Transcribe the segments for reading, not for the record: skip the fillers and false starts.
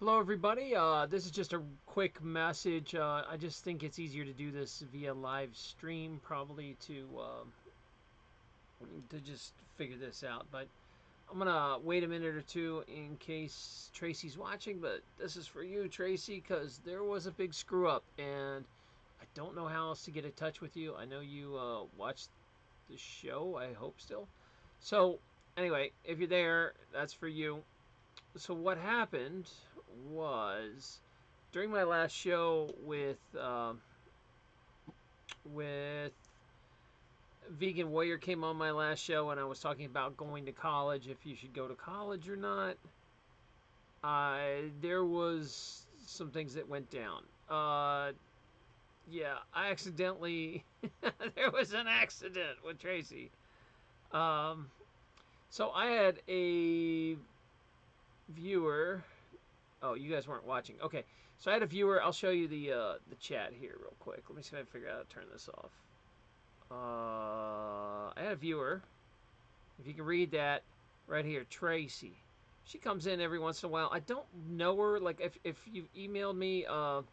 Hello, everybody. This is just a quick message. I just think it's easier to do this via live stream, probably to just figure this out. But I'm gonna wait a minute or two in case Tracy's watching. But this is for you, Tracy, because there was a big screw up, and I don't know how else to get in touch with you. I know you watched the show. I hope still. So anyway, if you're there, that's for you. So what happened was during my last show with Vegan Warrior came on my last show, and I was talking about going to college, if you should go to college or not. There was some things that went down. Yeah, I accidentally there was an accident with Tracy. Um, so I had a viewer. Oh, you guys weren't watching. Okay, so I had a viewer. I'll show you the chat here real quick. Let me see if I can figure out how to turn this off. I had a viewer. If you can read that right here, Tracy. She comes in every once in a while. I don't know her. Like if you've emailed me. Oh,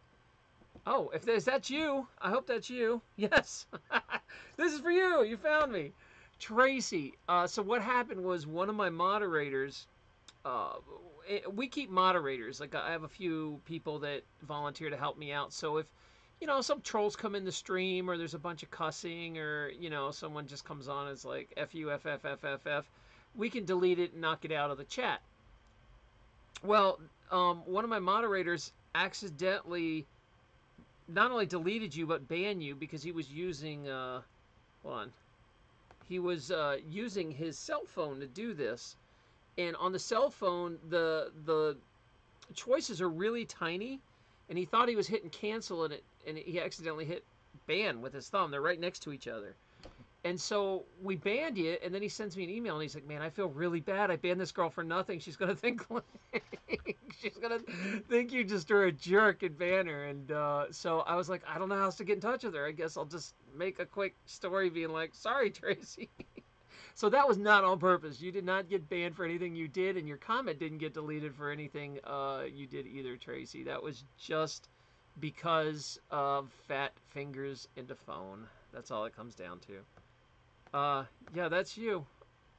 if that's you, I hope that's you. Yes, this is for you. You found me, Tracy. So what happened was one of my moderators uh, we keep moderators. Like I have a few people that volunteer to help me out. So if some trolls come in the stream, or there's a bunch of cussing, or someone just comes on and is like f u f f f f f, we can delete it and knock it out of the chat. Well, one of my moderators accidentally not only deleted you but banned you because he was using hold on, he was using his cell phone to do this. And on the cell phone, the choices are really tiny, and he thought he was hitting cancel, and he accidentally hit ban with his thumb. They're right next to each other. And so we banned you, and then he sends me an email, and he's like, "Man, I feel really bad. I banned this girl for nothing. She's gonna think she's gonna think you just are a jerk and ban her." And so I was like, "I don't know how else to get in touch with her. I guess I'll just make a quick story being like, sorry, Tracy." So that was not on purpose. You did not get banned for anything you did, and your comment didn't get deleted for anything you did either, Tracy. That was just because of fat fingers into phone. That's all it comes down to. Yeah, that's you.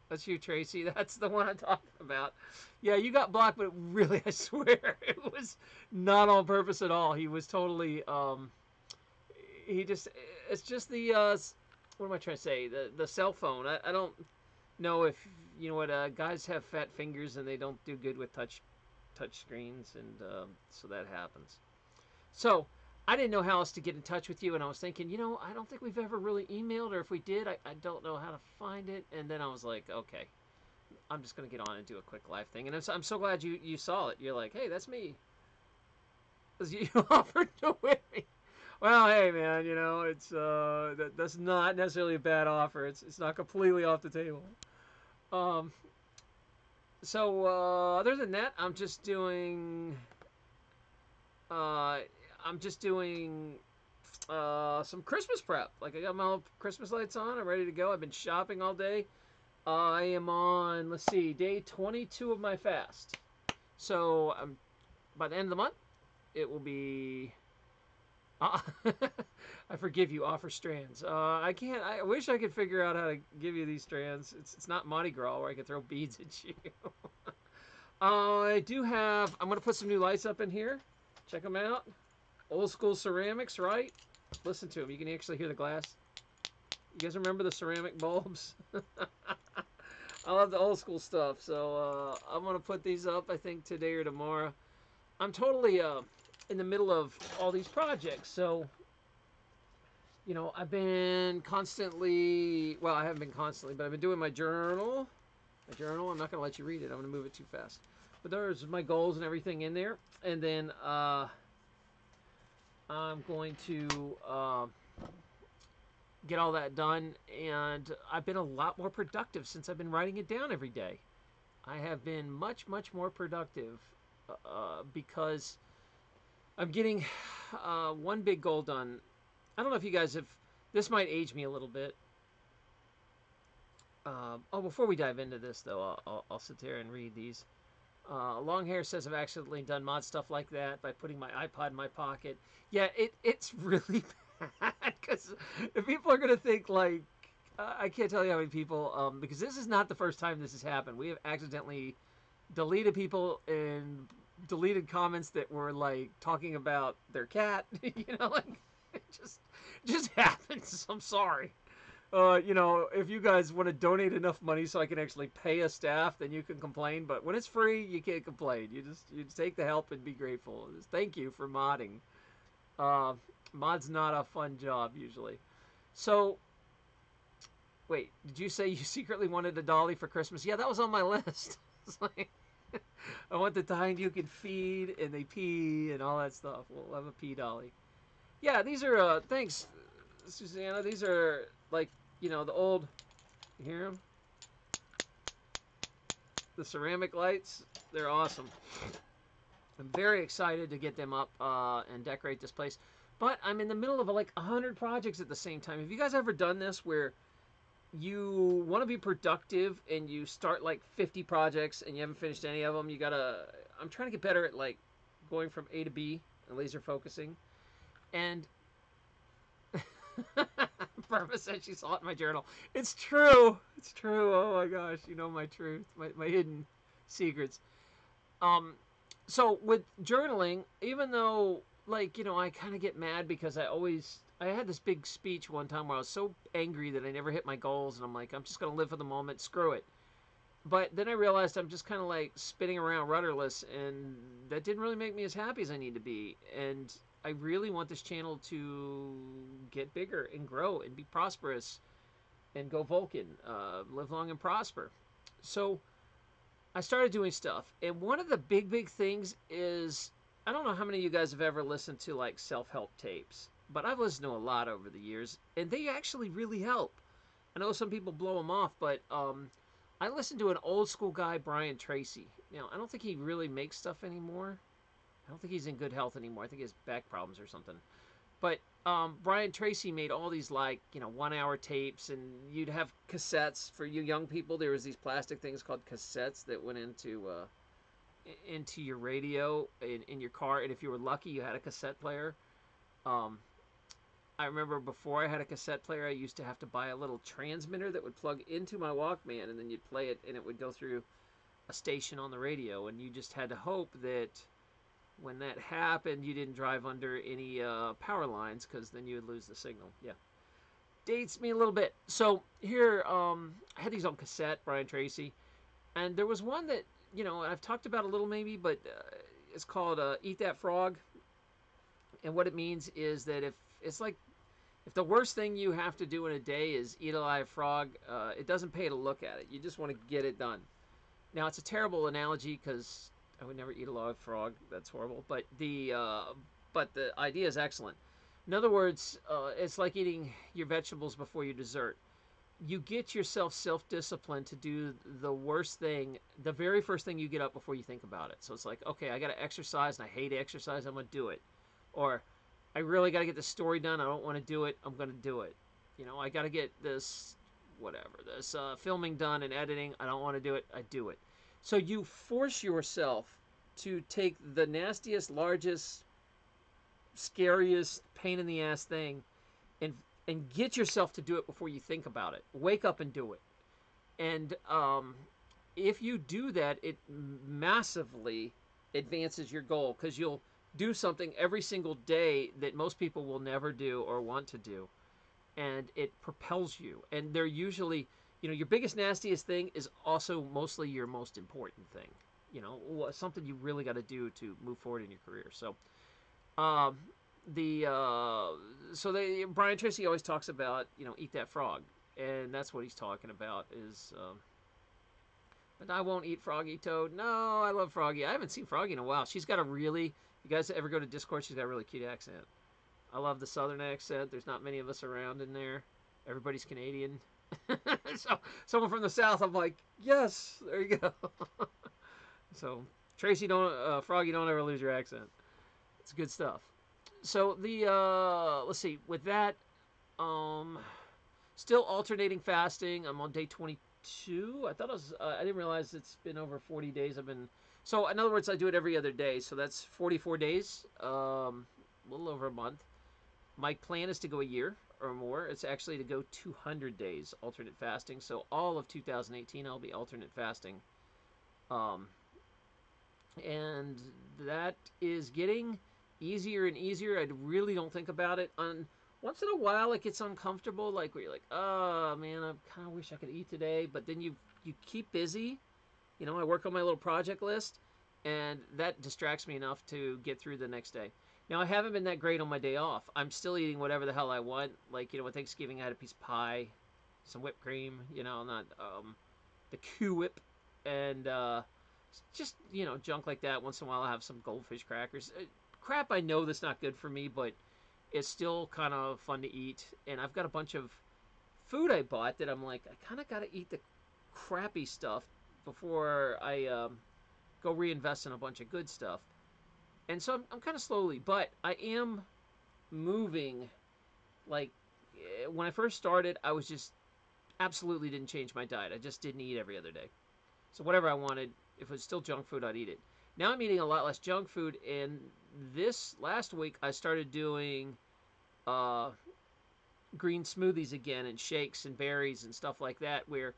That's you, Tracy. That's the one I'm talking about. Yeah, you got blocked, but really, I swear, it was not on purpose at all. He was totally, he just, it's just the, what am I trying to say? The cell phone. I don't know if you know what guys have fat fingers and they don't do good with touch screens, and so that happens. So I didn't know how else to get in touch with you, and I was thinking, I don't think we've ever really emailed, or if we did, I don't know how to find it. And then I was like, okay, I'm just gonna get on and do a quick live thing. And I'm so glad you saw it. You're like, hey, that's me, because you offered to with me. Well, hey, man, it's that's not necessarily a bad offer. It's not completely off the table. Um, so other than that, uh, I'm just doing some Christmas prep. Like I got my Christmas lights on. I'm ready to go. I've been shopping all day. I am on, let's see, day 22 of my fast. So by the end of the month, it will be. Uh, I forgive you. Offer strands. I can't. I wish I could figure out how to give you these strands. It's not Mardi Gras where I could throw beads at you. I do have. I'm gonna put some new lights up in here. Check them out. Old school ceramics, right? Listen to them. You can actually hear the glass. You guys remember the ceramic bulbs? I love the old school stuff. So I'm gonna put these up. I think today or tomorrow. I'm totally in the middle of all these projects. So I've been constantly. Well, I haven't been constantly, but I've been doing my journal. I'm not gonna let you read it. I'm gonna move it too fast. But there's my goals and everything in there, and then I'm going to get all that done. And I've been a lot more productive since I've been writing it down every day. I have been much, much more productive because I'm getting one big goal done. I don't know if you guys have. This might age me a little bit. Before we dive into this, though, I'll sit there and read these. Long hair says I've accidentally done mod stuff like that by putting my iPod in my pocket. Yeah, it's really bad because if people are gonna think like I can't tell you how many people because this is not the first time this has happened. We have accidentally deleted people and deleted comments that were like talking about their cat. Like it just happens. I'm sorry. If you guys want to donate enough money so I can actually pay a staff, then you can complain. But when it's free, you can't complain. You just take the help and be grateful. Just thank you for modding. Uh, mod's not a fun job usually. So wait, did you say you secretly wanted a dolly for Christmas? Yeah, that was on my list. It's like I want the kind you can feed and they pee and all that stuff. We'll have a pee dolly. Yeah, these are thanks, Susanna. These are like the old. You hear them? The ceramic lights. They're awesome. I'm very excited to get them up and decorate this place. But I'm in the middle of like 100 projects at the same time. Have you guys ever done this where you want to be productive and you start like 50 projects and you haven't finished any of them? I'm trying to get better at like going from A to B and laser focusing. And Burma said she saw it in my journal. It's true. It's true. Oh my gosh, you know my truth, my hidden secrets. So with journaling, even though like I kind of get mad because I had this big speech one time where I was so angry that I never hit my goals, and I'm like, I'm just gonna live for the moment. Screw it. But then I realized I'm just kind of like spinning around rudderless, and that didn't really make me as happy as I need to be. And I really want this channel to get bigger and grow and be prosperous and go Vulcan, live long and prosper. So I started doing stuff, and one of the big things is I don't know how many of you guys have ever listened to like self-help tapes, but I've listened to a lot over the years, and they actually really help. I know some people blow them off, but I listened to an old school guy, Brian Tracy. Now, I don't think he really makes stuff anymore. I don't think he's in good health anymore. I think he has back problems or something. But Brian Tracy made all these like 1 hour tapes, and you'd have cassettes for you young people. There was these plastic things called cassettes that went into your radio in your car, and if you were lucky, you had a cassette player. Um, I remember before I had a cassette player, I used to have to buy a little transmitter that would plug into my Walkman, and then you'd play it, and it would go through a station on the radio, and you just had to hope that when that happened, you didn't drive under any power lines, because then you would lose the signal. Yeah, dates me a little bit. So here, I had these on cassette, Brian Tracy, and there was one that I've talked about a little maybe, but it's called "Eat That Frog," and what it means is that if the worst thing you have to do in a day is eat a live frog, it doesn't pay to look at it. You just want to get it done. Now, it's a terrible analogy because I would never eat a live frog. That's horrible. But the idea is excellent. In other words, it's like eating your vegetables before your dessert. You get yourself self-disciplined to do the worst thing, the very first thing you get up before you think about it. So it's like, okay, I got to exercise, and I hate exercise. I'm going to do it. Or I really got to get this story done. I don't want to do it. I'm going to do it. I got to get this, whatever, this filming done and editing. I don't want to do it. I do it. So you force yourself to take the nastiest, largest, scariest, pain in the ass thing and get yourself to do it before you think about it. Wake up and do it. And if you do that, it massively advances your goal, because you'll do something every single day that most people will never do or want to do, and it propels you. And they're usually, your biggest nastiest thing is also mostly your most important thing. Something you really got to do to move forward in your career. So Brian Tracy always talks about eat that frog, and that's what he's talking about is but I won't eat Froggy Toad. No, I love Froggy. I haven't seen Froggy in a while. She's got a really, you guys ever go to Discord? She's got a really cute accent. I love the Southern accent. There's not many of us around in there. Everybody's Canadian. So someone from the South, I'm like, yes, there you go. So Tracy, Froggy, don't ever lose your accent. It's good stuff. So let's see, with that, still alternating fasting. I'm on day 22 42. I thought it was. I didn't realize it's been over 40 days. I've been. So in other words, I do it every other day. So that's 44 days. A little over a month. My plan is to go a year or more. It's actually to go 200 days alternate fasting. So all of 2018, I'll be alternate fasting. Um, and that is getting easier and easier. I really don't think about it. Once in a while, it gets uncomfortable, like where you're like, oh man, I kind of wish I could eat today. But then you keep busy. You know, I work on my little project list, and that distracts me enough to get through the next day. Now, I haven't been that great on my day off. I'm still eating whatever the hell I want. Like, you know, with Thanksgiving, I had a piece of pie, some whipped cream, you know, not the Q-Whip, and just, you know, junk like that. Once in a while, I have some goldfish crackers. Crap I know that's not good for me, but it's still kind of fun to eat. And I've got a bunch of food I bought that I'm like, I kind of got to eat the crappy stuff before I go reinvest in a bunch of good stuff. And so I'm kind of slowly, but I am moving. Like, when I first started, I was just absolutely didn't change my diet. I just didn't eat every other day. So whatever I wanted, if it was still junk food, I'd eat it. Now I'm eating a lot less junk food, and this last week I started doing uh, green smoothies again, and shakes and berries and stuff like that, where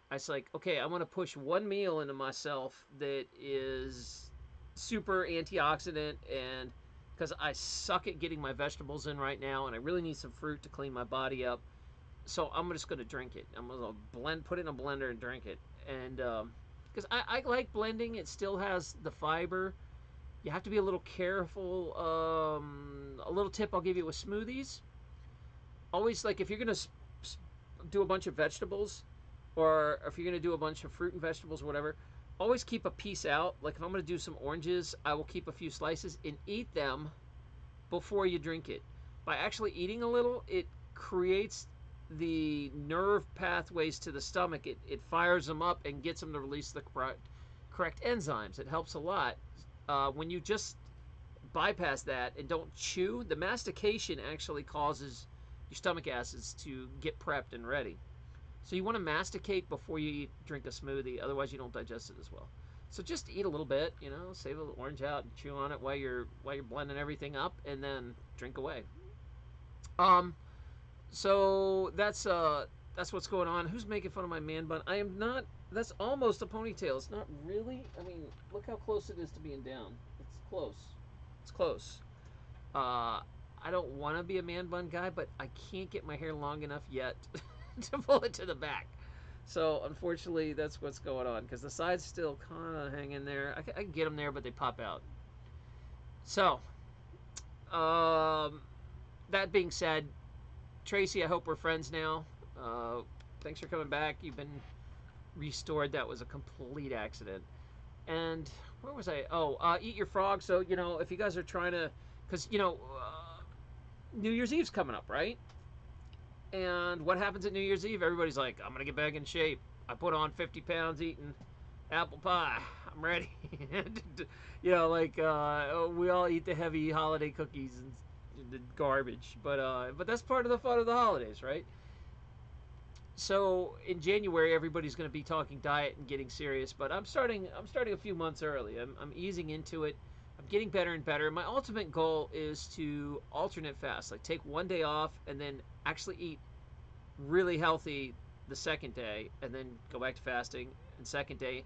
I was like, okay, I want to push one meal into myself that is super antioxidant, and because I suck at getting my vegetables in right now, and I really need some fruit to clean my body up. So I'm just going to drink it. I'm going to put it in a blender and drink it. And because I like blending, it still has the fiber. You have to be a little careful. A little tip I'll give you with smoothies. Always, like, if you're going to do a bunch of vegetables, or if you're going to do a bunch of fruit and vegetables or whatever, always keep a piece out. Like, if I'm going to do some oranges, I will keep a few slices and eat them before you drink it. By actually eating a little, it creates the nerve pathways to the stomach. It fires them up and gets them to release the correct enzymes. It helps a lot. When you just bypass that and don't chew, the mastication actually causes your stomach acids to get prepped and ready. So you want to masticate before you drink a smoothie, otherwise you don't digest it as well. So just eat a little bit, you know, save a little orange out and chew on it while you're blending everything up, and then drink away. So that's what's going on. Who's making fun of my man bun? I am not. That's almost a ponytail. It's not really. I mean, look how close it is to being down. It's close. It's close. I don't want to be a man bun guy, but I can't get my hair long enough yet to pull it to the back. So unfortunately, that's what's going on, because the sides still kind of hang in there. I can get them there, but they pop out. So, that being said, Tracy, I hope we're friends now. Thanks for coming back. You've been restored. That was a complete accident. And where was I? Oh, eat your frog. So, you know, if you guys are trying to, because, you know, New Year's Eve's coming up, right? And what happens at New Year's Eve? Everybody's like, I'm going to get back in shape. I put on 50 pounds eating apple pie. I'm ready. You know, like, we all eat the heavy holiday cookies and the garbage. But that's part of the fun of the holidays, right? So in January, everybody's going to be talking diet and getting serious. But I'm starting a few months early. I'm easing into it. I'm getting better and better. My ultimate goal is to alternate fast, like take one day off and then actually eat really healthy the second day, and then go back to fasting and second day,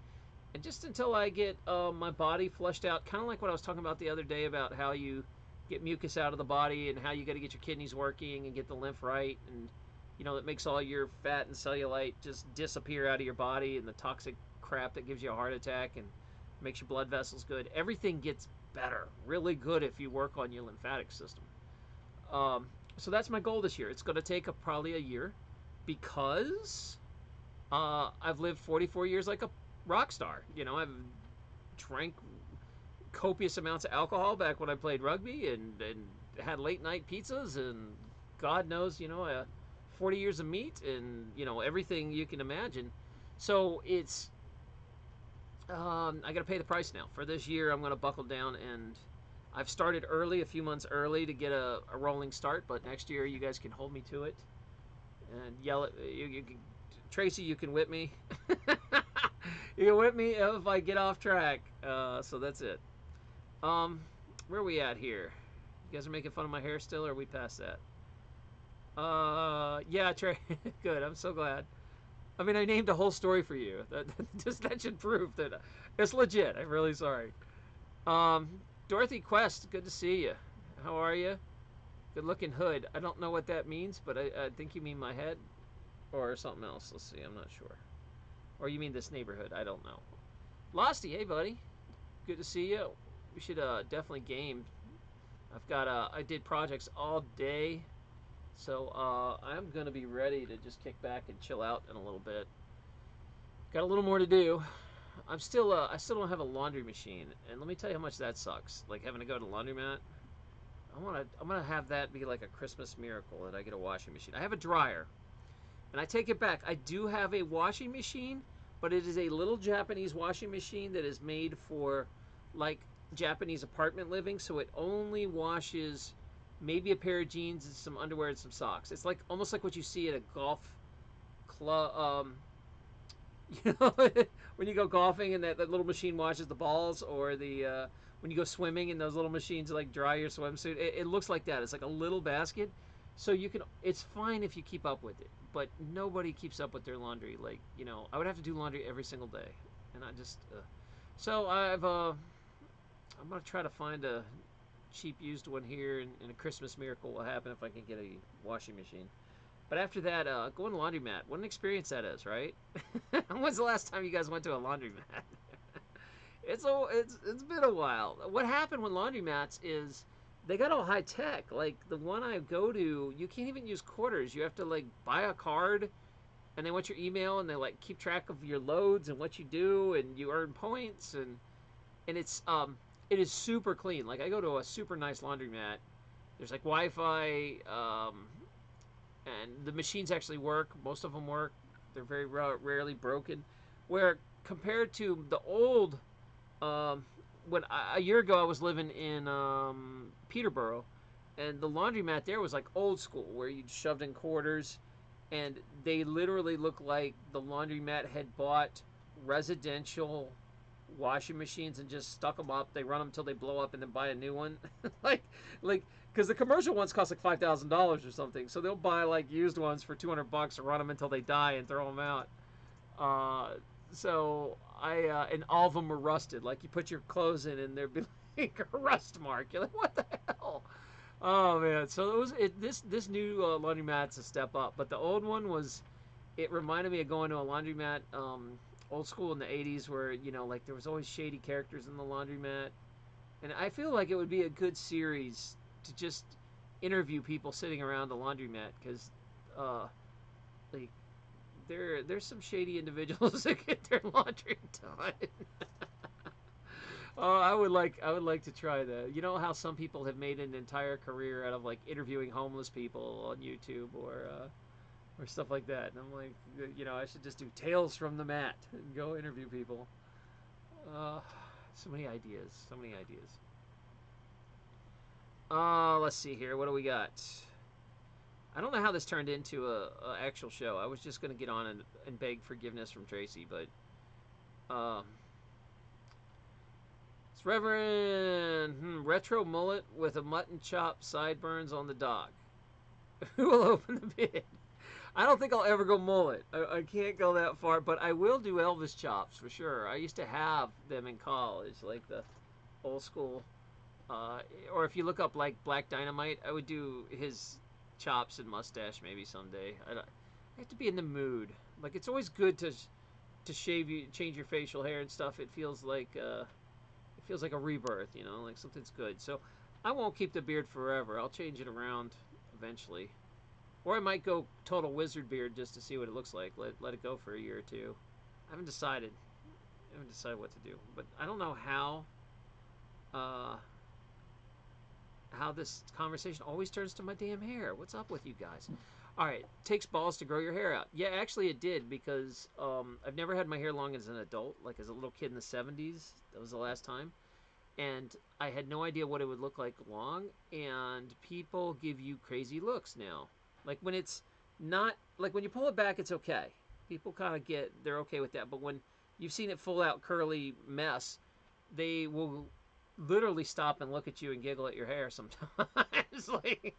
and just until I get my body flushed out, kind of like what I was talking about the other day about how you get mucus out of the body and how you got to get your kidneys working and get the lymph right, and you know that makes all your fat and cellulite just disappear out of your body, and the toxic crap that gives you a heart attack and makes your blood vessels good. Everything gets better, really good, if you work on your lymphatic system. So that's my goal this year. It's going to take probably a year, because I've lived 44 years like a rock star. You know, I've drank copious amounts of alcohol back when I played rugby, and had late night pizzas, and God knows, you know, 40 years of meat, and, you know, everything you can imagine. So it's, I got to pay the price now. For this year, I'm going to buckle down, and I've started early, a few months early, to get a rolling start, but next year you guys can hold me to it and yell at you can Tracy, you can whip me. You can whip me if I get off track. So that's it. Um, where are we at here? You guys are making fun of my hair still, or are we past that? Yeah, Trey. Good. I'm so glad. I mean, I named a whole story for you. That should prove that it's legit. I'm really sorry. Um, Dorothy Quest, good to see you. How are you? Good looking hood. I don't know what that means, but I think you mean my head or something else. Let's see. I'm not sure. Or you mean this neighborhood? I don't know. Losty, hey buddy. Good to see you. We should definitely game. I've got I did projects all day, so I'm gonna be ready to just kick back and chill out in a little bit. Got a little more to do. I still don't have a laundry machine, and let me tell you how much that sucks. Like having to go to the laundromat. I'm gonna have that be like a Christmas miracle that I get a washing machine. I have a dryer, and I take it back. I do have a washing machine, but it is a little Japanese washing machine that is made for like Japanese apartment living, so it only washes maybe a pair of jeans and some underwear and some socks. It's like almost like what you see at a golf club. You know, when you go golfing and that little machine washes the balls, or the when you go swimming and those little machines like dry your swimsuit. It looks like that. It's like a little basket, so you can. It's fine if you keep up with it, but nobody keeps up with their laundry. Like I would have to do laundry every single day, and I just. So I'm gonna try to find a cheap used one here, and a Christmas miracle will happen if I can get a washing machine. But after that, going to laundromat. What an experience that is, right? When's the last time you guys went to a laundromat? It's been a while. What happened with laundromats is they got all high tech. Like the one I go to, you can't even use quarters. You have to like buy a card, and they want your email, and they like keep track of your loads and what you do, and you earn points, and it is super clean. Like I go to a super nice laundromat. There's like Wi-Fi. And the machines actually work. Most of them work. They're very rarely broken. Where compared to the old, a year ago I was living in Peterborough, and the laundromat there was like old school, where you shoved in quarters, and they literally look like the laundromat had bought residential washing machines and just stuck them up. They run them until they blow up and then buy a new one. like like because the commercial ones cost like $5,000 or something, so they'll buy like used ones for $200 and run them until they die and throw them out. So I and all of them were rusted. Like you put your clothes in and there'd be like a rust mark. You're like, what the hell? Oh man! So this new laundromat's a step up, but the old one was. It reminded me of going to a laundromat, old school in the '80s, where like there was always shady characters in the laundromat, and I feel like it would be a good series to just interview people sitting around the laundromat, because like there's some shady individuals that get their laundry done. Oh, I would like to try that. You know how some people have made an entire career out of like interviewing homeless people on YouTube, or stuff like that. And I'm like, I should just do Tales from the Mat and go interview people. Uh, so many ideas. So many ideas. Let's see here. What do we got? I don't know how this turned into a actual show. I was just going to get on and beg forgiveness from Tracy, but it's Reverend Retro Mullet with a mutton chop sideburns on the dog. Who will open the bid? I don't think I'll ever go mullet. I can't go that far, but I will do Elvis chops for sure. I used to have them in college, like the old school. Or if you look up like Black Dynamite, I would do his chops and mustache maybe someday. I have to be in the mood. Like it's always good to change your facial hair and stuff. It feels like a rebirth, like something's good. So I won't keep the beard forever. I'll change it around eventually. Or I might go total wizard beard just to see what it looks like. Let it go for a year or two. I haven't decided. What to do. But I don't know how this conversation always turns to my damn hair. What's up with you guys? All right, takes balls to grow your hair out. Yeah, actually it did, because I've never had my hair long as an adult. Like as a little kid in the 70s, that was the last time. And I had no idea what it would look like long. And people give you crazy looks now. Like when it's not, like when you pull it back, it's okay. People kind of they're okay with that. But when you've seen it full out curly mess, they will literally stop and look at you and giggle at your hair sometimes. Like,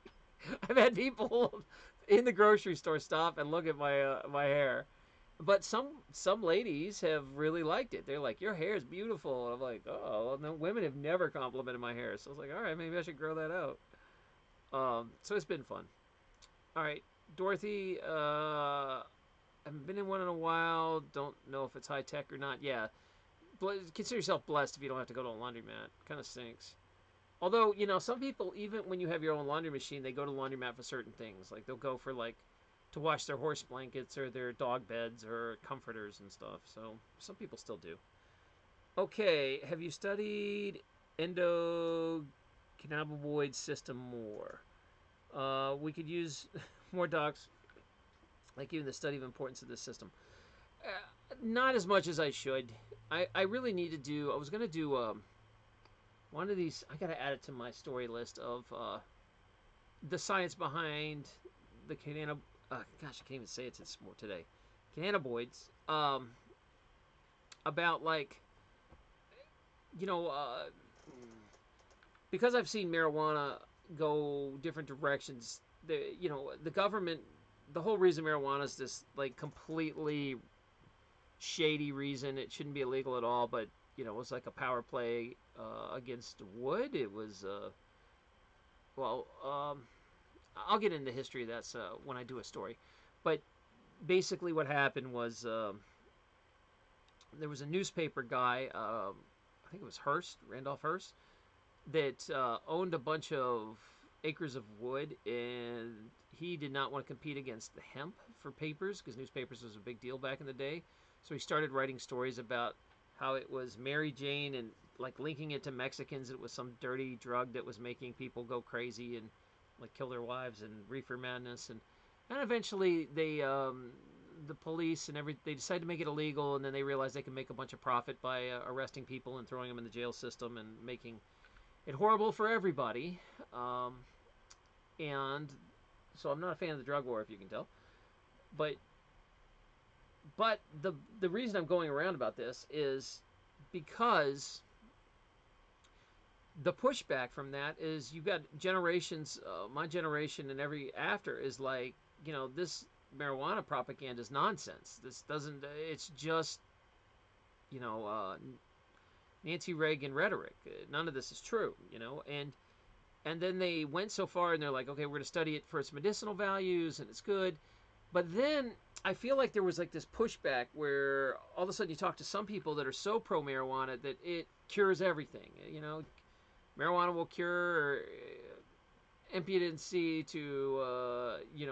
I've had people in the grocery store stop and look at my hair. But some ladies have really liked it. They're like, "Your hair is beautiful," and I'm like, "Oh, well, no, women have never complimented my hair." So I was like, "All right, maybe I should grow that out." So it's been fun. All right, Dorothy. I haven't been in one in a while. Don't know if it's high tech or not. Yeah, consider yourself blessed if you don't have to go to a laundromat. Kind of stinks. Although, some people, even when you have your own laundry machine, they go to the laundromat for certain things. Like, they'll go for, like, to wash their horse blankets or their dog beds or comforters and stuff. So, some people still do. Okay, have you studied endocannabinoid system more? We could use more docs, like even the study of importance of this system. Not as much as I should. I really need to do, I was going to do one of these, I got to add it to my story list of the science behind the gosh, I can't even say it today. Cannabinoids. About like, you know, because I've seen marijuana go different directions. The government, the whole reason marijuana is this like completely shady reason it shouldn't be illegal at all, but it was like a power play against wood. It was well, I'll get into history of that when I do a story, but basically what happened was there was a newspaper guy, I think it was Randolph Hearst, that owned a bunch of acres of wood, and he did not want to compete against the hemp for papers because newspapers was a big deal back in the day. So he started writing stories about how it was Mary Jane and like linking it to Mexicans. It was some dirty drug that was making people go crazy and like kill their wives and reefer madness, and eventually the police and they decided to make it illegal, and then they realized they could make a bunch of profit by arresting people and throwing them in the jail system and making it horrible for everybody. And so I'm not a fan of the drug war, if you can tell. But the reason I'm going around about this is because the pushback from that is you've got generations, my generation and every after is like, this marijuana propaganda is nonsense. This doesn't, it's just, you know, uh, Nancy Reagan rhetoric. None of this is true, and then they went so far and they're like, okay, we're going to study it for its medicinal values and it's good. But then I feel like there was like this pushback where all of a sudden you talk to some people that are so pro marijuana that it cures everything. Marijuana will cure impotency to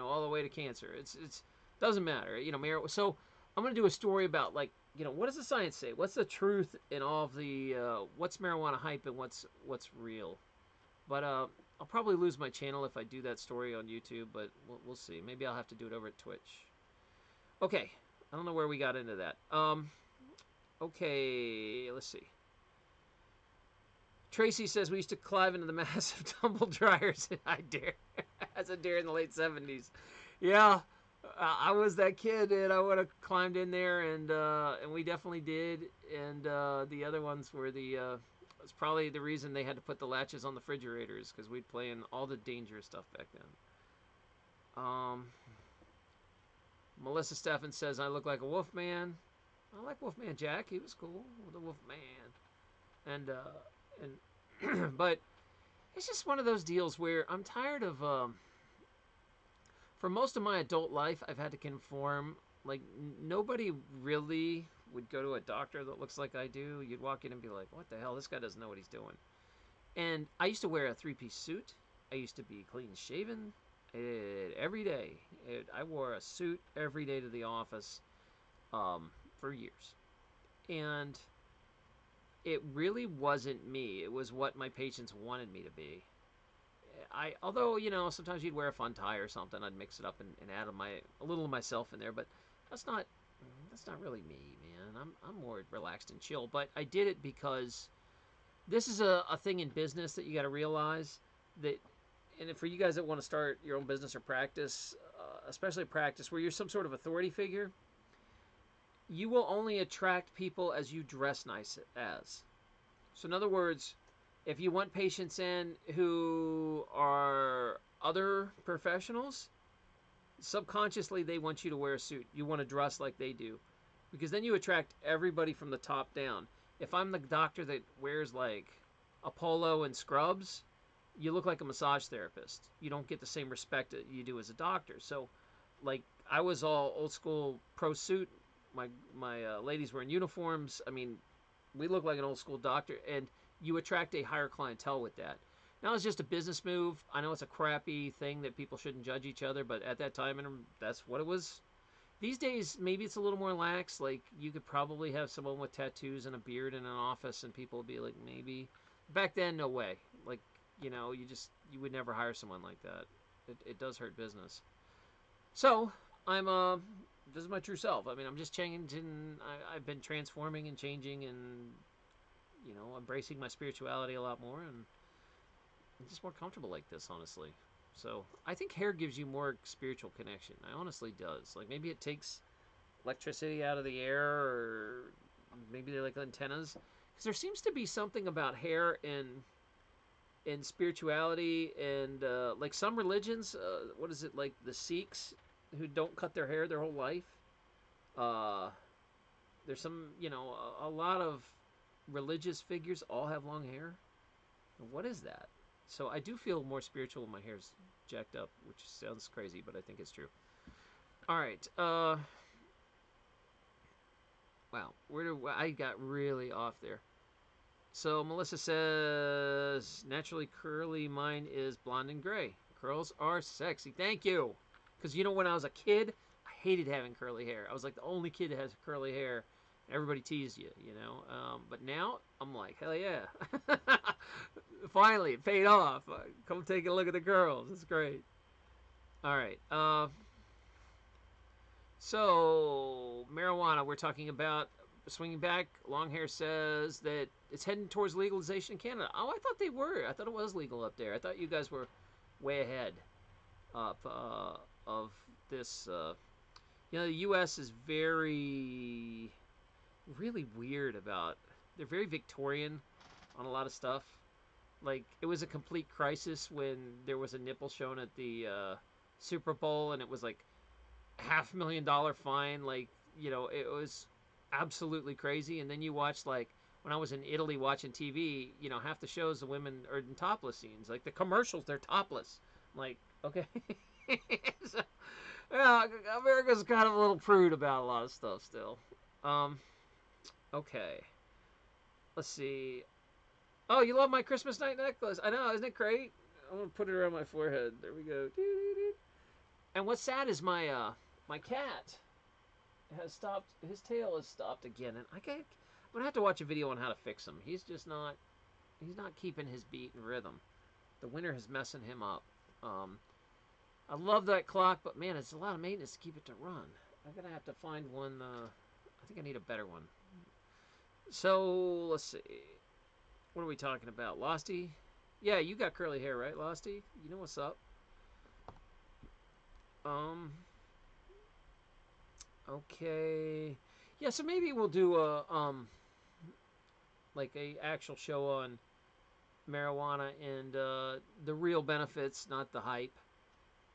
all the way to cancer. It's doesn't matter. So I'm going to do a story about like what does the science say? What's the truth in all of the what's marijuana hype and what's real? But I'll probably lose my channel if I do that story on YouTube, but we'll see. Maybe I'll have to do it over at Twitch. Okay, I don't know where we got into that. Okay, let's see. Tracy says we used to climb into the massive tumble dryers as a dare in the late 70s. Yeah, I was that kid, and I would have climbed in there, and we definitely did. And the other ones were it's probably the reason they had to put the latches on the refrigerators because we'd play in all the dangerous stuff back then. Melissa Steffen says I look like a wolf man. I like Wolfman Jack. He was cool, the Wolf Man, and but it's just one of those deals where I'm tired of. For most of my adult life, I've had to conform. Like nobody really would go to a doctor that looks like I do. You'd walk in and be like, "What the hell? This guy doesn't know what he's doing." And I used to wear a three-piece suit. I used to be clean shaven every day. I wore a suit every day to the office for years, and it really wasn't me. It was what my patients wanted me to be. Although sometimes you'd wear a fun tie or something, I'd mix it up and add a little of myself in there, but that's not really me, man. I'm more relaxed and chill, but I did it because this is a thing in business that you got to realize that, and for you guys that want to start your own business or practice, especially practice where you're some sort of authority figure, you will only attract people as you dress nice as. So, in other words, if you want patients in who are other professionals, subconsciously they want you to wear a suit. You want to dress like they do. Because then you attract everybody from the top down. If I'm the doctor that wears like a polo and scrubs, you look like a massage therapist. You don't get the same respect that you do as a doctor. So, like, I was all old school pro suit. My ladies were in uniforms. I mean, we look like an old school doctor, and you attract a higher clientele with that. Now it's just a business move. I know it's a crappy thing that people shouldn't judge each other, but at that time, that's what it was. These days, maybe it's a little more lax. Like, you could probably have someone with tattoos and a beard in an office, and people would be like, maybe. Back then, no way. Like, you would never hire someone like that. It does hurt business. So, this is my true self. I mean, I'm just changing. I've been transforming and changing and, embracing my spirituality a lot more, and I'm just more comfortable like this, honestly. So, I think hair gives you more spiritual connection. I honestly does. Like, maybe it takes electricity out of the air, or maybe they're like antennas. Because there seems to be something about hair in spirituality and like some religions. What is it, like the Sikhs who don't cut their hair their whole life? Uh, there's some, a lot of religious figures all have long hair. What is that? So I do feel more spiritual when my hair's jacked up, which sounds crazy, but I think it's true. All right. Wow. I got really off there. So Melissa says, naturally curly, mine is blonde and gray. Curls are sexy. Thank you. Because when I was a kid, I hated having curly hair. I was like the only kid that has curly hair. Everybody teased you. But now I'm like, hell yeah. Finally, it paid off. Come take a look at the girls. It's great. All right. So, marijuana, we're talking about swinging back. Long hair says that it's heading towards legalization in Canada. Oh, I thought they were. I thought it was legal up there. I thought you guys were way ahead of this. The U.S. is really weird about. They're very Victorian on a lot of stuff. Like, it was a complete crisis when there was a nipple shown at the Super Bowl, and it was like $500,000 fine. Like, it was absolutely crazy. And then you watch, like, when I was in Italy watching TV, half the shows the women are in topless scenes. Like, the commercials, they're topless. I'm like, okay. So, yeah, America's kind of a little prude about a lot of stuff still. Okay. Let's see. Oh, you love my Christmas night necklace. I know, isn't it great? I'm going to put it around my forehead. There we go. And what's sad is my cat has stopped. His tail has stopped again, and I'm gonna have to watch a video on how to fix him. He's just not. He's not keeping his beat and rhythm. The winter is messing him up. I love that clock, but man, it's a lot of maintenance to keep it to run. I'm gonna have to find one. I think I need a better one. So let's see. What are we talking about, Losty? Yeah, you got curly hair, right, Losty? You know what's up. Okay. Yeah, so maybe we'll do like a actual show on marijuana and the real benefits, not the hype.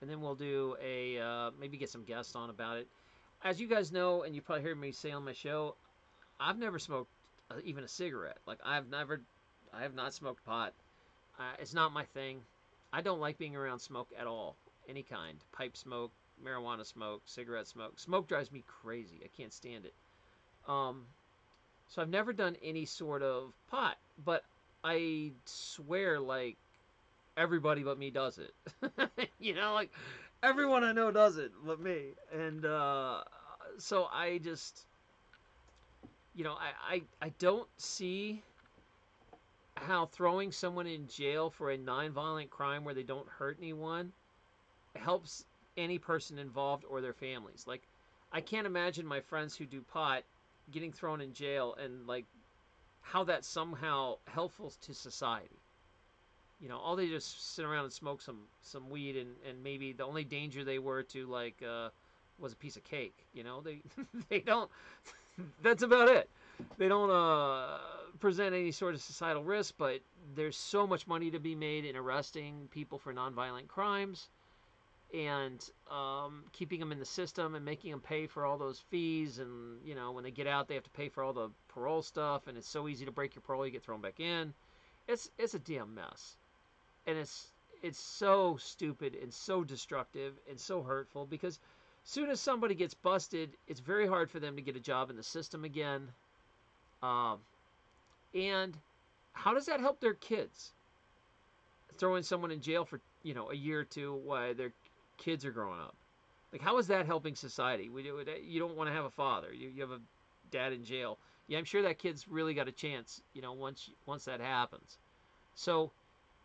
And then we'll do maybe get some guests on about it. As you guys know, and you probably heard me say on my show, I've never smoked even a cigarette. Like, I have not smoked pot. It's not my thing. I don't like being around smoke at all, any kind. Pipe smoke, marijuana smoke, cigarette smoke. Smoke drives me crazy. I can't stand it. So I've never done any sort of pot, but I swear, like, everybody but me does it. Like, everyone I know does it but me. And so I just, I don't see how throwing someone in jail for a non-violent crime where they don't hurt anyone helps any person involved or their families. Like, I can't imagine my friends who do pot getting thrown in jail and, like, how that's somehow helpful to society. All they just sit around and smoke some weed, and maybe the only danger they were to, like, was a piece of cake. You know, they they don't. That's about it. They don't present any sort of societal risk, but there's so much money to be made in arresting people for nonviolent crimes and keeping them in the system and making them pay for all those fees. And you know, when they get out, they have to pay for all the parole stuff. And it's so easy to break your parole, you get thrown back in. It's a damn mess, and it's so stupid and so destructive and so hurtful because soon as somebody gets busted, it's very hard for them to get a job in the system again. Um, and how does that help their kids? Throwing someone in jail for a year or two while their kids are growing up. Like, how is that helping society? You don't want to have a father. You have a dad in jail. Yeah, I'm sure that kid's really got a chance. Once that happens. So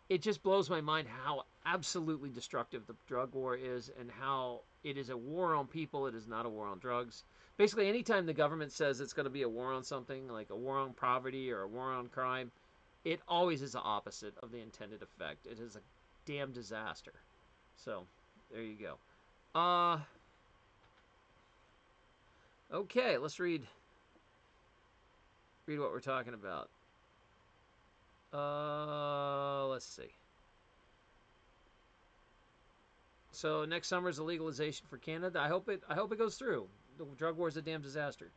it just blows my mind how absolutely destructive the drug war is and how it is a war on people. It is not a war on drugs. Basically, anytime the government says it's going to be a war on something, like a war on poverty or a war on crime, it always is the opposite of the intended effect. It is a damn disaster. So, there you go. Okay, let's read what we're talking about. Let's see. So next summer is a legalization for Canada. I hope it goes through. The drug war is a damn disaster.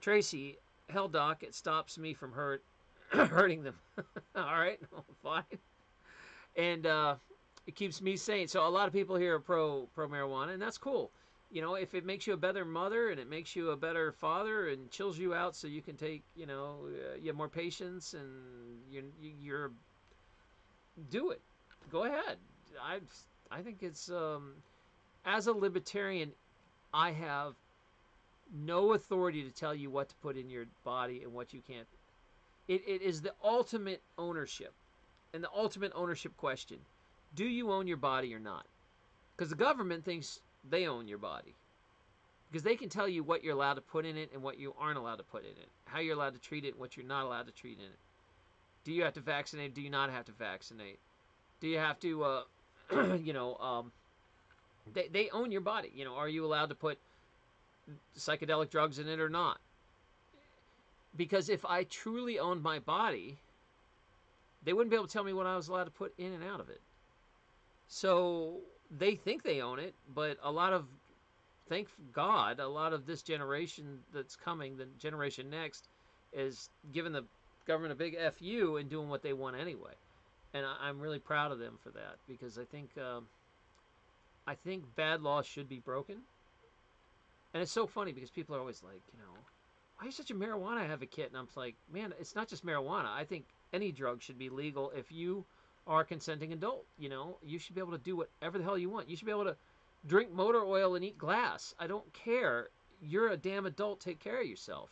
Tracy, hell doc, it stops me from hurting them. All right, fine. And it keeps me sane. So a lot of people here are pro marijuana, and that's cool. If it makes you a better mother and it makes you a better father and chills you out, so you can take, you have more patience and you're do it. Go ahead. I think it's as a libertarian, I have no authority to tell you what to put in your body and what you can't. It is the ultimate ownership, and the ultimate ownership question: do you own your body or not? Because the government thinks they own your body, because they can tell you what you're allowed to put in it and what you aren't allowed to put in it, how you're allowed to treat it and what you're not allowed to treat in it. Do you have to vaccinate? Do you not have to vaccinate? Do you have to, they own your body. Are you allowed to put psychedelic drugs in it or not? Because if I truly owned my body, they wouldn't be able to tell me what I was allowed to put in and out of it. So they think they own it, but thank God, a lot of this generation that's coming, the generation next, is giving the government a big FU and doing what they want anyway. And I'm really proud of them for that, because I think bad laws should be broken. And it's so funny because people are always like, why are you such a marijuana advocate? And I'm like, man, it's not just marijuana. I think any drug should be legal if you are a consenting adult. You should be able to do whatever the hell you want. You should be able to drink motor oil and eat glass. I don't care. You're a damn adult. Take care of yourself.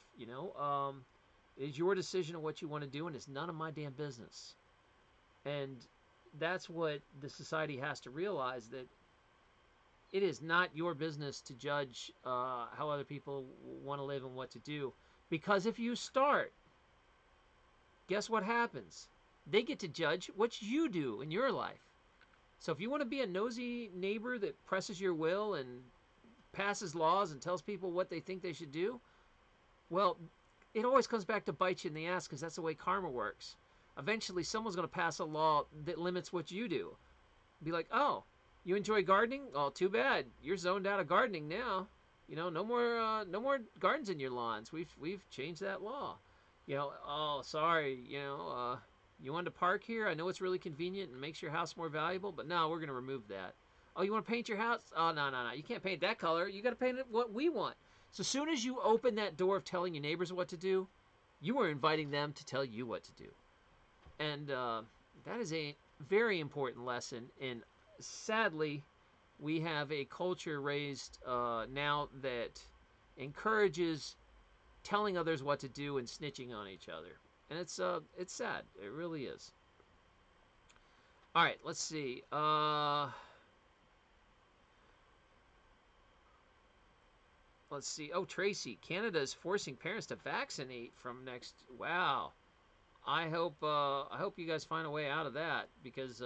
It's your decision of what you want to do, and it's none of my damn business. And that's what the society has to realize, that it is not your business to judge how other people want to live and what to do. Because if you start, guess what happens? They get to judge what you do in your life. So if you want to be a nosy neighbor that presses your will and passes laws and tells people what they think they should do, well, it always comes back to bite you in the ass, because that's the way karma works. Eventually, someone's going to pass a law that limits what you do. Be like, oh, you enjoy gardening? Oh, too bad. You're zoned out of gardening now. No more gardens in your lawns. We've changed that law. Oh, sorry. You wanted to park here? I know it's really convenient and makes your house more valuable, but no, we're going to remove that. Oh, you want to paint your house? Oh, no. You can't paint that color. You got to paint it what we want. So as soon as you open that door of telling your neighbors what to do, you are inviting them to tell you what to do. And that is a very important lesson. And sadly, we have a culture raised now that encourages telling others what to do and snitching on each other. And it's sad. It really is. All right, let's see. Let's see. Oh, Tracy, Canada is forcing parents to vaccinate from next. Wow. I hope you guys find a way out of that, because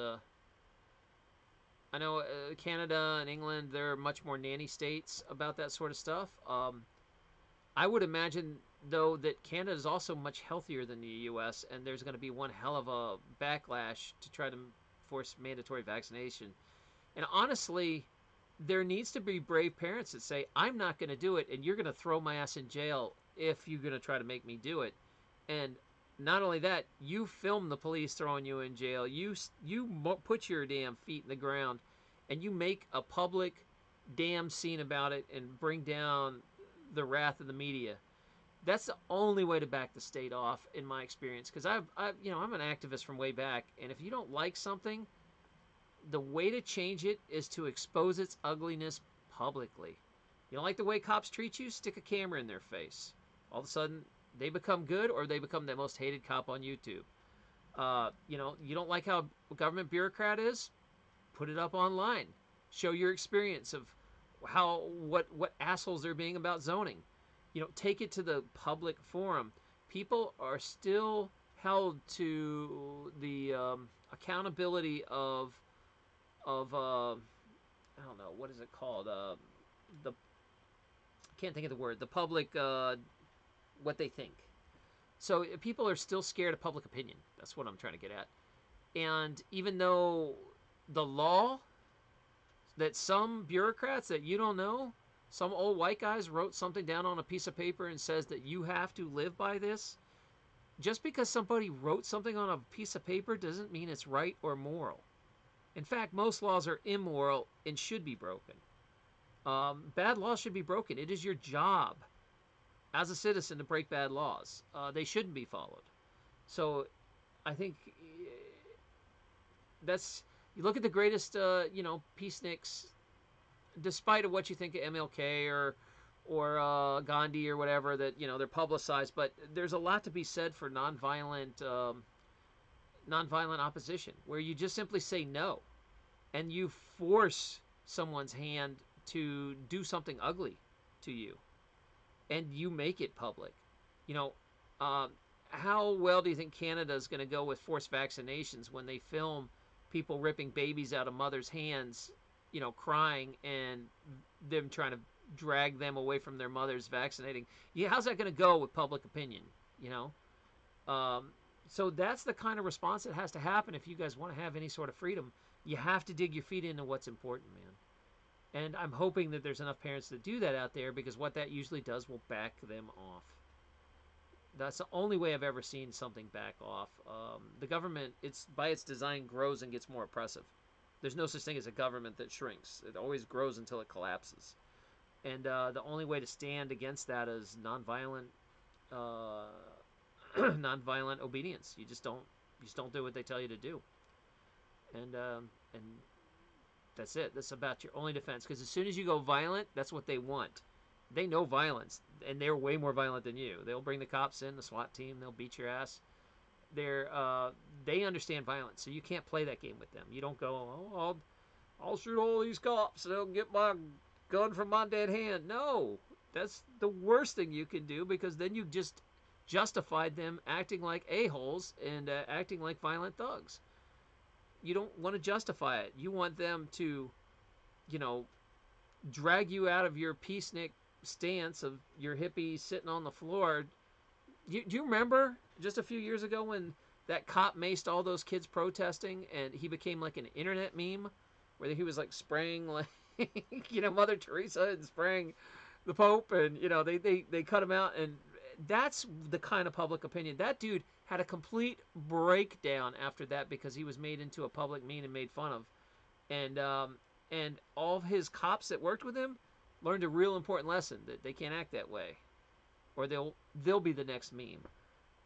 I know Canada and England, they're much more nanny states about that sort of stuff. I would imagine, though, that Canada is also much healthier than the U.S., and there's going to be one hell of a backlash to try to force mandatory vaccination. And honestly, there needs to be brave parents that say, I'm not going to do it, and you're going to throw my ass in jail if you're going to try to make me do it. And not only that, you film the police throwing you in jail. You put your damn feet in the ground, and you make a public damn scene about it and bring down the wrath of the media. That's the only way to back the state off, in my experience. Because I'm an activist from way back, and if you don't like something, the way to change it is to expose its ugliness publicly. You don't like the way cops treat you? Stick a camera in their face. All of a sudden, they become good, or they become the most hated cop on YouTube. You don't like how a government bureaucrat is? Put it up online. Show your experience of what assholes they're being about zoning. Take it to the public forum. People are still held to the accountability of I don't know, what is it called? The Can't think of the word. The public, what they think. So people are still scared of public opinion. That's what I'm trying to get at. And even though the law that some bureaucrats that you don't know, some old white guys wrote something down on a piece of paper and says that you have to live by this, just because somebody wrote something on a piece of paper doesn't mean it's right or moral. In fact, most laws are immoral and should be broken. Bad laws should be broken. It is your job as a citizen to break bad laws. They shouldn't be followed. So I think you look at the greatest, peaceniks, despite of what you think of MLK or Gandhi or whatever, that, they're publicized, but there's a lot to be said for nonviolent opposition, where you just simply say no, and you force someone's hand to do something ugly to you, and you make it public. How well do you think Canada is going to go with forced vaccinations when they film people ripping babies out of mothers' hands, crying, and them trying to drag them away from their mothers vaccinating? Yeah, how's that going to go with public opinion? So that's the kind of response that has to happen if you guys want to have any sort of freedom. You have to dig your feet into what's important, man. And I'm hoping that there's enough parents that do that out there, because what that usually does will back them off. That's the only way I've ever seen something back off. The government, by its design, grows and gets more oppressive. There's no such thing as a government that shrinks. It always grows until it collapses. And the only way to stand against that is nonviolent nonviolent obedience. You just don't do what they tell you to do. And that's it. That's about your only defense. Because as soon as you go violent, that's what they want. They know violence, and they're way more violent than you. They'll bring the cops in, the SWAT team. They'll beat your ass. They understand violence, so you can't play that game with them. You don't go, I'll shoot all these cops, and they'll get my gun from my dead hand. No, that's the worst thing you can do, because then you just justified them acting like a-holes and acting like violent thugs. You don't want to justify it. You want them to, drag you out of your peacenik stance of your hippie sitting on the floor. Do you remember just a few years ago when that cop maced all those kids protesting, and he became like an internet meme where he was like spraying like Mother Teresa and spraying the Pope, and they cut him out. And that's the kind of public opinion. That dude had a complete breakdown after that, because he was made into a public meme and made fun of. And all of his cops that worked with him learned a real important lesson, that they can't act that way, or they'll be the next meme.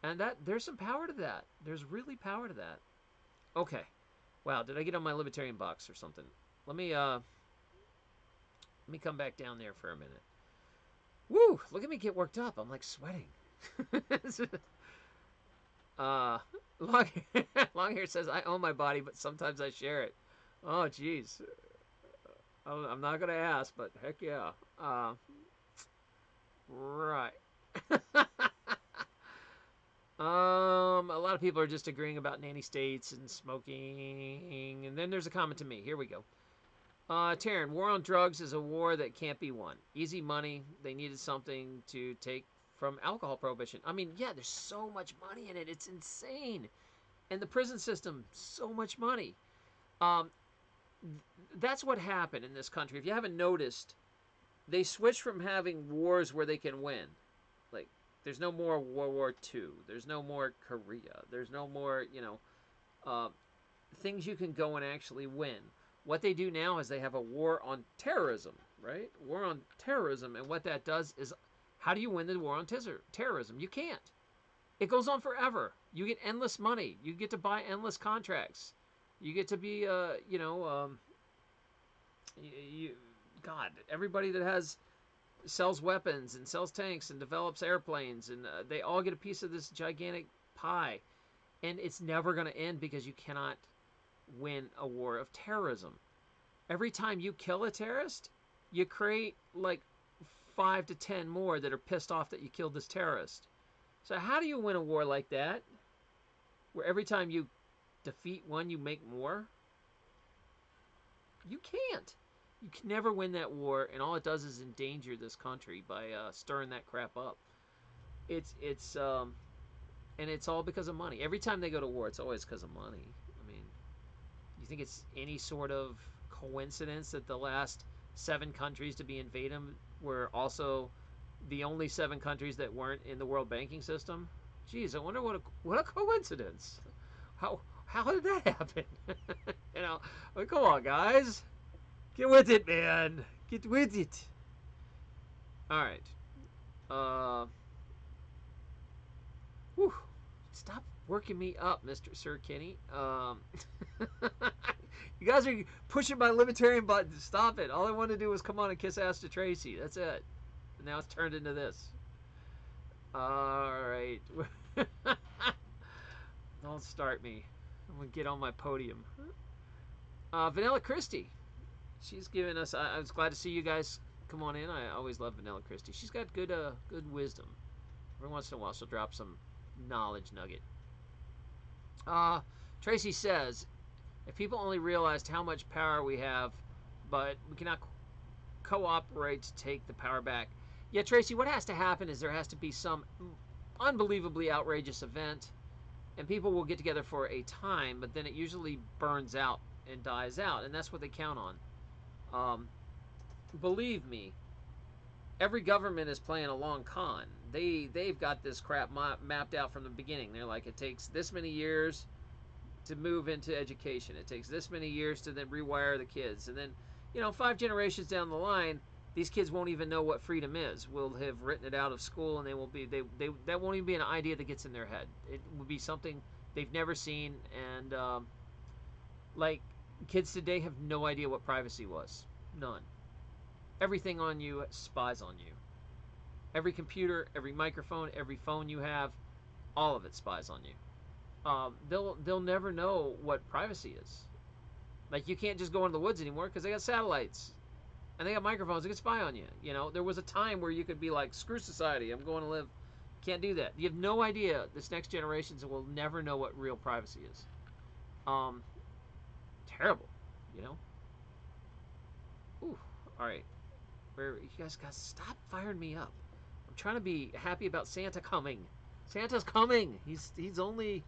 And there's some power to that. There's really power to that. Okay. Wow, did I get on my libertarian box or something? Let me come back down there for a minute. Woo! Look at me get worked up. I'm like sweating. Long hair says, I own my body, but sometimes I share it. Oh, jeez. I'm not going to ask, but heck yeah. Right. A lot of people are just agreeing about nanny states and smoking. And then there's a comment to me. Here we go. Taryn, war on drugs is a war that can't be won. Easy money. They needed something to take from alcohol prohibition. I mean, yeah, there's so much money in it. It's insane. And the prison system, so much money. Um, that's what happened in this country. If you haven't noticed, they switched from having wars where they can win. Like, there's no more World War II. There's no more Korea. There's no more, uh, things you can go and actually win. What they do now is they have a war on terrorism, right? War on terrorism. And what that does is, how do you win the war on terrorism? You can't. It goes on forever. You get endless money. You get to buy endless contracts. You get to be, God, everybody that sells weapons and sells tanks and develops airplanes, and they all get a piece of this gigantic pie. And it's never going to end because you cannot win a war of terrorism. Every time you kill a terrorist, you create like 5 to 10 more that are pissed off that you killed this terrorist. So how do you win a war like that, where every time you defeat one, you make more? You can't. You can never win that war, and all it does is endanger this country by stirring that crap up. It's and it's all because of money. Every time they go to war, it's always because of money. I mean, you think it's any sort of coincidence that the last 7 countries to be invaded were also the only 7 countries that weren't in the world banking system? Geez, I wonder what a coincidence. How did that happen? Come on, guys, get with it, man. Get with it. All right. Whew. Stop working me up, Mr. Sir Kenny. You guys are pushing my libertarian button. Stop it. All I wanted to do was come on and kiss ass to Tracy. That's it. And now it's turned into this. All right. Don't start me. I'm going to get on my podium. Vanilla Christie. She's given us... I was glad to see you guys come on in. I always love Vanilla Christie. She's got good wisdom. Every once in a while, she'll drop some knowledge nugget. Tracy says, if people only realized how much power we have, but we cannot cooperate to take the power back. Yeah, Tracy, what has to happen is there has to be some unbelievably outrageous event, and people will get together for a time, but then it usually burns out and dies out, and that's what they count on. Believe me, every government is playing a long con. They've got this crap mapped out from the beginning. They're like, it takes this many years to move into education. It takes this many years to then rewire the kids. And then, 5 generations down the line, these kids won't even know what freedom is. We'll have written it out of school, and that won't even be an idea that gets in their head. It will be something they've never seen. And, like, kids today have no idea what privacy was. None. Everything on you spies on you. Every computer, every microphone, every phone you have, all of it spies on you. They'll never know what privacy is. Like, you can't just go into the woods anymore because they got satellites and they got microphones that can spy on you. There was a time where you could be like, screw society, I'm going to live. Can't do that. You have no idea. This next generation will never know what real privacy is. Terrible. Ooh. All right. You guys got to stop firing me up. I'm trying to be happy about Santa coming. Santa's coming. He's only,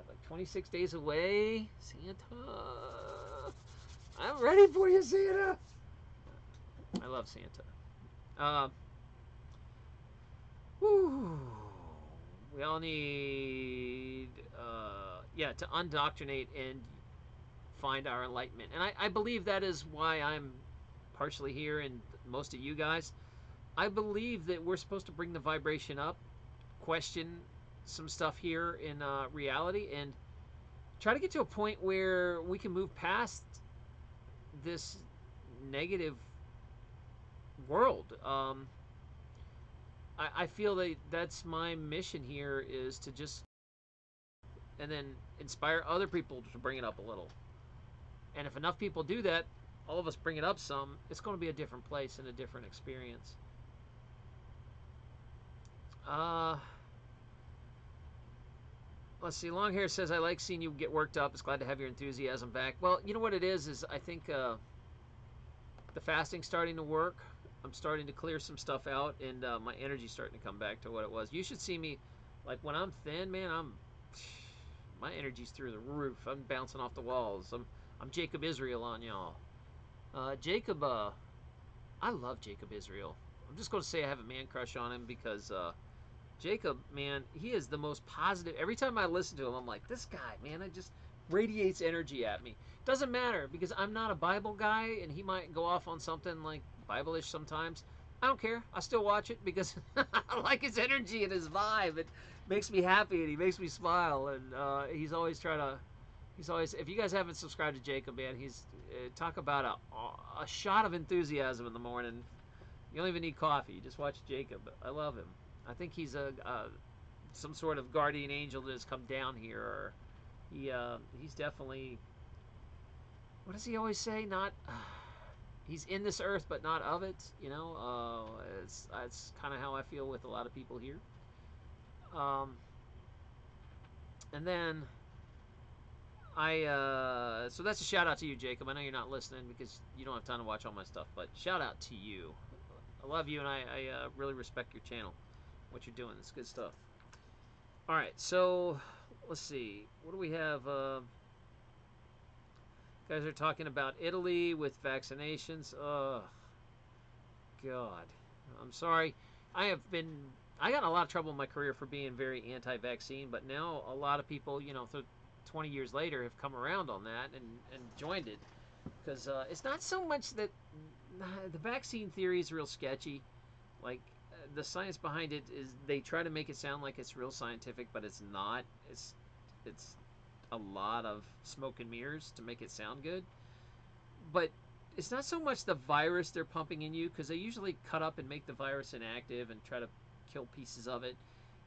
like 26 days away. Santa. I'm ready for you, Santa. I love Santa. Whew. We all need, to undoctrinate and find our enlightenment. And I believe that is why I'm partially here, and most of you guys. I believe that we're supposed to bring the vibration up, question some stuff here in reality, and try to get to a point where we can move past this negative world. I feel that that's my mission here, is to just, and then inspire other people to bring it up a little. And if enough people do that, all of us bring it up some, it's going to be a different place and a different experience. Let's see. Long Hair says, I like seeing you get worked up. It's glad to have your enthusiasm back. Well, you know what it is I think The fasting's starting to work. I'm starting to clear some stuff out, and my energy's starting to come back to what it was. You should see me, like when I'm thin, man. My energy's through the roof. I'm bouncing off the walls. I'm Jacob Israel on y'all. Jacob, I love Jacob Israel. I'm just going to say I have a man crush on him because Jacob, man, he is the most positive. Every time I listen to him, I'm like, this guy, man, it just radiates energy at me. Doesn't matter because I'm not a Bible guy, and he might go off on something like Bible-ish sometimes. I don't care. I still watch it because I like his energy and his vibe. It makes me happy and he makes me smile. And he's always trying to. He's always. If you guys haven't subscribed to Jacob, man, he's talk about a shot of enthusiasm in the morning. You don't even need coffee. You just watch Jacob. I love him. I think he's some sort of guardian angel that has come down here. Or he's definitely. What does he always say? Not. He's in this earth, but not of it. You know, it's kind of how I feel with a lot of people here. And then so that's a shout out to you, Jacob. I know you're not listening because you don't have time to watch all my stuff, but shout out to you. I love you, and I really respect your channel, what you're doing. It's good stuff. All right, so let's see. What do we have? Guys are talking about Italy with vaccinations. Oh, God. I'm sorry. I got in a lot of trouble in my career for being very anti-vaccine, but now a lot of people, 20 years later have come around on that and joined it. Because it's not so much that the vaccine theory is real sketchy. Like, the science behind it is they try to make it sound like it's real scientific, but it's not. It's a lot of smoke and mirrors to make it sound good. But it's not so much the virus they're pumping in you, because they usually cut up and make the virus inactive and try to kill pieces of it.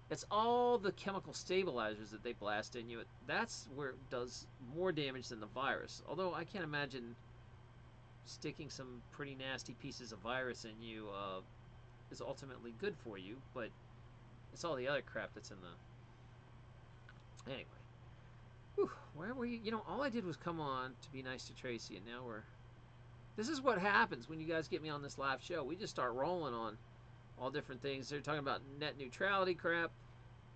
It's all the chemical stabilizers that they blast in you. That's where it does more damage than the virus. Although I can't imagine sticking some pretty nasty pieces of virus in you is ultimately good for you, but it's all the other crap that's in the... Anyway. Whew, where were you? All I did was come on to be nice to Tracy, and now we're... This is what happens when you guys get me on this live show. We just start rolling on all different things. They're talking about net neutrality crap,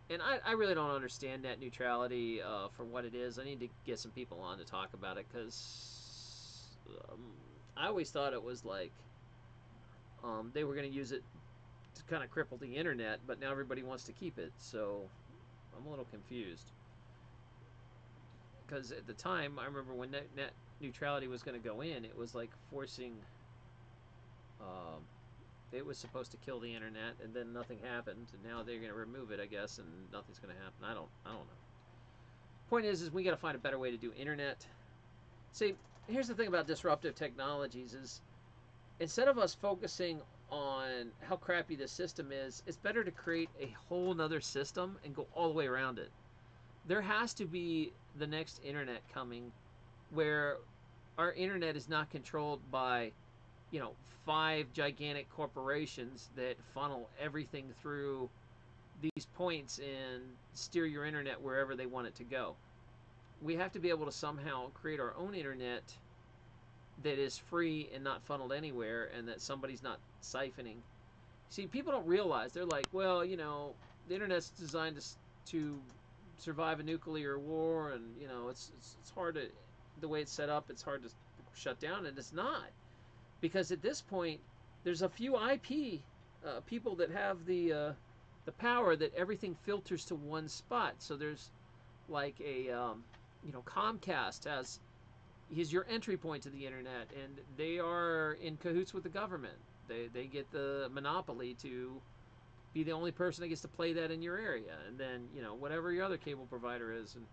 and I really don't understand net neutrality for what it is. I need to get some people on to talk about it, because I always thought it was like they were going to use it to kind of cripple the internet, but now everybody wants to keep it, so I'm a little confused. Because at the time, I remember when net neutrality was going to go in, it was like forcing... it was supposed to kill the internet, and then nothing happened, and now they're going to remove it, I guess, and nothing's going to happen. I don't know. Point is we got to find a better way to do internet. See, here's the thing about disruptive technologies is, instead of us focusing on how crappy the system is, it's better to create a whole nother system and go all the way around it. There has to be the next internet coming where our internet is not controlled by 5 gigantic corporations that funnel everything through these points and steer your internet wherever they want it to go. We have to be able to somehow create our own internet that is free and not funneled anywhere, and that somebody's not siphoning. See, people don't realize. They're like, well, the internet's designed to survive a nuclear war, and it's hard to, the way it's set up, it's hard to shut down, and it's not, because at this point there's a few IP people that have the power that everything filters to one spot. So there's like a Comcast is your entry point to the internet, and they are in cahoots with the government. They get the monopoly to be the only person that gets to play that in your area, and then whatever your other cable provider is. And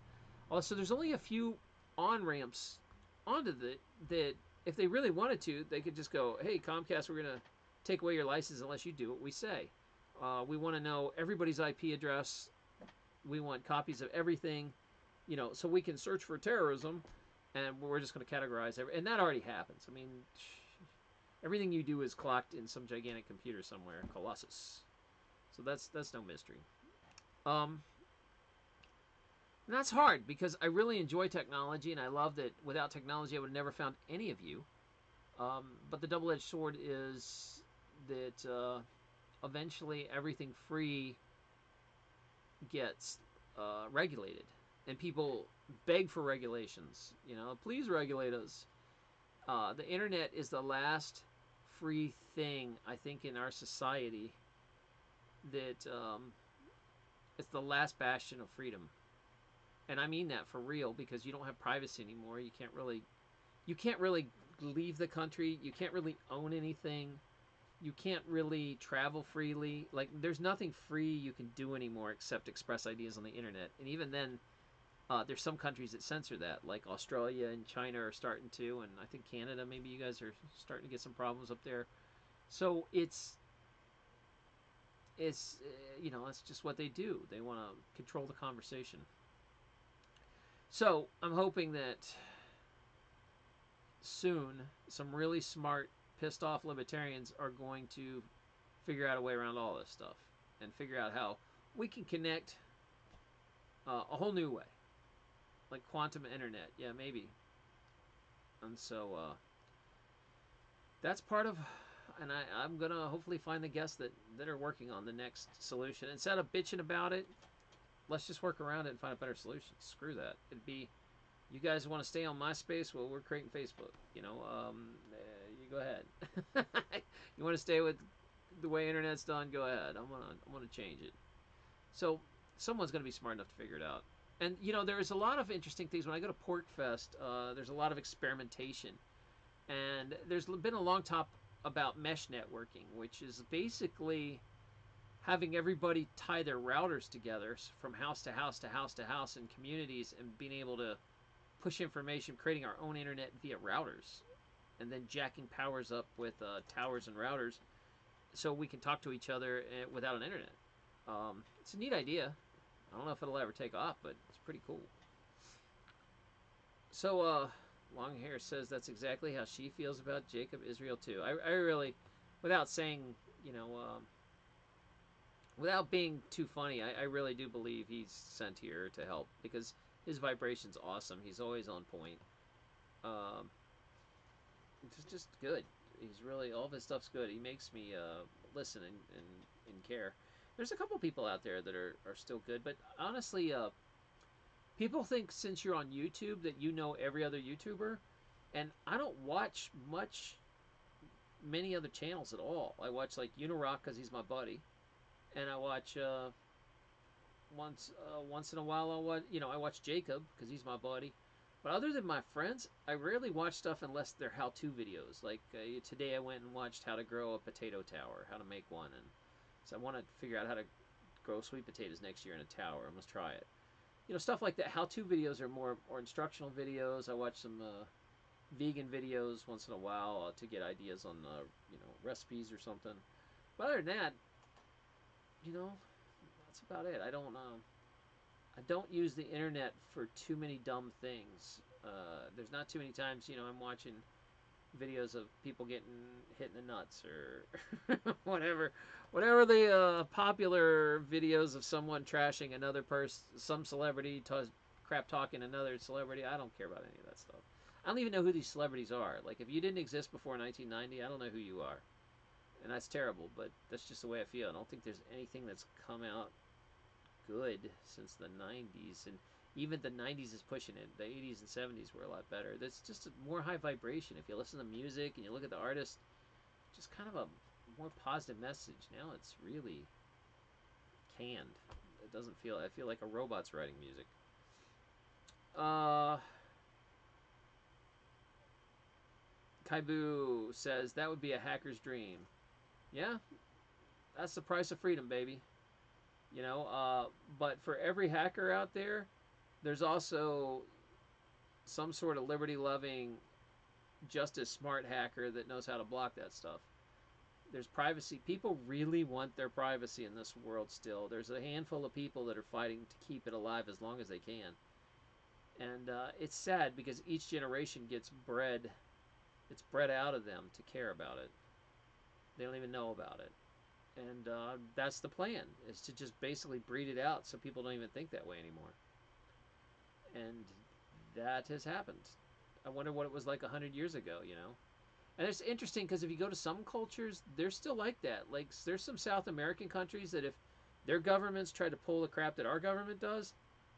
also there's only a few on-ramps onto that if they really wanted to, they could just go, hey Comcast, we're gonna take away your license unless you do what we say. We want to know everybody's IP address. We want copies of everything, so we can search for terrorism, and we're just going to categorize and that already happens. I mean, everything you do is clocked in some gigantic computer somewhere, Colossus. So that's no mystery. And that's hard because I really enjoy technology, and I love that without technology I would have never found any of you. But the double-edged sword is that eventually everything free gets regulated, and people beg for regulations. You know, please regulate us. The internet is the last free thing I think in our society that it's the last bastion of freedom, and I mean that for real because you don't have privacy anymore. You can't really leave the country. You can't really own anything. You can't really travel freely. Like, there's nothing free you can do anymore except express ideas on the internet. And even then, there's some countries that censor that, like Australia and China are starting to, and I think Canada, maybe you guys are starting to get some problems up there. So it's that's just what they do. They want to control the conversation. So I'm hoping that soon some really smart, pissed off libertarians are going to figure out a way around all this stuff and figure out how we can connect a whole new way, like quantum internet. Yeah, maybe. And so that's part of, and I'm gonna hopefully find the guests that are working on the next solution. Instead of bitching about it, let's just work around it and find a better solution. Screw that. It'd be, you guys want to stay on MySpace? Well, we're creating Facebook. You go ahead. You want to stay with the way internet's done? Go ahead. I'm gonna change it. So someone's gonna be smart enough to figure it out. And there's a lot of interesting things when I go to PorkFest. There's a lot of experimentation, and there's been a long talk about mesh networking, which is basically having everybody tie their routers together from house to house to house to house in communities and being able to push information, creating our own internet via routers, and then jacking powers up with towers and routers so we can talk to each other without an internet. It's a neat idea. I don't know if it'll ever take off, but it's pretty cool. So, Long Hair says that's exactly how she feels about Jacob Israel too. I really, without saying, without being too funny, I really do believe he's sent here to help because his vibration's awesome. He's always on point. Um, it's just good. He's really, all of his stuff's good. He makes me listen and care. There's a couple people out there that are still good, but honestly, people think since you're on YouTube that you know every other YouTuber, and I don't watch many other channels at all. I watch like Unirock because he's my buddy, and I watch once in a while I watch Jacob because he's my buddy. But other than my friends, I rarely watch stuff unless they're how-to videos. Like today, I went and watched how to grow a potato tower, how to make one, and so I want to figure out how to grow sweet potatoes next year in a tower. I must try it. Stuff like that. How-to videos are more instructional videos. I watch some vegan videos once in a while to get ideas on recipes or something. But other than that, that's about it. I don't use the internet for too many dumb things. There's not too many times I'm watching videos of people getting hit in the nuts or whatever the popular videos of someone trashing another person, some celebrity crap talking another celebrity. I don't care about any of that stuff. I don't even know who these celebrities are. Like, if you didn't exist before 1990, I don't know who you are, and that's terrible. But that's just the way I feel. I don't think there's anything that's come out good since the 90s, and even the 90s is pushing it. The 80s and 70s were a lot better. There's just a more high vibration. If you listen to music and you look at the artist, just kind of a more positive message. Now it's really canned. It doesn't feel, I feel like a robot's writing music. Kaibu says that would be a hacker's dream. Yeah, that's the price of freedom, baby. But for every hacker out there, there's also some sort of liberty-loving, just as smart hacker that knows how to block that stuff. There's privacy. People really want their privacy in this world still. There's a handful of people that are fighting to keep it alive as long as they can. And it's sad because each generation gets bred. It's bred out of them to care about it. They don't even know about it. And that's the plan, is to just basically breed it out so people don't even think that way anymore. And that has happened. I wonder what it was like 100 years ago, And it's interesting because if you go to some cultures, they're still like that. Like there's some South American countries that if their governments try to pull the crap that our government does,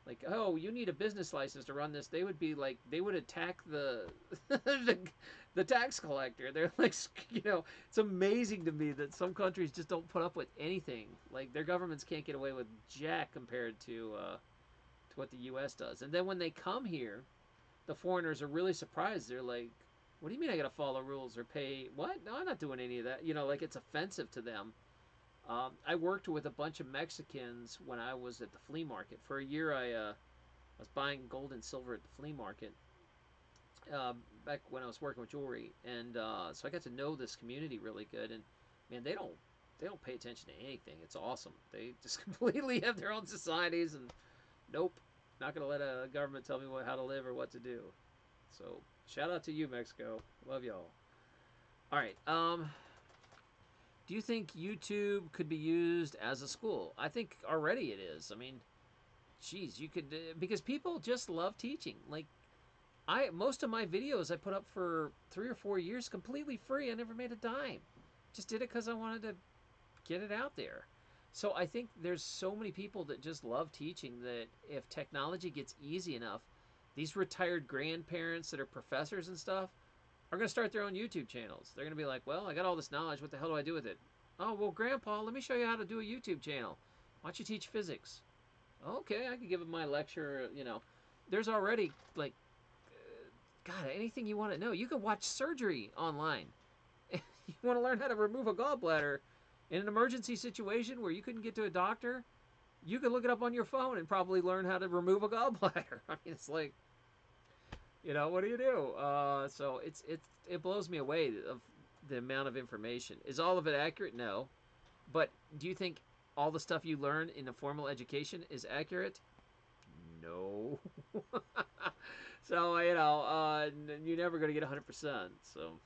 like, oh, you need a business license to run this, they would be like, they would attack the the tax collector. They're like, it's amazing to me that some countries just don't put up with anything. Like their governments can't get away with jack compared to what the U.S. does. And then when they come here, the foreigners are really surprised. They're like, what do you mean I got to follow rules or pay? What? No, I'm not doing any of that. Like it's offensive to them. I worked with a bunch of Mexicans when I was at the flea market. For a year, I was buying gold and silver at the flea market back when I was working with jewelry, and so I got to know this community really good. And man, they don't pay attention to anything. It's awesome. They just completely have their own societies, and nope, not gonna let a government tell me how to live or what to do. So shout out to you, Mexico. Love y'all. All right. Do you think YouTube could be used as a school? I think already it is. I mean, geez, you could because people just love teaching. Like most of my videos I put up for 3 or 4 years completely free. I never made a dime. Just did it because I wanted to get it out there. So I think there's so many people that just love teaching that if technology gets easy enough, these retired grandparents that are professors and stuff are going to start their own YouTube channels. They're going to be like, well, I got all this knowledge. What the hell do I do with it? Oh, well, Grandpa, let me show you how to do a YouTube channel. Why don't you teach physics? Okay, I could give him my lecture. There's already, like, God, anything you want to know. You can watch surgery online. You want to learn how to remove a gallbladder in an emergency situation where you couldn't get to a doctor? You can look it up on your phone and probably learn how to remove a gallbladder. I mean, it's like, what do you do? So it blows me away of the amount of information. Is all of it accurate? No. But do you think all the stuff you learn in a formal education is accurate? No. So, you're never going to get 100%. So,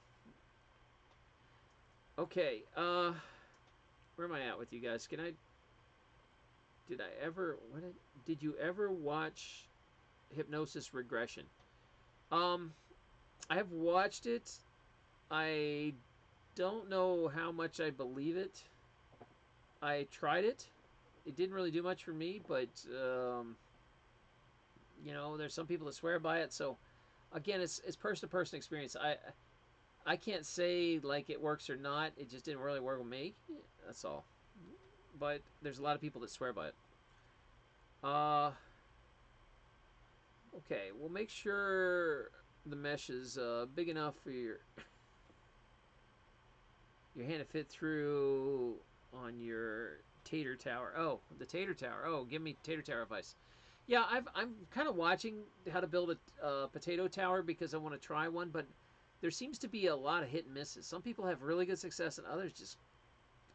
okay. Where am I at with you guys? Did I ever, did you ever watch Hypnosis Regression? I have watched it. I don't know how much I believe it. I tried it. It didn't really do much for me, but there's some people that swear by it. So again, it's person to person experience. I can't say like it works or not. It just didn't really work with me. That's all. But there's a lot of people that swear by it. Okay, well, make sure the mesh is big enough for your hand to fit through on your tater tower. Oh, the tater tower. Oh, give me tater tower advice. Yeah, I'm kind of watching how to build a potato tower because I want to try one, but there seems to be a lot of hit and misses. Some people have really good success and others just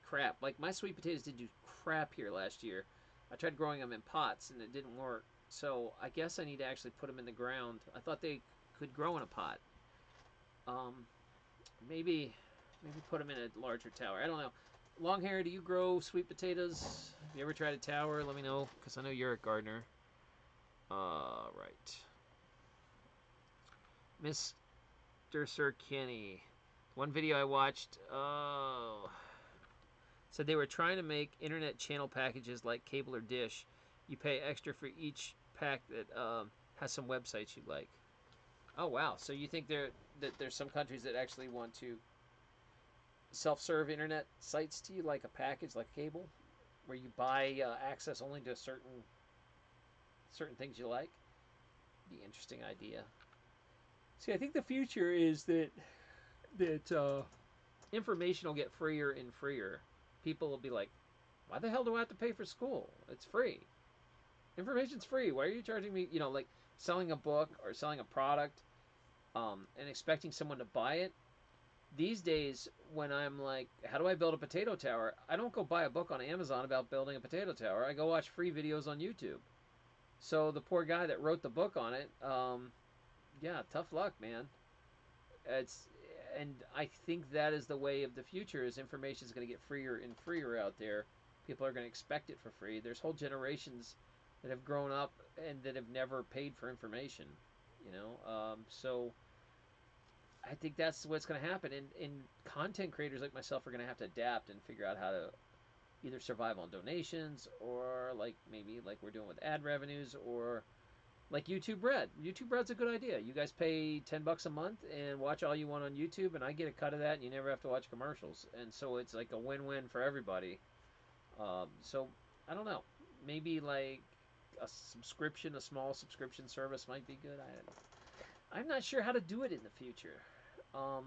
crap. Like my sweet potatoes did do crap here last year. I tried growing them in pots and it didn't work. So I guess I need to actually put them in the ground. I thought they could grow in a pot. Maybe put them in a larger tower. I don't know. Long hair, do you grow sweet potatoes? Have you ever tried a tower? Let me know, because I know you're a gardener. Right. Mr. Sir Kenny. One video I watched, said they were trying to make internet channel packages like cable or dish. You pay extra for each pack that has some websites you like. Oh, wow. So you think that there's some countries that actually want to self-serve internet sites to you, like a package, like cable, where you buy access only to certain things you like? Be an interesting idea. See, I think the future is that information will get freer and freer. People will be like, why the hell do I have to pay for school? It's free. Information's free. Why are you charging me, like selling a book or selling a product and expecting someone to buy it? These days, when I'm like, how do I build a potato tower? I don't go buy a book on Amazon about building a potato tower. I go watch free videos on YouTube. So the poor guy that wrote the book on it, yeah, tough luck, man. And I think that is the way of the future. Is information is going to get freer and freer out there. People are going to expect it for free. There's whole generations that have grown up and that have never paid for information. So I think that's what's going to happen. And content creators like myself are going to have to adapt and figure out how to either survive on donations or like maybe like we're doing with ad revenues or like YouTube Red. YouTube Red's a good idea. You guys pay $10 a month and watch all you want on YouTube, and I get a cut of that, and you never have to watch commercials. And so it's like a win-win for everybody. So I don't know. Maybe like a subscription, a small subscription service might be good. I'm not sure how to do it in the future. Um,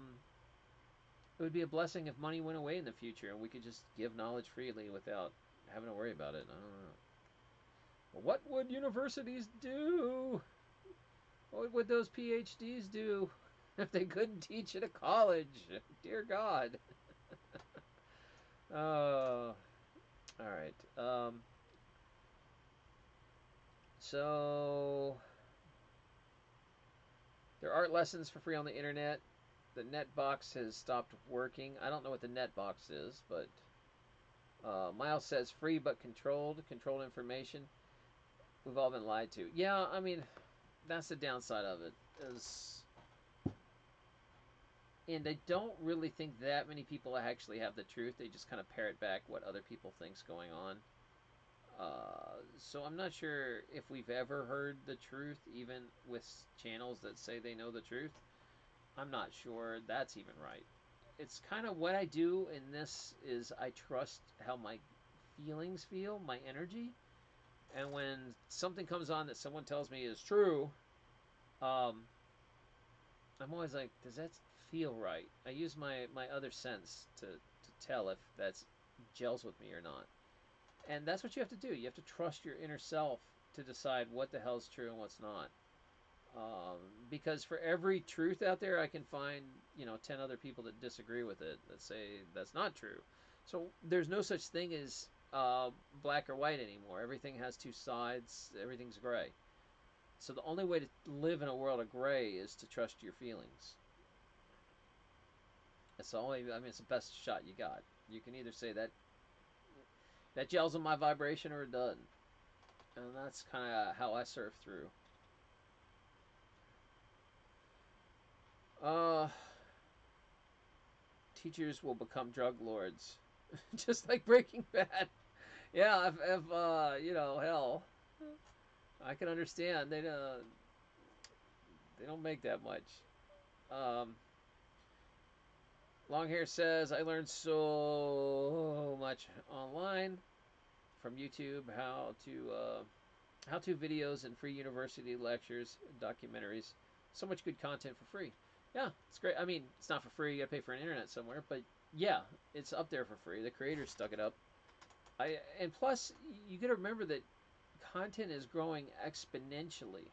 it would be a blessing if money went away in the future and we could just give knowledge freely without having to worry about it. I don't know. What would universities do? What would those PhDs do if they couldn't teach at a college? Dear God. Oh, all right. So there are art lessons for free on the internet. The NetBox has stopped working. I don't know what the NetBox is, but Miles says free but controlled information. We've all been lied to. Yeah, I mean, that's the downside of it. And I don't really think that many people actually have the truth. They just kind of parrot back what other people think's going on. So I'm not sure if we've ever heard the truth, even with channels that say they know the truth. I'm not sure that's even right. It's kind of what I do in this is I trust how my feelings feel, my energy, and when something comes on that someone tells me is true, um, I'm always like, does that feel right? I use my other sense to tell if that's gels with me or not. And that's what you have to do. You have to trust your inner self to decide what the hell's true and what's not. Because for every truth out there, I can find 10 other people that disagree with it that say that's not true. So there's no such thing as black or white anymore. Everything has two sides. Everything's gray. So the only way to live in a world of gray is to trust your feelings. It's the only. I mean, it's the best shot you got. You can either say that gels on my vibration or it doesn't, and that's kind of how I surf through. Uh, teachers will become drug lords, just like Breaking Bad. Yeah, if hell, I can understand they don't make that much. Um, Long hair says I learned so much online from YouTube how to videos and free university lectures, documentaries. So much good content for free. Yeah, it's great. I mean, it's not for free. You gotta pay for an internet somewhere, but yeah, it's up there for free. The creators stuck it up. And plus you got to remember that content is growing exponentially.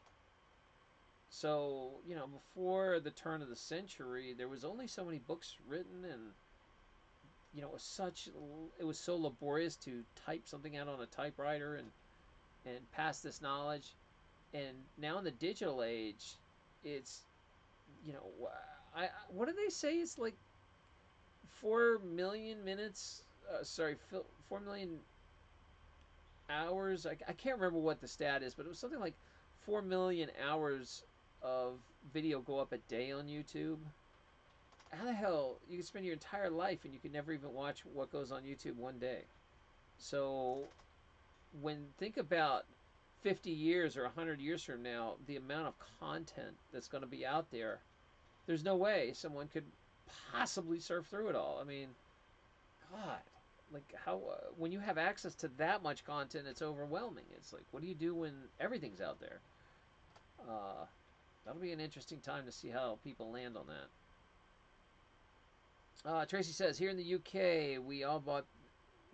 So before the turn of the century, there was only so many books written, and it was so laborious to type something out on a typewriter and pass this knowledge. And now in the digital age, it's you know I what do they say? It's like 4 million minutes. Sorry, 4 million hours. I can't remember what the stat is, but it was something like 4 million hours of video go up a day on YouTube. How the hell you can spend your entire life and you can never even watch what goes on YouTube one day? So think about 50 years or 100 years from now, the amount of content that's going to be out there, there's no way someone could possibly surf through it all. I mean, God, like how when you have access to that much content, it's overwhelming. It's like, what do you do when everything's out there? Uh, that'll be an interesting time to see how people land on that. Tracy says here in the UK, we all bought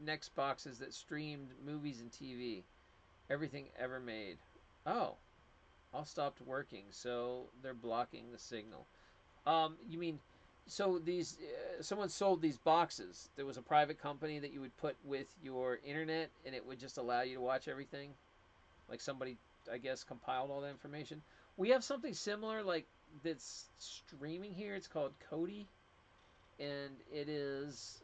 Next boxes that streamed movies and TV, everything ever made. Oh, all stopped working, so they're blocking the signal. You mean so these someone sold these boxes? There was a private company that you would put with your internet, and it would just allow you to watch everything. Like somebody, I guess, compiled all that information. We have something similar, like that's streaming here. It's called Kodi, and it is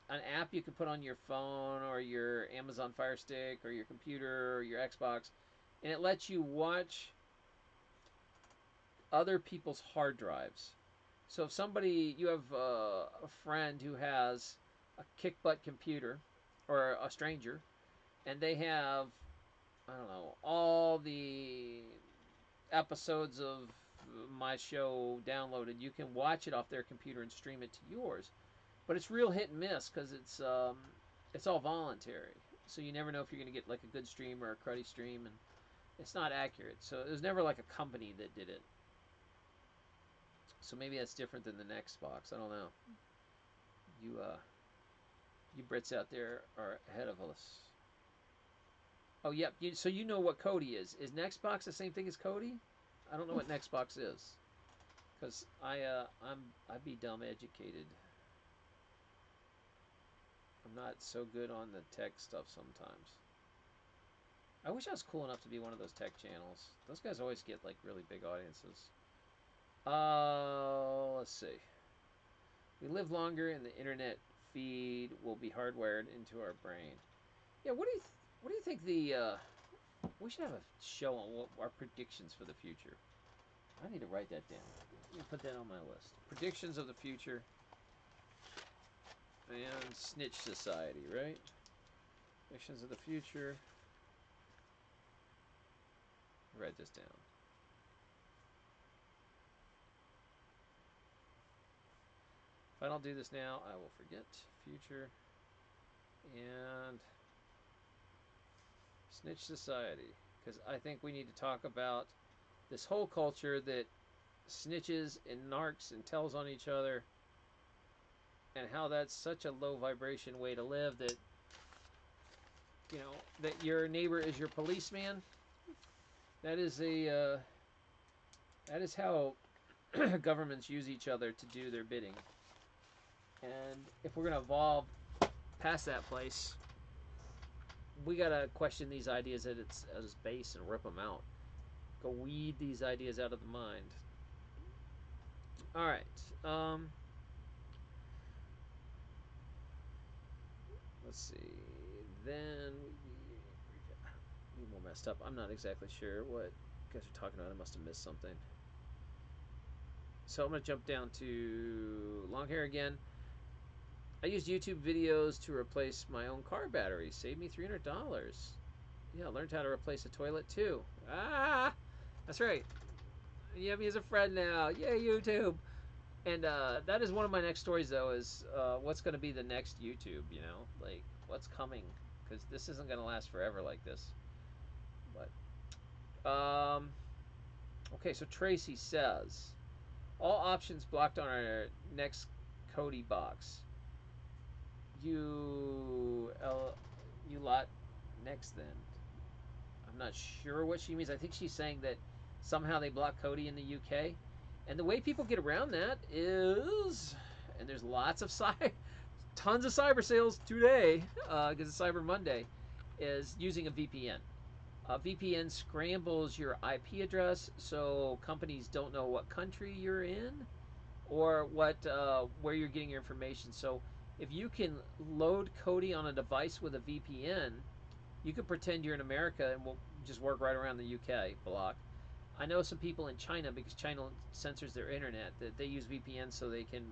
an app you can put on your phone or your Amazon Fire Stick or your computer or your Xbox, and it lets you watch other people's hard drives. So if somebody, you have a friend who has a kick butt computer, or a stranger, and they have, I don't know, all the episodes of my show downloaded, you can watch it off their computer and stream it to yours. But it's real hit and miss because it's all voluntary. So you never know if you're going to get like a good stream or a cruddy stream, and it's not accurate. So it was never like a company that did it. So maybe that's different than the next box. I don't know. You you Brits out there are ahead of us. Oh, yep. So you know what Cody is. Is Nextbox the same thing as Cody? I don't know what Nextbox is, cause I'd be dumb educated. I'm not so good on the tech stuff sometimes. I wish I was cool enough to be one of those tech channels. Those guys always get like really big audiences. Let's see. We live longer, and the internet feed will be hardwired into our brain. Yeah. What do you think the? We should have a show on what our predictions for the future. I need to write that down. Let me put that on my list. Predictions of the future and Snitch Society, right? Predictions of the future. Write this down. If I don't do this now, I will forget. Future and Snitch Society. Because I think we need to talk about this whole culture that snitches and narcs and tells on each other, and how that's such a low vibration way to live, that that your neighbor is your policeman. That is that is how governments use each other to do their bidding. And if we're going to evolve past that place, we got to question these ideas at its base and rip them out. Go weed these ideas out of the mind. All right. Let's see. Then we more messed up. I'm not exactly sure what you guys are talking about. I must have missed something. So I'm going to jump down to long hair again. I used YouTube videos to replace my own car battery. Saved me $300. Yeah, I learned how to replace a toilet too. Ah, that's right. You have me as a friend now. Yay, YouTube. And that is one of my next stories, though, is what's going to be the next YouTube, like what's coming. Because this isn't going to last forever like this. But, okay, so Tracy says, all options blocked on our next Cody box. You lot next then. I'm not sure what she means. I think she's saying that somehow they block Cody in the UK. And the way people get around that is, and there's lots of tons of cyber sales today, because it's Cyber Monday, is using a VPN. A VPN scrambles your IP address, so companies don't know what country you're in or where you're getting your information. So if you can load Cody on a device with a VPN, you can pretend you're in America and we'll just work right around the UK block. I know some people in China, because China censors their internet, that they use VPN so they can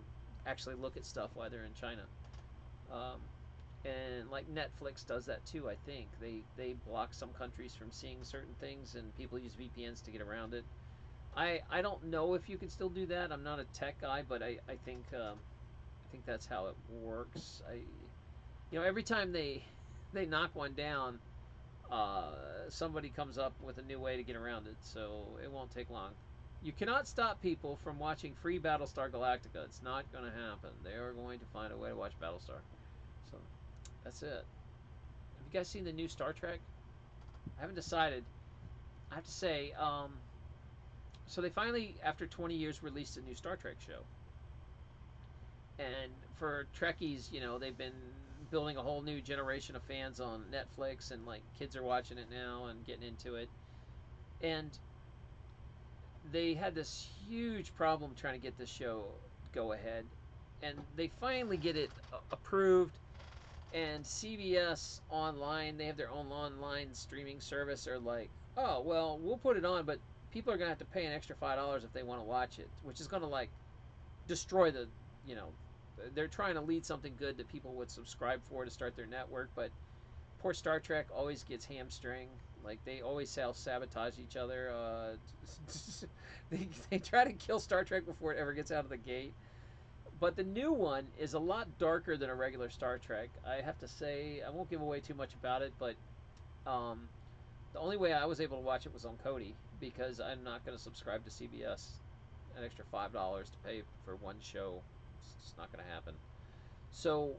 actually look at stuff while they're in China. And like Netflix does that too, I think. They block some countries from seeing certain things, and people use VPNs to get around it. I don't know if you can still do that. I'm not a tech guy, but I think that's how it works. Every time they knock one down, somebody comes up with a new way to get around it, so it won't take long. You cannot stop people from watching free Battlestar Galactica. It's not going to happen. They are going to find a way to watch Battlestar. So that's it. Have you guys seen the new Star Trek? I haven't decided. I have to say, so they finally, after 20 years, released a new Star Trek show. And for Trekkies, they've been building a whole new generation of fans on Netflix, and like kids are watching it now and getting into it. And they had this huge problem trying to get this show go ahead, and they finally get it approved. And CBS Online, they have their own online streaming service, are like, oh well, we'll put it on, but people are gonna have to pay an extra $5 if they want to watch it, which is gonna like destroy the, you know, they're trying to lead something good that people would subscribe for to start their network, but poor Star Trek always gets hamstring. Like they always self sabotage each other. They try to kill Star Trek before it ever gets out of the gate. But the new one is a lot darker than a regular Star Trek. I have to say, I won't give away too much about it, but um, the only way I was able to watch it was on Kodi because I'm not going to subscribe to CBS an extra $5 to pay for one show. It's just not going to happen. So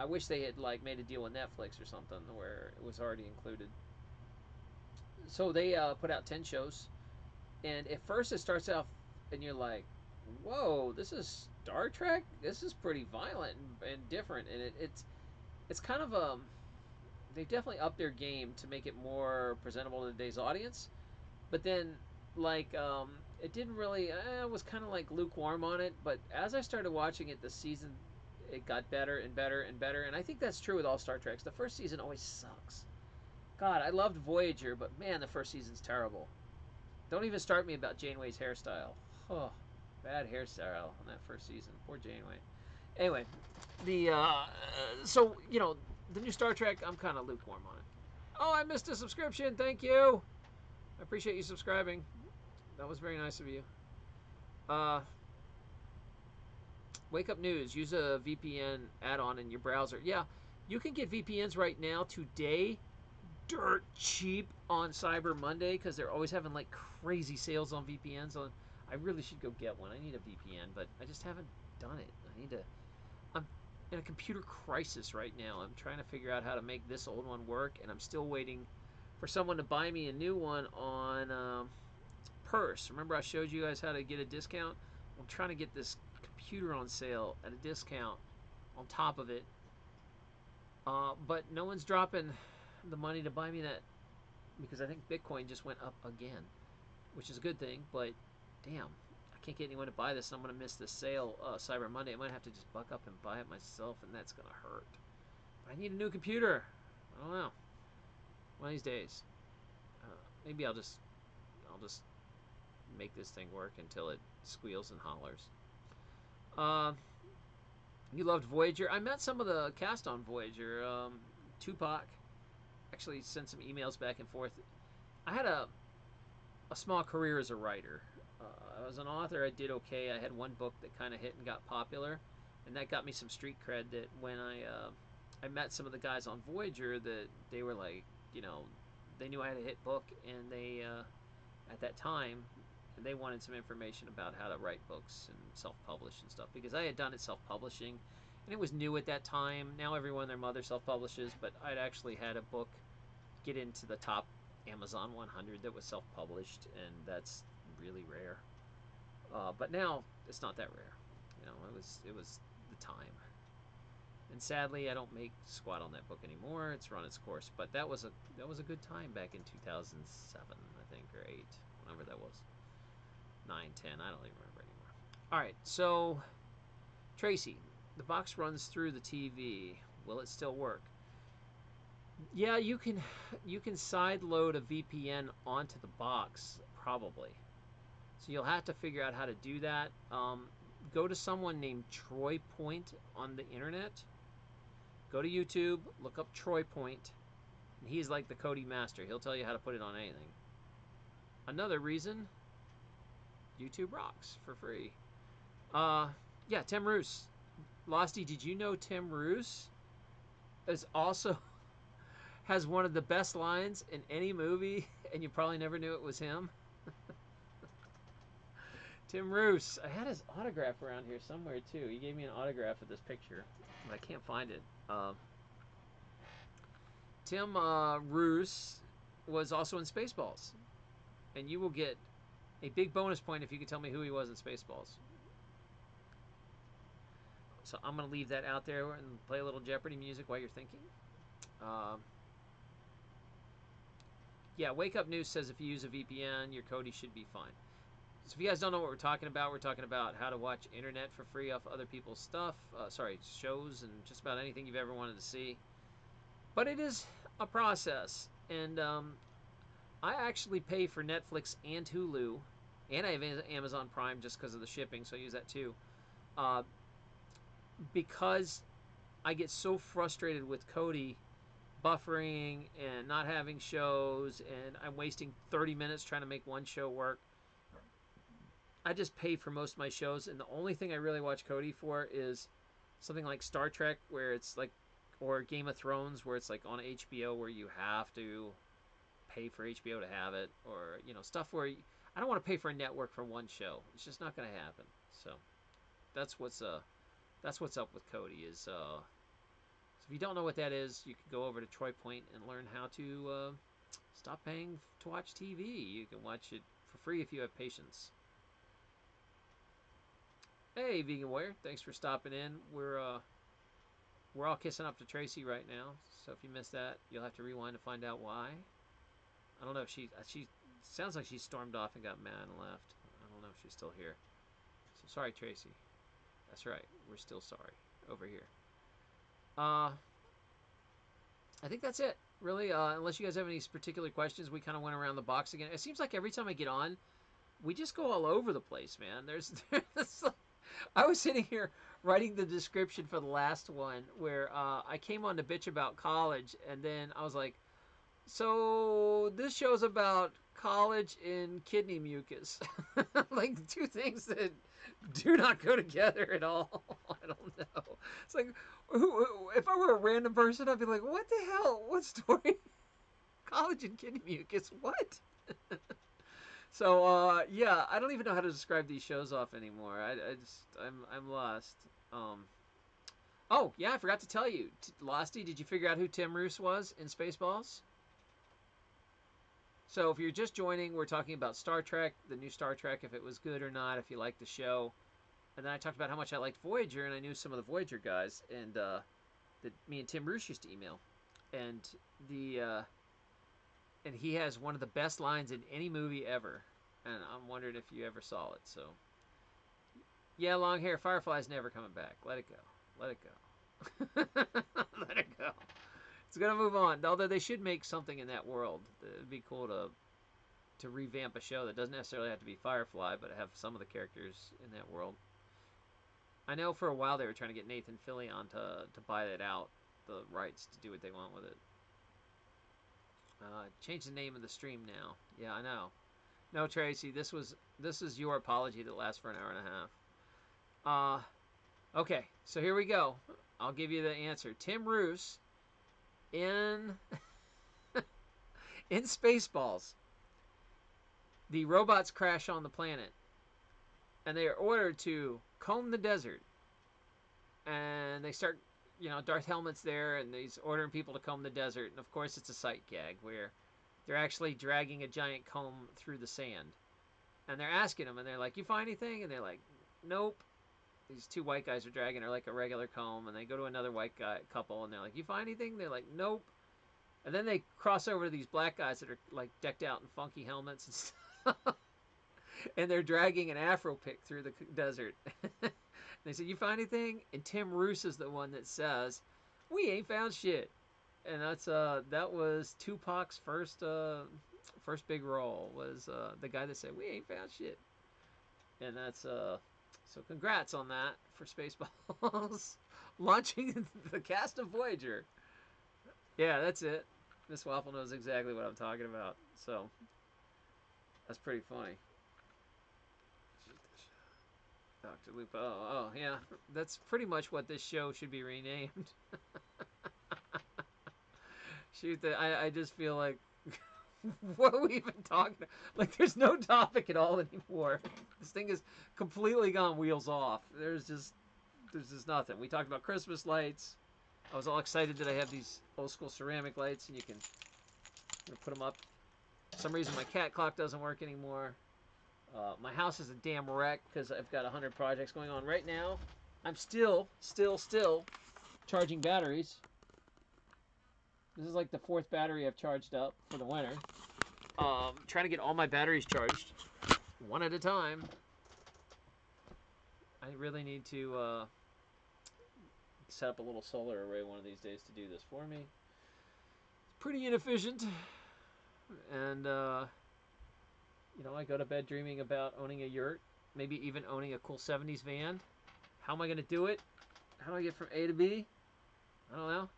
I wish they had like made a deal with Netflix or something where it was already included. So they put out 10 shows, and at first it starts off, and you're like, "Whoa, this is Star Trek. This is pretty violent and different." And it's kind of they definitely upped their game to make it more presentable to today's audience. But then like it didn't really. I was kind of like lukewarm on it. But as I started watching it, the season it got better and better and better. And I think that's true with all Star Treks. The first season always sucks. God, I loved Voyager, but man, the first season's terrible. Don't even start me about Janeway's hairstyle. Oh, bad hairstyle on that first season. Poor Janeway. Anyway, the so you know the new Star Trek, I'm kind of lukewarm on it. Oh, I missed a subscription. Thank you. I appreciate you subscribing. That was very nice of you. Uh, Wake Up News. Use a VPN add-on in your browser. Yeah, you can get VPNs right now today dirt cheap on Cyber Monday because they're always having like crazy sales on VPNs. I really should go get one. I need a VPN, but I just haven't done it. I need to. I'm in a computer crisis right now. I'm trying to figure out how to make this old one work, and I'm still waiting for someone to buy me a new one on Purse. Remember I showed you guys how to get a discount? I'm trying to get this computer on sale at a discount on top of it, but no one's dropping the money to buy me that because I think Bitcoin just went up again, which is a good thing. But damn, I can't get anyone to buy this. I'm gonna miss the sale Cyber Monday. I might have to just buck up and buy it myself, and that's gonna hurt. But I need a new computer. I don't know. One of these days, maybe I'll just make this thing work until it squeals and hollers. Uh, you loved Voyager. I met some of the cast on Voyager. Tupac actually sent some emails back and forth. I had a small career as a writer. I was an author. I did okay. I had one book that kind of hit and got popular, and that got me some street cred. That when I met some of the guys on Voyager, that they were like, you know, they knew I had a hit book, and they at that time they wanted some information about how to write books and self-publish and stuff because I had done it self-publishing, and it was new at that time. Now everyone their mother self-publishes, but I'd actually had a book get into the top Amazon 100 that was self-published, and that's really rare. But now it's not that rare. You know, it was the time. And sadly, I don't make squat on that book anymore. It's run its course. But that was a good time back in 2007, I think, or 8, whenever that was. 9, 10, I don't even remember anymore. All right, so Tracy, the box runs through the TV. Will it still work? Yeah, you can side load a VPN onto the box probably. So you'll have to figure out how to do that. Go to someone named Troy Point on the internet. Go to YouTube, look up Troy Point, and he's like the Kodi master. He'll tell you how to put it on anything. Another reason, YouTube rocks for free. Yeah, Tim Roos. Losty, did you know Tim Roos is also has one of the best lines in any movie, and you probably never knew it was him? Tim Roos. I had his autograph around here somewhere too. He gave me an autograph of this picture, but I can't find it. Tim Roos was also in Spaceballs, and you will get a big bonus point if you can tell me who he was in Spaceballs. So I'm going to leave that out there and play a little Jeopardy music while you're thinking. Yeah, Wake Up News says if you use a VPN, your Kodi should be fine. So if you guys don't know what we're talking about how to watch internet for free off other people's stuff. Shows and just about anything you've ever wanted to see. But it is a process. And I actually pay for Netflix and Hulu and I have Amazon Prime just because of the shipping, so I use that too. Uh, because I get so frustrated with Cody buffering and not having shows, and I'm wasting 30 minutes trying to make one show work. I just pay for most of my shows, and the only thing I really watch Cody for is something like Star Trek, where it's like, or Game of Thrones, where it's like on HBO, where you have to pay for HBO to have it, or stuff where I don't want to pay for a network for one show. It's just not going to happen. So that's what's up with Cody. So if you don't know what that is, you can go over to Troy Point and learn how to stop paying to watch TV. You can watch it for free if you have patience. Hey, Vegan Warrior, thanks for stopping in. We're all kissing up to Tracy right now, so if you missed that, you'll have to rewind to find out why. I don't know if she sounds like she stormed off and got mad and left. I don't know if she's still here. So sorry, Tracy. That's right, we're still sorry over here. I think that's it, really. Unless you guys have any particular questions, we kind of went around the box again. It seems like every time I get on, we just go all over the place, man. I was sitting here writing the description for the last one where I came on to bitch about college, and then I was like, so this show's about college and kidney mucus. Like two things that do not go together at all. I don't know. It's like, if I were a random person, I'd be like, what the hell? What story? College and kidney mucus? What? So yeah, I don't even know how to describe these shows off anymore. I'm lost. Oh yeah, I forgot to tell you, Losty. Did you figure out who Tim Roos was in Spaceballs? So if you're just joining, we're talking about Star Trek, the new Star Trek, if it was good or not, if you liked the show. And then I talked about how much I liked Voyager, and I knew some of the Voyager guys, and that me and Tim Roos used to email. And and he has one of the best lines in any movie ever. And I'm wondering if you ever saw it. So yeah, long hair, Firefly's never coming back. Let it go. Let it go. Let it go. It's gonna move on. Although they should make something in that world. It'd be cool to revamp a show that doesn't necessarily have to be Firefly, but have some of the characters in that world. I know for a while they were trying to get Nathan Fillion to buy it out, the rights to do what they want with it. Change the name of the stream now. Yeah, I know. No, Tracy, this is your apology that lasts for an hour and a half. Okay, so here we go. I'll give you the answer. Tim Roos in in Spaceballs. The robots crash on the planet, and they are ordered to comb the desert. And they start, Darth Helmet's there, and he's ordering people to comb the desert. And of course, it's a sight gag where they're actually dragging a giant comb through the sand. And they're asking him, and they're like, "You find anything?" And they're like, "Nope." These two white guys are dragging her like a regular comb, and they go to another white guy couple, and they're like, "You find anything?" They're like, "Nope." And then they cross over to these black guys that are like decked out in funky helmets and stuff, and they're dragging an Afro pick through the desert. They say, "You find anything?" And Tim Roos is the one that says, "We ain't found shit." And that was Tupac's first big role, was the guy that said, "We ain't found shit." And that's so congrats on that for Spaceballs launching the cast of Voyager. Yeah, that's it. Miss Waffle knows exactly what I'm talking about. So that's pretty funny. Dr. Lupo. Oh, yeah. That's pretty much what this show should be renamed. Shoot, I just feel like, what are we even talking about? Like, there's no topic at all anymore. This thing is completely gone wheels off. There's just nothing. We talked about Christmas lights. I was all excited that I have these old school ceramic lights, and you can put them up. For some reason, my cat clock doesn't work anymore. My house is a damn wreck because I've got 100 projects going on right now. I'm still charging batteries. This is like the 4th battery I've charged up for the winter. Trying to get all my batteries charged one at a time. I really need to set up a little solar array one of these days to do this for me. It's pretty inefficient, and You know, I go to bed dreaming about owning a yurt, maybe even owning a cool 70s van. How am I going to do it? How do I get from A to B? I don't know.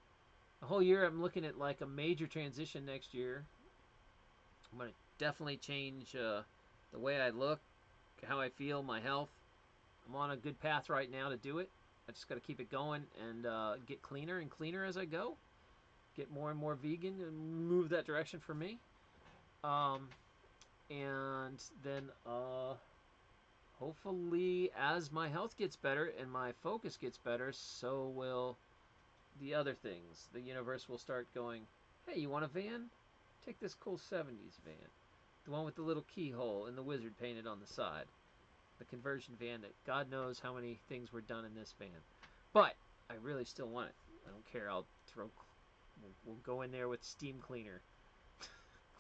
The whole year I'm looking at like a major transition next year. I'm going to definitely change the way I look, how I feel, my health. I'm on a good path right now to do it. I just got to keep it going and get cleaner and cleaner as I go. Get more and more vegan and move that direction for me. Um, and then hopefully, as my health gets better and my focus gets better, so will the other things. The universe will start going, hey, you want a van? Take this cool 70s van. The one with the little keyhole and the wizard painted on the side. The conversion van that God knows how many things were done in this van. But I really still want it. I don't care. We'll go in there with steam cleaner.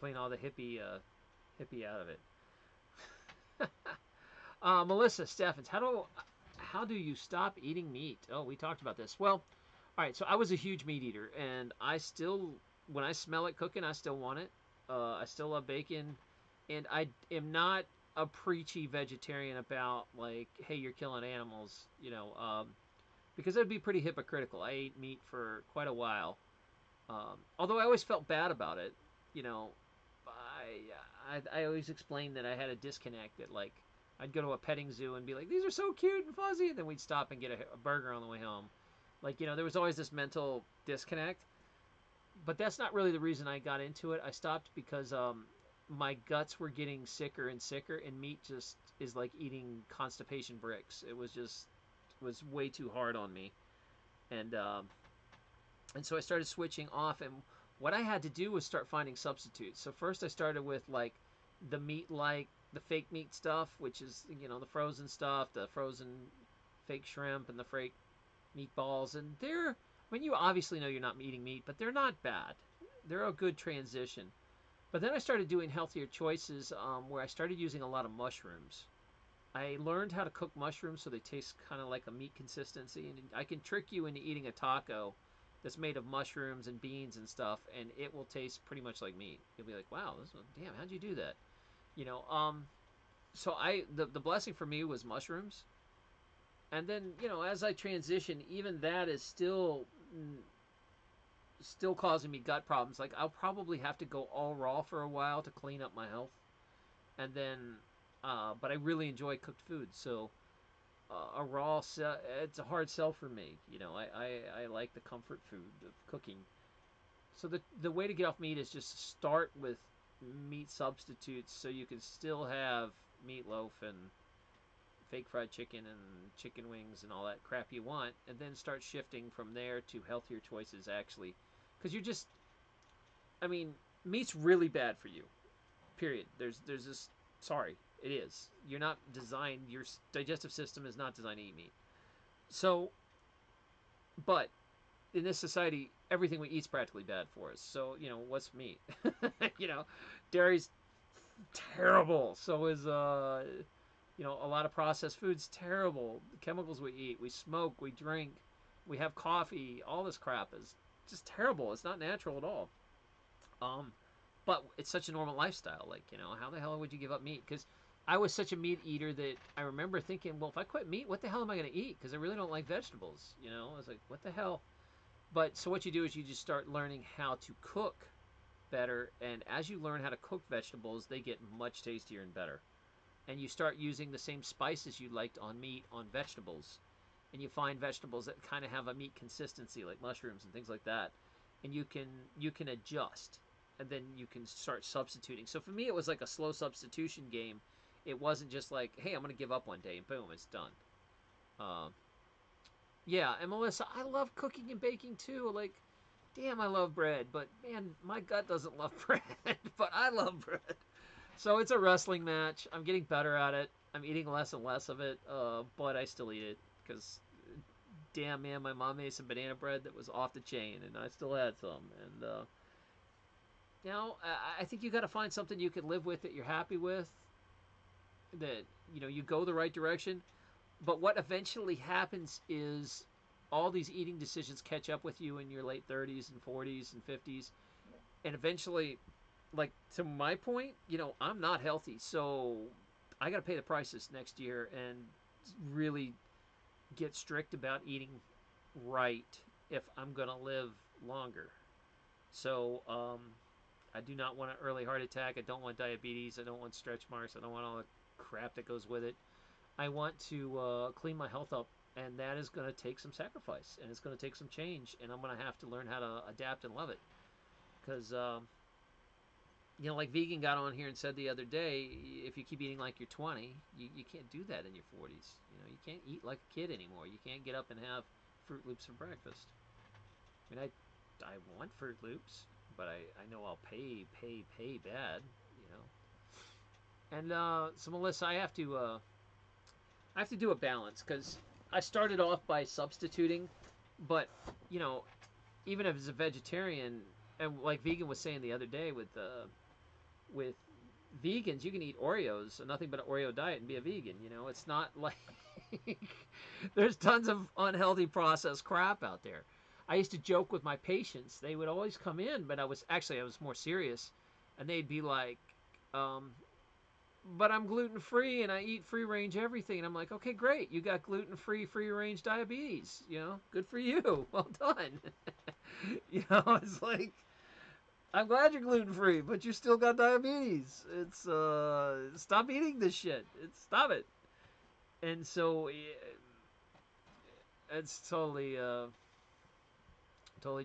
Clean all the hippie out of it. Melissa Steffens, how do you stop eating meat? Oh, we talked about this. Well, all right. So I was a huge meat eater, and I still, when I smell it cooking, I still want it. I still love bacon, and I am not a preachy vegetarian about like, hey, you're killing animals, because that'd be pretty hypocritical. I ate meat for quite a while, although I always felt bad about it. You know, I always explained that I had a disconnect. That like I'd go to a petting zoo and be like, these are so cute and fuzzy, and then we'd stop and get a burger on the way home. Like there was always this mental disconnect. But that's not really the reason I got into it. I stopped because my guts were getting sicker and sicker, and meat just is like eating constipation bricks. It was way too hard on me, and so I started switching off. And what I had to do was start finding substitutes. So first I started with like the meat, like the fake meat stuff, which is the frozen stuff, the frozen fake shrimp and the fake meatballs, and you obviously know you're not eating meat, but they're not bad. They're a good transition. But then I started doing healthier choices where I started using a lot of mushrooms. I learned how to cook mushrooms so they taste kind of like a meat consistency, and I can trick you into eating a taco that's made of mushrooms and beans and stuff, and it will taste pretty much like meat. You'll be like, "Wow, damn, how'd you do that?" You know. So the blessing for me was mushrooms, and then as I transition, even that is still causing me gut problems. Like I'll probably have to go all raw for a while to clean up my health, and then but I really enjoy cooked food, so a it's a hard sell for me. I like the comfort food of cooking. So the way to get off meat is just start with meat substitutes, so you can still have meatloaf and fake fried chicken and chicken wings and all that crap you want, and then start shifting from there to healthier choices actually, because I mean, meat's really bad for you. Period. There's this. Sorry, it is. You're not designed. Your digestive system is not designed to eat meat. So, but in this society, everything we eat is practically bad for us. So what's meat? you know, Dairy's terrible. So is a lot of processed foods terrible. The chemicals we eat, we smoke, we drink, we have coffee. All this crap is just terrible. It's not natural at all. Um, but it's such a normal lifestyle. Like, how the hell would you give up meat? Because I was such a meat eater that I remember thinking, well, if I quit meat, what the hell am I going to eat? Because I really don't like vegetables. I was like, what the hell? But so what you do is you just start learning how to cook better. And as you learn how to cook vegetables, they get much tastier and better. And you start using the same spices you liked on meat on vegetables. And you find vegetables that kind of have a meat consistency, like mushrooms and things like that. And you can adjust, and then you can start substituting. So for me, it was like a slow substitution game. It wasn't just like, hey, I'm going to give up one day and boom, it's done. Uh, yeah, and Melissa, I love cooking and baking too. Like, damn, I love bread, but man, my gut doesn't love bread, but I love bread. So it's a wrestling match. I'm getting better at it. I'm eating less and less of it, but I still eat it because, damn man, my mom made some banana bread that was off the chain, and I still had some. And I think you got to find something you can live with that you're happy with, that you go the right direction. But what eventually happens is all these eating decisions catch up with you in your late 30s and 40s and 50s, and eventually, like to my point, I'm not healthy, so I got to pay the prices next year and really get strict about eating right if I'm going to live longer. So I do not want an early heart attack. I don't want diabetes. I don't want stretch marks. I don't want all the crap that goes with it. I want to clean my health up, and that is going to take some sacrifice, and it's going to take some change, and I'm going to have to learn how to adapt and love it. Because, like Vegan got on here and said the other day, if you keep eating like you're 20, you can't do that in your 40s. You can't eat like a kid anymore. You can't get up and have Fruit Loops for breakfast. I mean, I want Fruit Loops, but I know I'll pay bad, you know. And so Melissa, I have to do a balance because I started off by substituting, but even as a vegetarian, and like Vegan was saying the other day with vegans, you can eat Oreos, nothing but an Oreo diet, and be a vegan. It's not like there's tons of unhealthy processed crap out there. I used to joke with my patients. They would always come in, but I was more serious, and they'd be like, "But I'm gluten free and I eat free range everything." And I'm like, "Okay, great. You got gluten free, free range diabetes. Good for you. Well done." It's like, I'm glad you're gluten free, but you still got diabetes. It's stop eating this shit. Stop it. And so it's totally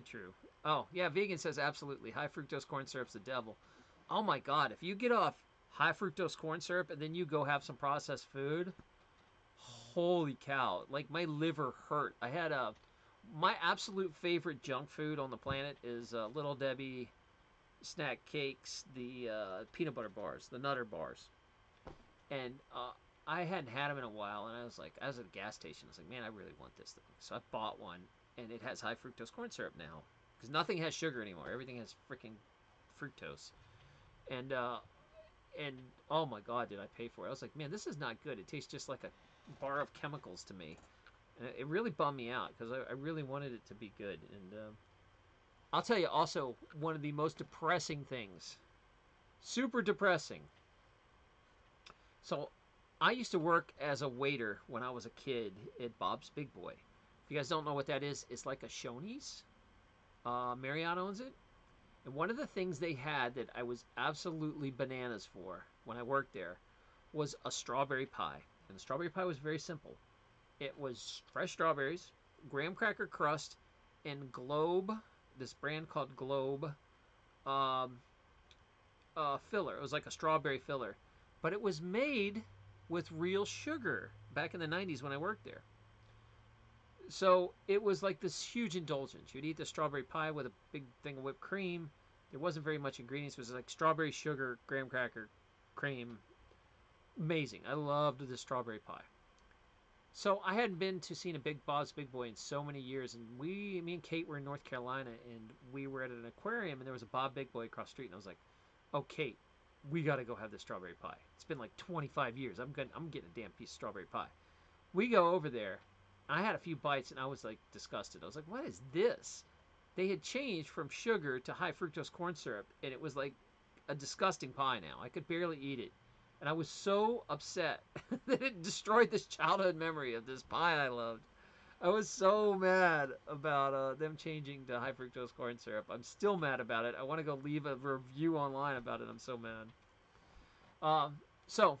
true. Oh yeah, vegan says absolutely. High fructose corn syrup's the devil. Oh my god, if you get off high fructose corn syrup and then you go have some processed food, holy cow! Like my liver hurt. I had my absolute favorite junk food on the planet is Little Debbie snack cakes, the peanut butter bars, the Nutter bars, and I hadn't had them in a while, and I was at a gas station. I was like, man, I really want this thing, so I bought one, and it has high fructose corn syrup now, because nothing has sugar anymore. Everything has freaking fructose, and oh my god, did I pay for it? I was like, man, this is not good. It tastes just like a bar of chemicals to me, and it really bummed me out because I really wanted it to be good, and I'll tell you also one of the most depressing things. Super depressing. So, I used to work as a waiter when I was a kid at Bob's Big Boy. If you guys don't know what that is, it's like a Shoney's. Marriott owns it. And one of the things they had that I was absolutely bananas for when I worked there was a strawberry pie. And the strawberry pie was very simple. It was fresh strawberries, graham cracker crust, and Globe, this brand called Globe, um, filler. It was like a strawberry filler. But it was made with real sugar back in the 90s when I worked there. So it was like this huge indulgence. You'd eat the strawberry pie with a big thing of whipped cream. There wasn't very much ingredients. It was like strawberry, sugar, graham cracker, cream. Amazing. I loved the strawberry pie. So I hadn't been to seen a Bob's Big Boy in so many years, and me and Kate were in North Carolina, and we were at an aquarium, and there was a Bob Big Boy across the street, and I was like, "Oh, Kate, we got to go have this strawberry pie. It's been like 25 years. I'm getting a damn piece of strawberry pie." We go over there. I had a few bites, and I was like disgusted. I was like, "What is this?" They had changed from sugar to high fructose corn syrup, and it was like a disgusting pie now. I could barely eat it. And I was so upset that it destroyed this childhood memory of this pie I loved. I was so mad about them changing to high fructose corn syrup. I'm still mad about it. I want to go leave a review online about it. I'm so mad. So,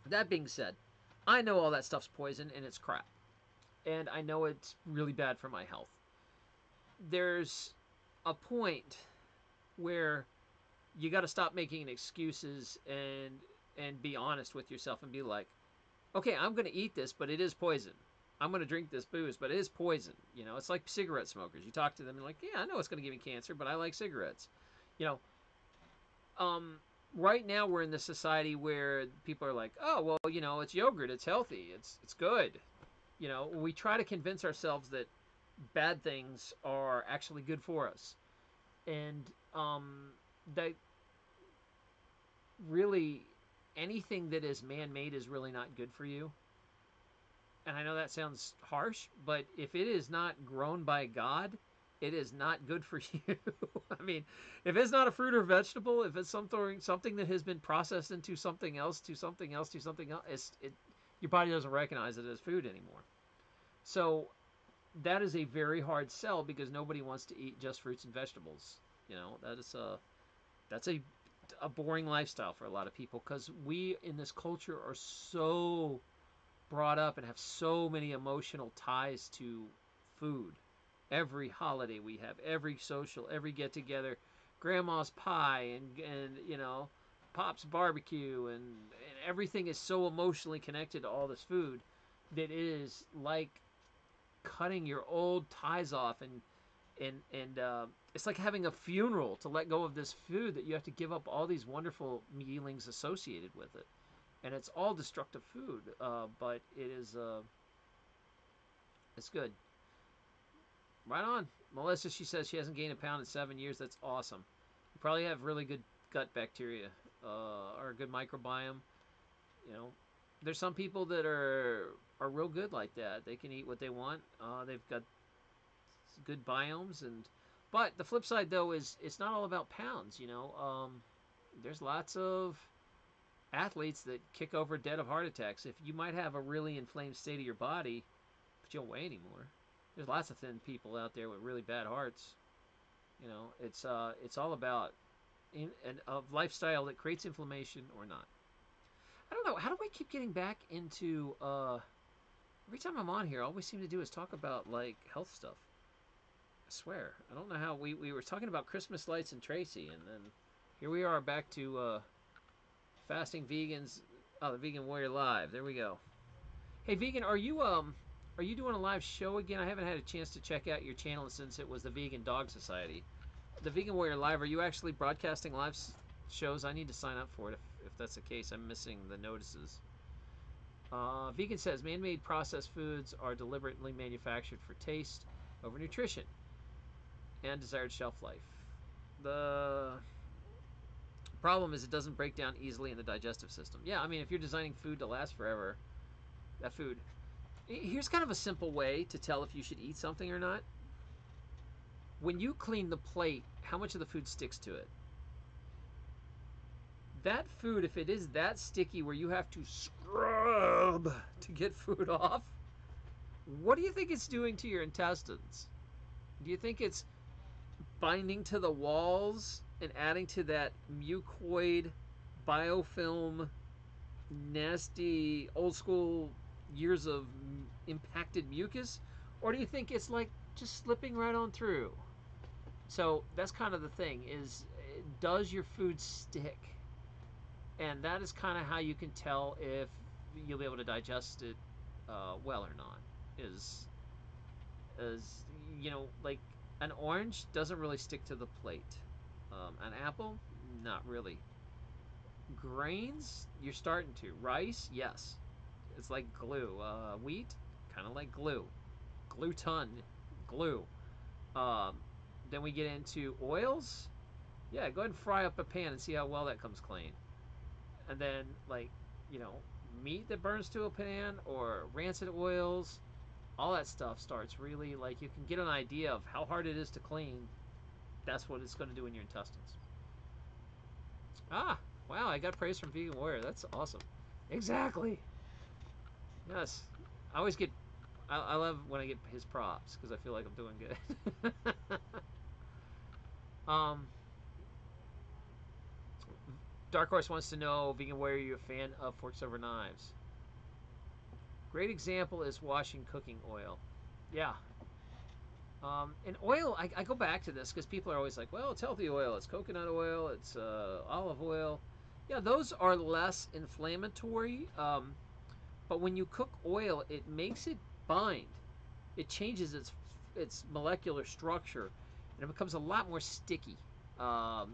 that being said, I know all that stuff's poison and it's crap. And I know it's really bad for my health. There's a point where you got to stop making excuses and be honest with yourself and be like, okay, I'm going to eat this, but it is poison. I'm going to drink this booze, but it is poison. It's like cigarette smokers. You talk to them and like, yeah, I know it's going to give me cancer, but I like cigarettes. You know, right now we're in this society where people are like, oh, well, it's yogurt, it's healthy, it's good. We try to convince ourselves that bad things are actually good for us, and that really anything that is man-made is really not good for you. And I know that sounds harsh, but if it is not grown by God, it is not good for you. I mean, if it's not a fruit or vegetable, if it's something that has been processed into something else, to something else, to something else, your body doesn't recognize it as food anymore. So that is a very hard sell because nobody wants to eat just fruits and vegetables. That's a boring lifestyle for a lot of people because we in this culture are so brought up and have so many emotional ties to food. Every holiday we have, every social, every get together, grandma's pie and pop's barbecue and everything is so emotionally connected to all this food that it is like cutting your old ties off and it's like having a funeral to let go of this food that you have to give up all these wonderful feelings associated with it, and it's all destructive food. But it is it's good. Right on, Melissa. She says she hasn't gained a pound in 7 years. That's awesome. You probably have really good gut bacteria or a good microbiome. You know, there's some people that are real good like that. They can eat what they want. They've got good biomes and but the flip side though is it's not all about pounds. There's lots of athletes that kick over dead of heart attacks. If you might have a really inflamed state of your body, but you don't weigh anymore. There's lots of thin people out there with really bad hearts. It's all about a lifestyle that creates inflammation or not. I don't know. How do we keep getting back into every time I'm on here, all we seem to do is talk about like health stuff. I swear. I don't know how we were talking about Christmas lights and Tracy, and then here we are back to fasting vegans. Oh, the Vegan Warrior Live. There we go. Hey, vegan, are you doing a live show again? I haven't had a chance to check out your channel since it was the Vegan Dog Society. The Vegan Warrior Live. Are you actually broadcasting live shows? I need to sign up for it if that's the case. I'm missing the notices. Vegan says man-made processed foods are deliberately manufactured for taste over nutrition and desired shelf life. The problem is it doesn't break down easily in the digestive system. Yeah, I mean, if you're designing food to last forever, that food... Here's kind of a simple way to tell if you should eat something or not. When you clean the plate, how much of the food sticks to it? That food, if it is that sticky where you have to scrub to get food off, what do you think it's doing to your intestines? Do you think it's binding to the walls and adding to that mucoid biofilm, nasty, old school years of impacted mucus? Or do you think it's like just slipping right on through? So that's kind of the thing is, does your food stick? And that is kind of how you can tell if you'll be able to digest it well or not. Is like an orange doesn't really stick to the plate. An apple, not really. Grains, you're starting to. Rice, yes, it's like glue. Wheat, kind of like glue. Gluten, glue. Um, then we get into oils. Yeah, go ahead and fry up a pan and see how well that comes clean. And then like you know meat that burns to a pan or rancid oils, all that stuff starts really like you can get an idea of how hard it is to clean. That's what it's going to do in your intestines. Ah, wow, I got praise from Vegan Warrior. That's awesome. Exactly. Yes. I always get I love when I get his props because I feel like I'm doing good. um Dark Horse wants to know, Vegan Warrior, are you a fan of forks over knives? Great example is washing cooking oil. Yeah. And oil, I go back to this because people are always like, well, it's healthy oil. It's coconut oil. It's olive oil. Yeah, those are less inflammatory. But when you cook oil, it makes it bind. It changes its molecular structure, and it becomes a lot more sticky. Um,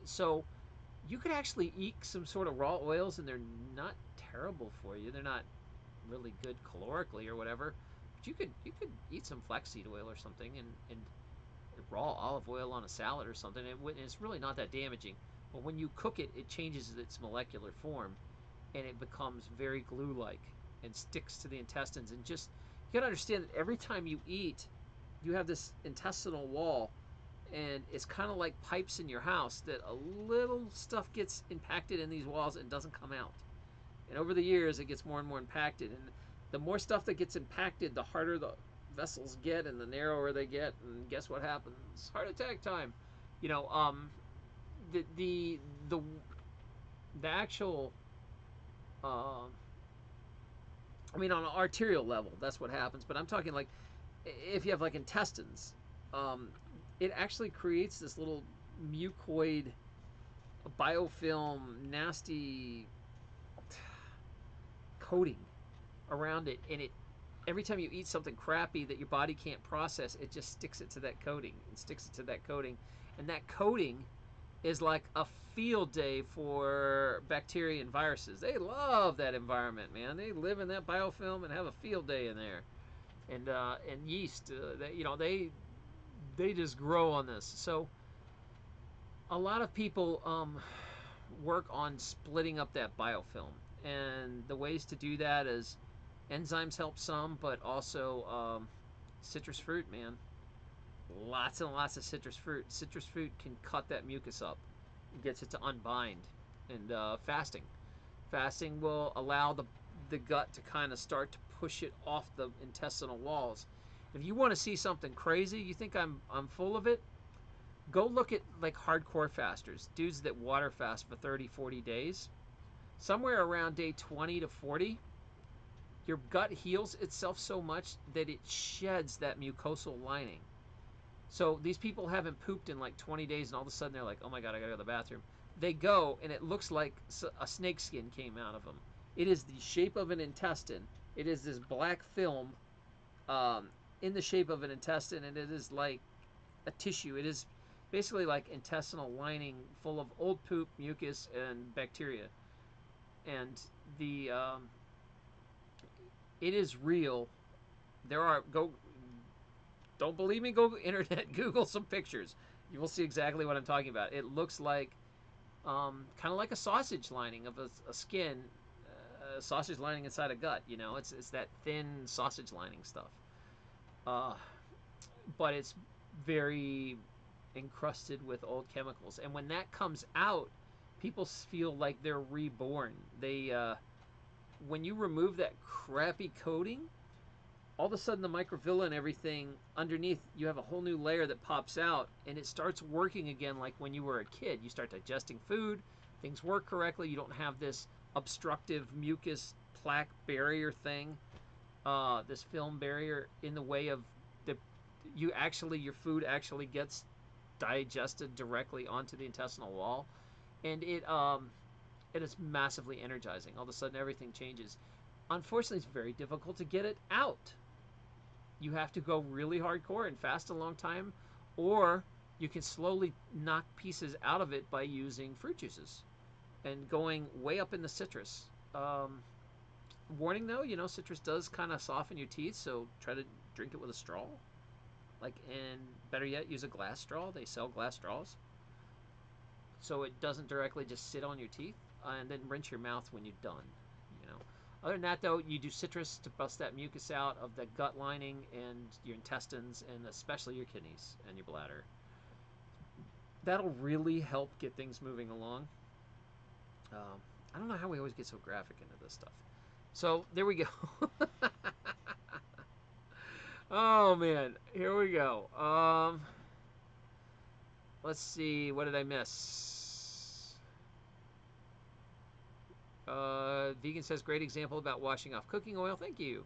so you could actually eat some sort of raw oils, and they're not terrible for you. They're not really good calorically or whatever. But you could eat some flaxseed oil or something, and raw olive oil on a salad or something. It's really not that damaging. But when you cook it, it changes its molecular form, and it becomes very glue-like and sticks to the intestines. And just you gotta understand that every time you eat, you have this intestinal wall, and it's kind of like pipes in your house that a little stuff gets impacted in these walls and doesn't come out. And over the years, it gets more and more impacted. And the more stuff that gets impacted, the harder the vessels get and the narrower they get. And guess what happens? Heart attack time. You know, the the the, the actual, uh, I mean, on an arterial level, that's what happens. But I'm talking like if you have like intestines, um, it actually creates this little mucoid biofilm, nasty coating around it, and it every time you eat something crappy that your body can't process, it just sticks it to that coating and sticks it to that coating, and that coating is like a field day for bacteria and viruses. They love that environment, man. They live in that biofilm and have a field day in there. And yeast, they just grow on this. So a lot of people work on splitting up that biofilm, and the ways to do that is enzymes help some, but also citrus fruit, man. Lots and lots of citrus fruit. Citrus fruit can cut that mucus up, it gets it to unbind, and fasting will allow the gut to kind of start to push it off the intestinal walls. If you want to see something crazy, you think I'm full of it, go look at like hardcore fasters, dudes that water fast for 30, 40 days. Somewhere around day 20 to 40, your gut heals itself so much that it sheds that mucosal lining. So these people haven't pooped in like 20 days, and all of a sudden they're like, oh my God, I gotta go to the bathroom. They go, and it looks like a snake skin came out of them. It is the shape of an intestine. It is this black film in the shape of an intestine, and it is like a tissue. It is basically like intestinal lining full of old poop, mucus, and bacteria. And the it is real. There are go Don't believe me? Go internet, Google some pictures. You will see exactly what I'm talking about. It looks like kind of like a sausage lining of a skin, sausage lining inside a gut. You know, it's that thin sausage lining stuff. Uh, but it's very encrusted with old chemicals, and when that comes out, people feel like they're reborn. When you remove that crappy coating, all of a sudden the microvilli and everything underneath, you have a whole new layer that pops out, and it starts working again like when you were a kid. You start digesting food, things work correctly, you don't have this obstructive mucus plaque barrier thing, this film barrier in the way of the your food actually gets digested directly onto the intestinal wall, and it is massively energizing. All of a sudden everything changes. Unfortunately, it's very difficult to get it out. You have to go really hardcore and fast a long time, or you can slowly knock pieces out of it by using fruit juices and going way up in the citrus. Warning though, citrus does kind of soften your teeth, so try to drink it with a straw. And better yet, use a glass straw. They sell glass straws, so it doesn't directly just sit on your teeth. And then rinse your mouth when you're done. You know. Other than that, though, you do citrus to bust that mucus out of the gut lining and your intestines, and especially your kidneys and your bladder. That'll really help get things moving along. I don't know how we always get so graphic into this stuff. So there we go. Oh man, here we go. Let's see, what did I miss? Vegan says, great example about washing off cooking oil. Thank you.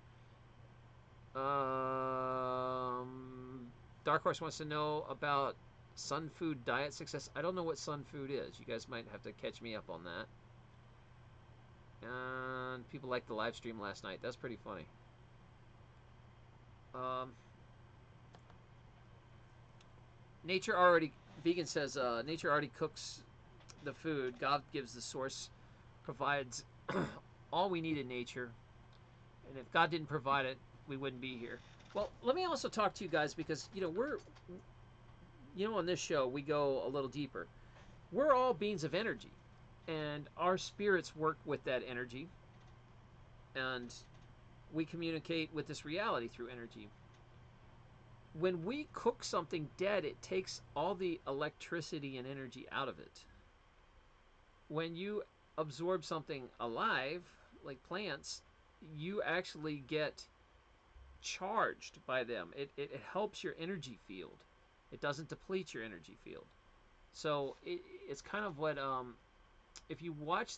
Dark Horse wants to know about Sun Food diet success. I don't know what Sun Food is. You guys might have to catch me up on that. And people liked the live stream last night. That's pretty funny. Vegan says, nature already cooks the food. God gives the source, provides all we need in nature. And if God didn't provide it, we wouldn't be here. Well, let me also talk to you guys because, on this show, we go a little deeper. We're all beings of energy, and our spirits work with that energy, and we communicate with this reality through energy. when we cook something dead, it takes all the electricity and energy out of it. When you absorb something alive, like plants, you actually get charged by them. It helps your energy field. It doesn't deplete your energy field. So it's kind of what if you watch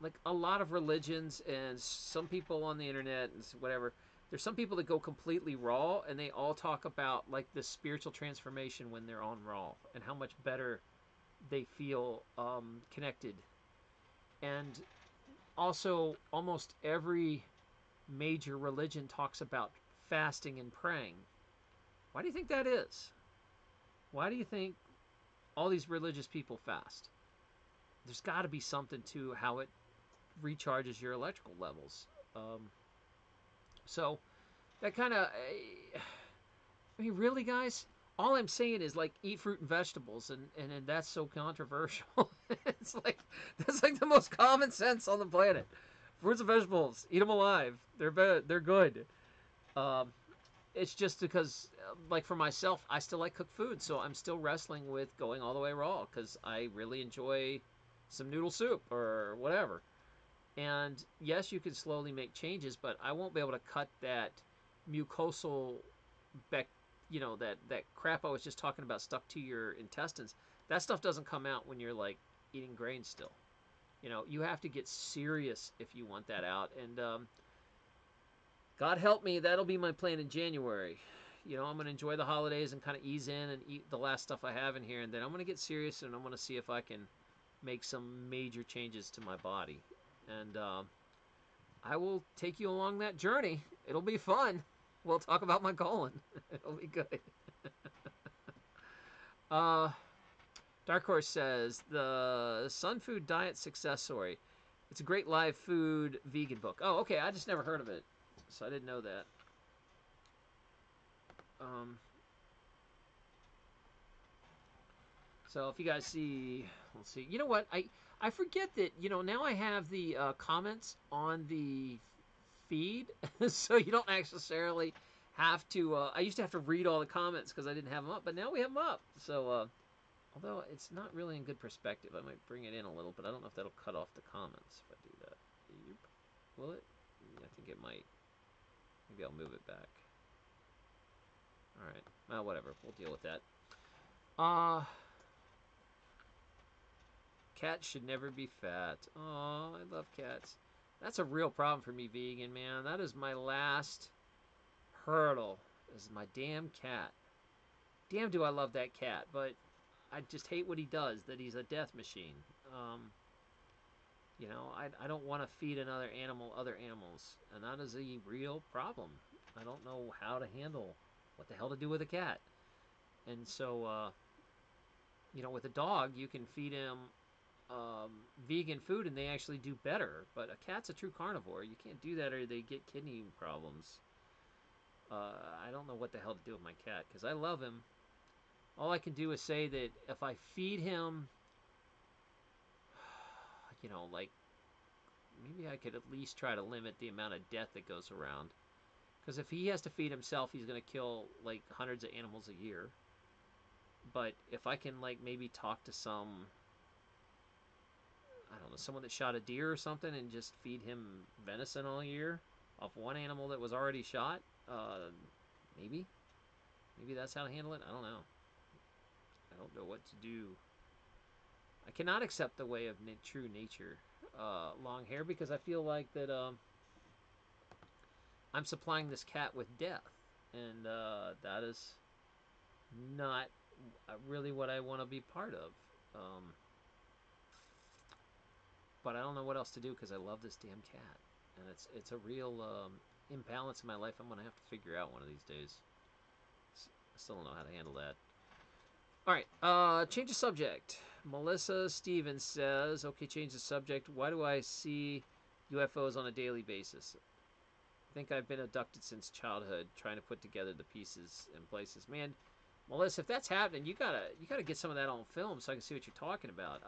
like a lot of religions and some people on the internet and whatever, there's some people that go completely raw and they all talk about like the spiritual transformation when they're on raw and how much better they feel connected. And also almost every major religion talks about fasting and praying. Why do you think that is? Why do you think all these religious people fast? There's got to be something to how it recharges your electrical levels. So that kind of, I mean, really, guys, all I'm saying is like eat fruit and vegetables, and that's so controversial. It's like that's like the most common sense on the planet. Fruits and vegetables, eat them alive. They're good. Um, it's just because, like for myself, I still like cooked food, so I'm still wrestling with going all the way raw because I really enjoy some noodle soup or whatever. And yes, you can slowly make changes, but I won't be able to cut that mucosal back, that crap I was just talking about stuck to your intestines. That stuff doesn't come out when you're like eating grains still. You have to get serious if you want that out. And God help me, that'll be my plan in January. I'm going to enjoy the holidays and kind of ease in and eat the last stuff I have in here. And then I'm going to get serious and I'm going to see if I can make some major changes to my body. And I will take you along that journey. It'll be fun. We'll talk about my colon. It'll be good. uh, Dark Horse says the Sun Food Diet Success Story. It's a great live food vegan book. Oh, okay. I just never heard of it, so I didn't know that. Um, so if you guys see, let's see. You know what? I forget that. Now I have the comments on the feed, so you don't necessarily have to. I used to have to read all the comments because I didn't have them up, but now we have them up. So although it's not really in good perspective, I might bring it in a little, but I don't know if that'll cut off the comments if I do that. Yep. Will it? I think it might. Maybe I'll move it back. All right. Well, whatever. We'll deal with that. Cats should never be fat. Oh, I love cats. That's a real problem for me, vegan man. That is my last hurdle. Is my damn cat. Damn, do I love that cat, but I just hate what he does. That he's a death machine. I don't want to feed another animal other animals, and that is a real problem. I don't know how to handle what the hell to do with a cat, and so with a dog you can feed him vegan food and they actually do better. But a cat's a true carnivore. You can't do that or they get kidney problems. I don't know what the hell to do with my cat because I love him. All I can do is say that if I feed him, like maybe I could at least try to limit the amount of death that goes around. Because if he has to feed himself, he's going to kill like hundreds of animals a year. But if I can like maybe talk to I don't know, someone that shot a deer or something and just feed him venison all year off one animal that was already shot, maybe. Maybe that's how to handle it. I don't know. I don't know what to do. I cannot accept the way of true nature, long hair, because I feel like that I'm supplying this cat with death, and that is not really what I want to be part of. Um, but I don't know what else to do because I love this damn cat, and it's a real imbalance in my life. I'm gonna have to figure out one of these days. I still don't know how to handle that. All right, change the subject. Melissa Stevens says, okay, change the subject. Why do I see UFOs on a daily basis? I think I've been abducted since childhood, trying to put together the pieces and places. Man, Melissa, if that's happening, you gotta get some of that on film so I can see what you're talking about.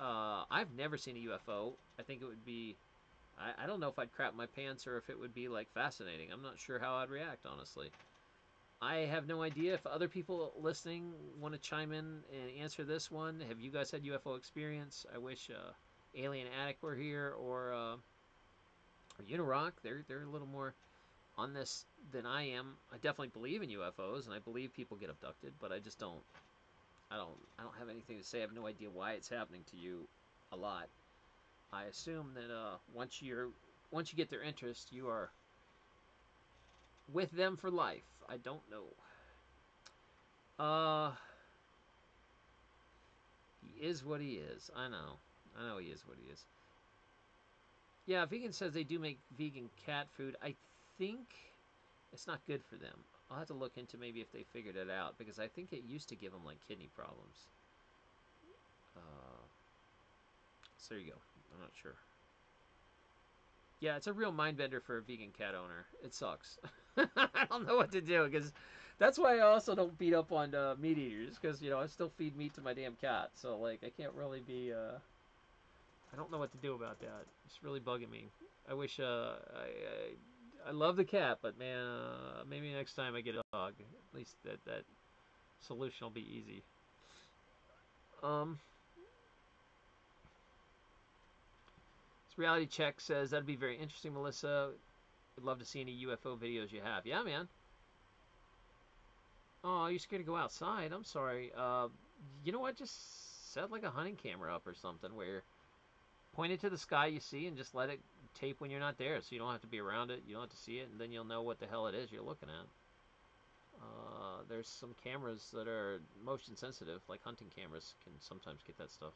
I've never seen a UFO. I think it would be, I don't know if I'd crap my pants or if it would be like fascinating. I'm not sure how I'd react, honestly. I have no idea if other people listening want to chime in and answer this one. Have you guys had UFO experience? I wish Alien Attic were here, or Unirock. They're a little more on this than I am. I definitely believe in UFOs, and I believe people get abducted, but I just don't. I don't have anything to say. I have no idea why it's happening to you. A lot. I assume that once you get their interest, you are with them for life. I don't know. Uh, he is what he is. I know. I know he is what he is. Yeah, Vegan says they do make vegan cat food. I think it's not good for them. I'll have to look into maybe if they figured it out because I think it used to give them like kidney problems. Uh, so there you go. I'm not sure. Yeah, it's a real mind bender for a vegan cat owner. It sucks. I don't know what to do because that's why I also don't beat up on meat eaters because I still feed meat to my damn cat. So like I can't really be. I don't know what to do about that. It's really bugging me. I wish I love the cat, but man, maybe next time I get a dog, at least that solution will be easy. Um, this reality check says that'd be very interesting, Melissa. I'd love to see any UFO videos you have. Yeah, man. Oh, you're scared to go outside. I'm sorry. You know what? Just set like a hunting camera up or something where point it to the sky you see and just let it tape when you're not there, so you don't have to be around it. You don't have to see it, and then you'll know what the hell it is you're looking at. There's some cameras that are motion sensitive, like hunting cameras can sometimes get that stuff.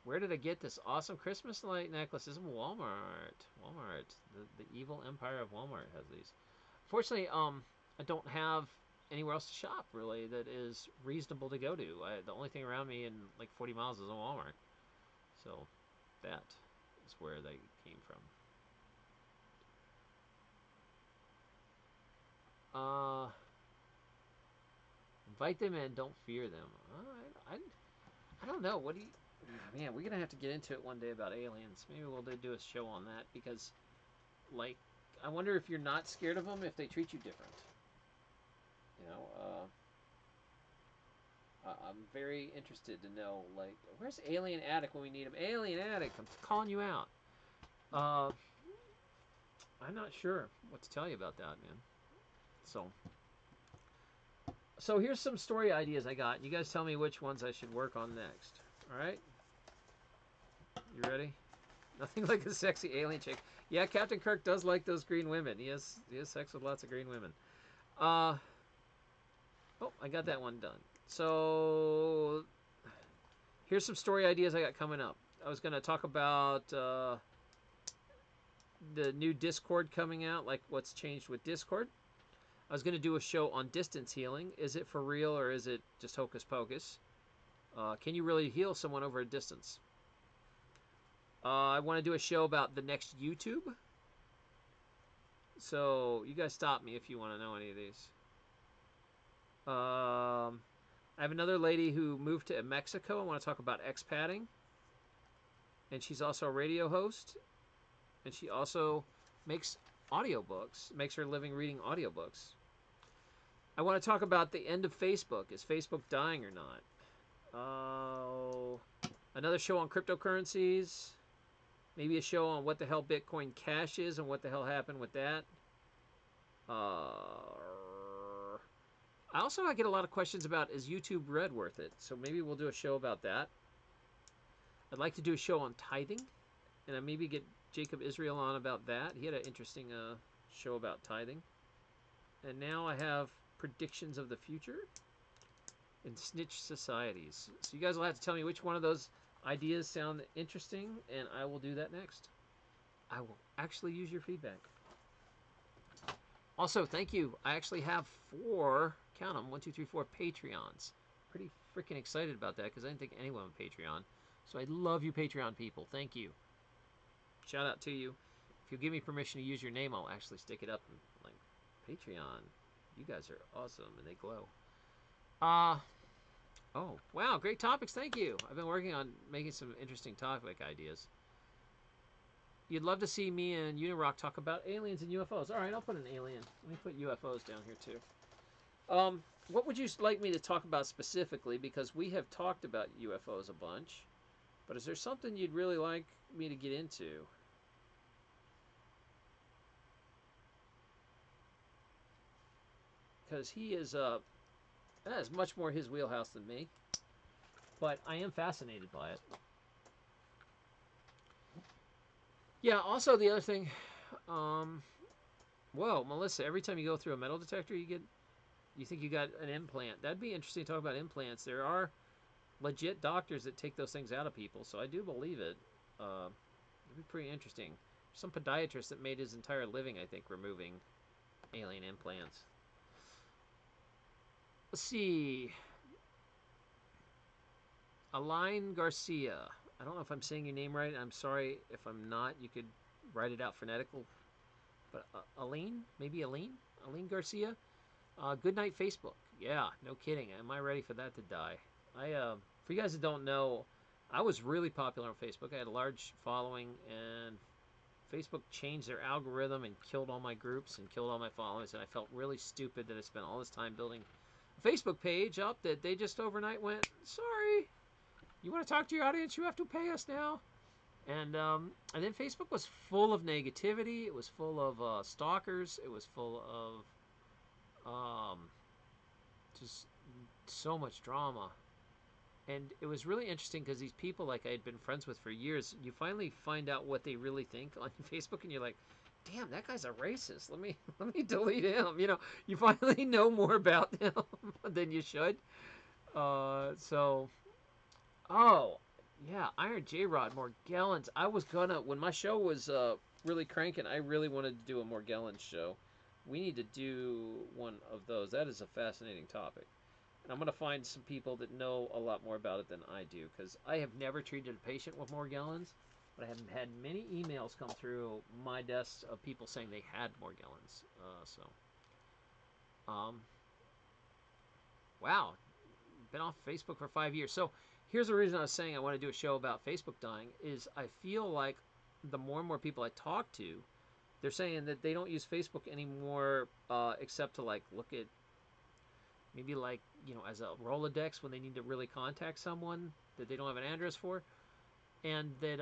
Where did I get this awesome Christmas light necklace? This is Walmart. Walmart. The evil empire of Walmart has these. Fortunately, I don't have anywhere else to shop really that is reasonable to go to. The only thing around me in like 40 miles is a Walmart. So that is where they came from. Invite them in, don't fear them. I don't know. What do you. Man, we're going to have to get into it one day about aliens. Maybe we'll do a show on that because, like, I wonder if you're not scared of them if they treat you different. You know, I'm very interested to know, like, where's Alien Attic when we need him? Alien Attic, I'm calling you out. Uh, I'm not sure what to tell you about that, man. So here's some story ideas I got. You guys tell me which ones I should work on next. All right? You ready? Nothing like a sexy alien chick. Yeah, Captain Kirk does like those green women. He has sex with lots of green women. Oh, I got that one done. So here's some story ideas I got coming up. I was going to talk about the new Discord coming out, like what's changed with Discord. I was going to do a show on distance healing. Is it for real or is it just hocus pocus? Can you really heal someone over a distance? I want to do a show about the next YouTube. So you guys stop me if you want to know any of these. I have another lady who moved to Mexico. I want to talk about expatting. And she's also a radio host. And she also makes audiobooks, makes her living reading audiobooks. I want to talk about the end of Facebook. Is Facebook dying or not? Another show on cryptocurrencies. Maybe a show on what the hell Bitcoin Cash is and what the hell happened with that. I get a lot of questions about is YouTube Red worth it? So maybe we'll do a show about that. I'd like to do a show on tithing, and I maybe get Jacob Israel on about that. He had an interesting show about tithing. And now I have predictions of the future and snitch societies. So you guys will have to tell me which one of those ideas sound interesting, and I will do that next. I will actually use your feedback. Also, thank you. I actually have 4, count them, 1, 2, 3, 4 Patreons. Pretty freaking excited about that because I didn't think anyone would Patreon. So I love you Patreon people. Thank you. Shout out to you. If you'll give me permission to use your name, I'll actually stick it up and like Patreon. You guys are awesome and they glow. Oh, wow, great topics. Thank you. I've been working on making some interesting topic ideas. You'd love to see me and Unirock talk about aliens and UFOs. All right, I'll put an alien. Let me put UFOs down here too. What would you like me to talk about specifically? Because we have talked about UFOs a bunch, but is there something you'd really like me to get into? Because he is that is much more his wheelhouse than me, but I am fascinated by it. Yeah. Also, the other thing, whoa, Melissa. Every time you go through a metal detector, you think you got an implant. That'd be interesting to talk about implants. There are legit doctors that take those things out of people, so I do believe it. It'd be pretty interesting. Some podiatrist that made his entire living, I think, removing alien implants. Let's see. Aline Garcia. I don't know if I'm saying your name right. I'm sorry if I'm not. You could write it out phonetical. But Aline? Maybe Aline? Aline Garcia? Good night, Facebook. Yeah, no kidding. Am I ready for that to die? For you guys that don't know, I was really popular on Facebook. I had a large following, and Facebook changed their algorithm and killed all my groups and killed all my followers, and I felt really stupid that I spent all this time building a Facebook page up that they just overnight went, sorry, you want to talk to your audience, you have to pay us now. And then Facebook was full of negativity. It was full of stalkers. It was full of just so much drama. And it was really interesting because these people, like I had been friends with for years, you finally find out what they really think on Facebook, and you're like, "Damn, that guy's a racist. Let me delete him." You know, you finally know more about him than you should. So, oh yeah, Iron J Rod Morgellons. I was gonna when my show was really cranking. I really wanted to do a Morgellons show. We need to do one of those. That is a fascinating topic. And I'm going to find some people that know a lot more about it than I do, because I have never treated a patient with Morgellons, but I have had many emails come through my desk of people saying they had Morgellons. Wow, been off Facebook for 5 years. So here's the reason I was saying I want to do a show about Facebook dying, is I feel like the more and more people I talk to, they're saying that they don't use Facebook anymore, except to like look at maybe like, as a Rolodex when they need to really contact someone that they don't have an address for, and that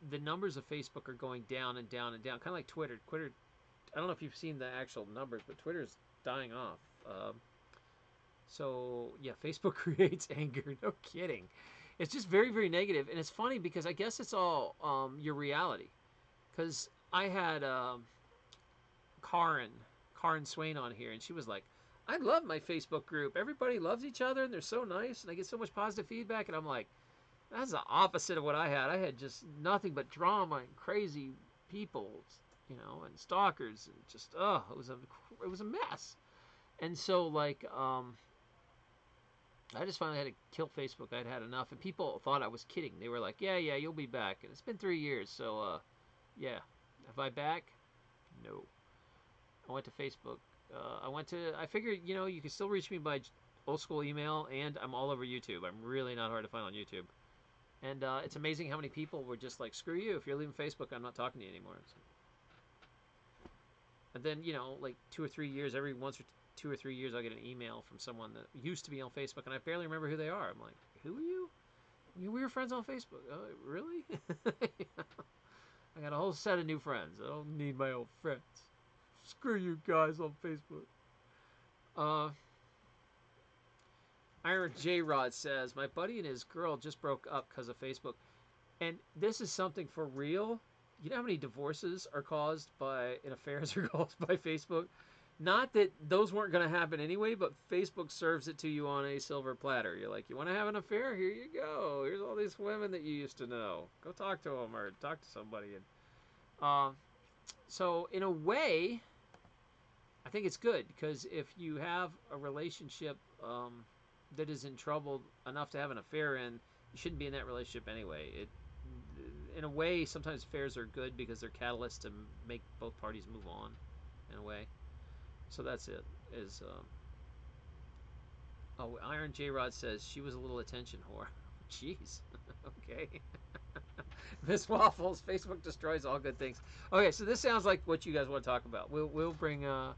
the numbers of Facebook are going down and down and down, kind of like Twitter. Twitter, I don't know if you've seen the actual numbers, but Twitter's dying off. So yeah, Facebook creates anger. No kidding. It's just very, very negative, and it's funny because I guess it's all your reality. Because I had Karen Swain on here, and she was like, I love my Facebook group. Everybody loves each other, and they're so nice, and I get so much positive feedback. And I'm like, that's the opposite of what I had. I had just nothing but drama and crazy people, and stalkers, and just it was a mess. And so like I just finally had to kill Facebook. I'd had enough, and people thought I was kidding. They were like, yeah, you'll be back, and it's been 3 years, so yeah. Am I back? No. I went to Facebook. I figured, you can still reach me by old school email, and I'm all over YouTube. I'm really not hard to find on YouTube. And it's amazing how many people were just like, screw you. If you're leaving Facebook, I'm not talking to you anymore. So. And then, like 2 or 3 years, every once or 2 or 3 years, I'll get an email from someone that used to be on Facebook, and I barely remember who they are. I'm like, who are you? We were friends on Facebook. Really? I got a whole set of new friends. I don't need my old friends. Screw you guys on Facebook. Iron J Rod says, my buddy and his girl just broke up because of Facebook. And this is something for real. You know how many divorces are caused by, and affairs are caused by Facebook? Not that those weren't going to happen anyway, but Facebook serves it to you on a silver platter. You're like, you want to have an affair? Here you go. Here's all these women that you used to know. Go talk to them or talk to somebody. And so in a way, I think it's good, because if you have a relationship that is in trouble enough to have an affair in, you shouldn't be in that relationship anyway. In a way, sometimes affairs are good because they're catalysts to make both parties move on, in a way. So that's it. Iron J Rod says she was a little attention whore. Jeez. Okay. Miss Waffles, Facebook destroys all good things. Okay, so this sounds like what you guys want to talk about. We'll bring a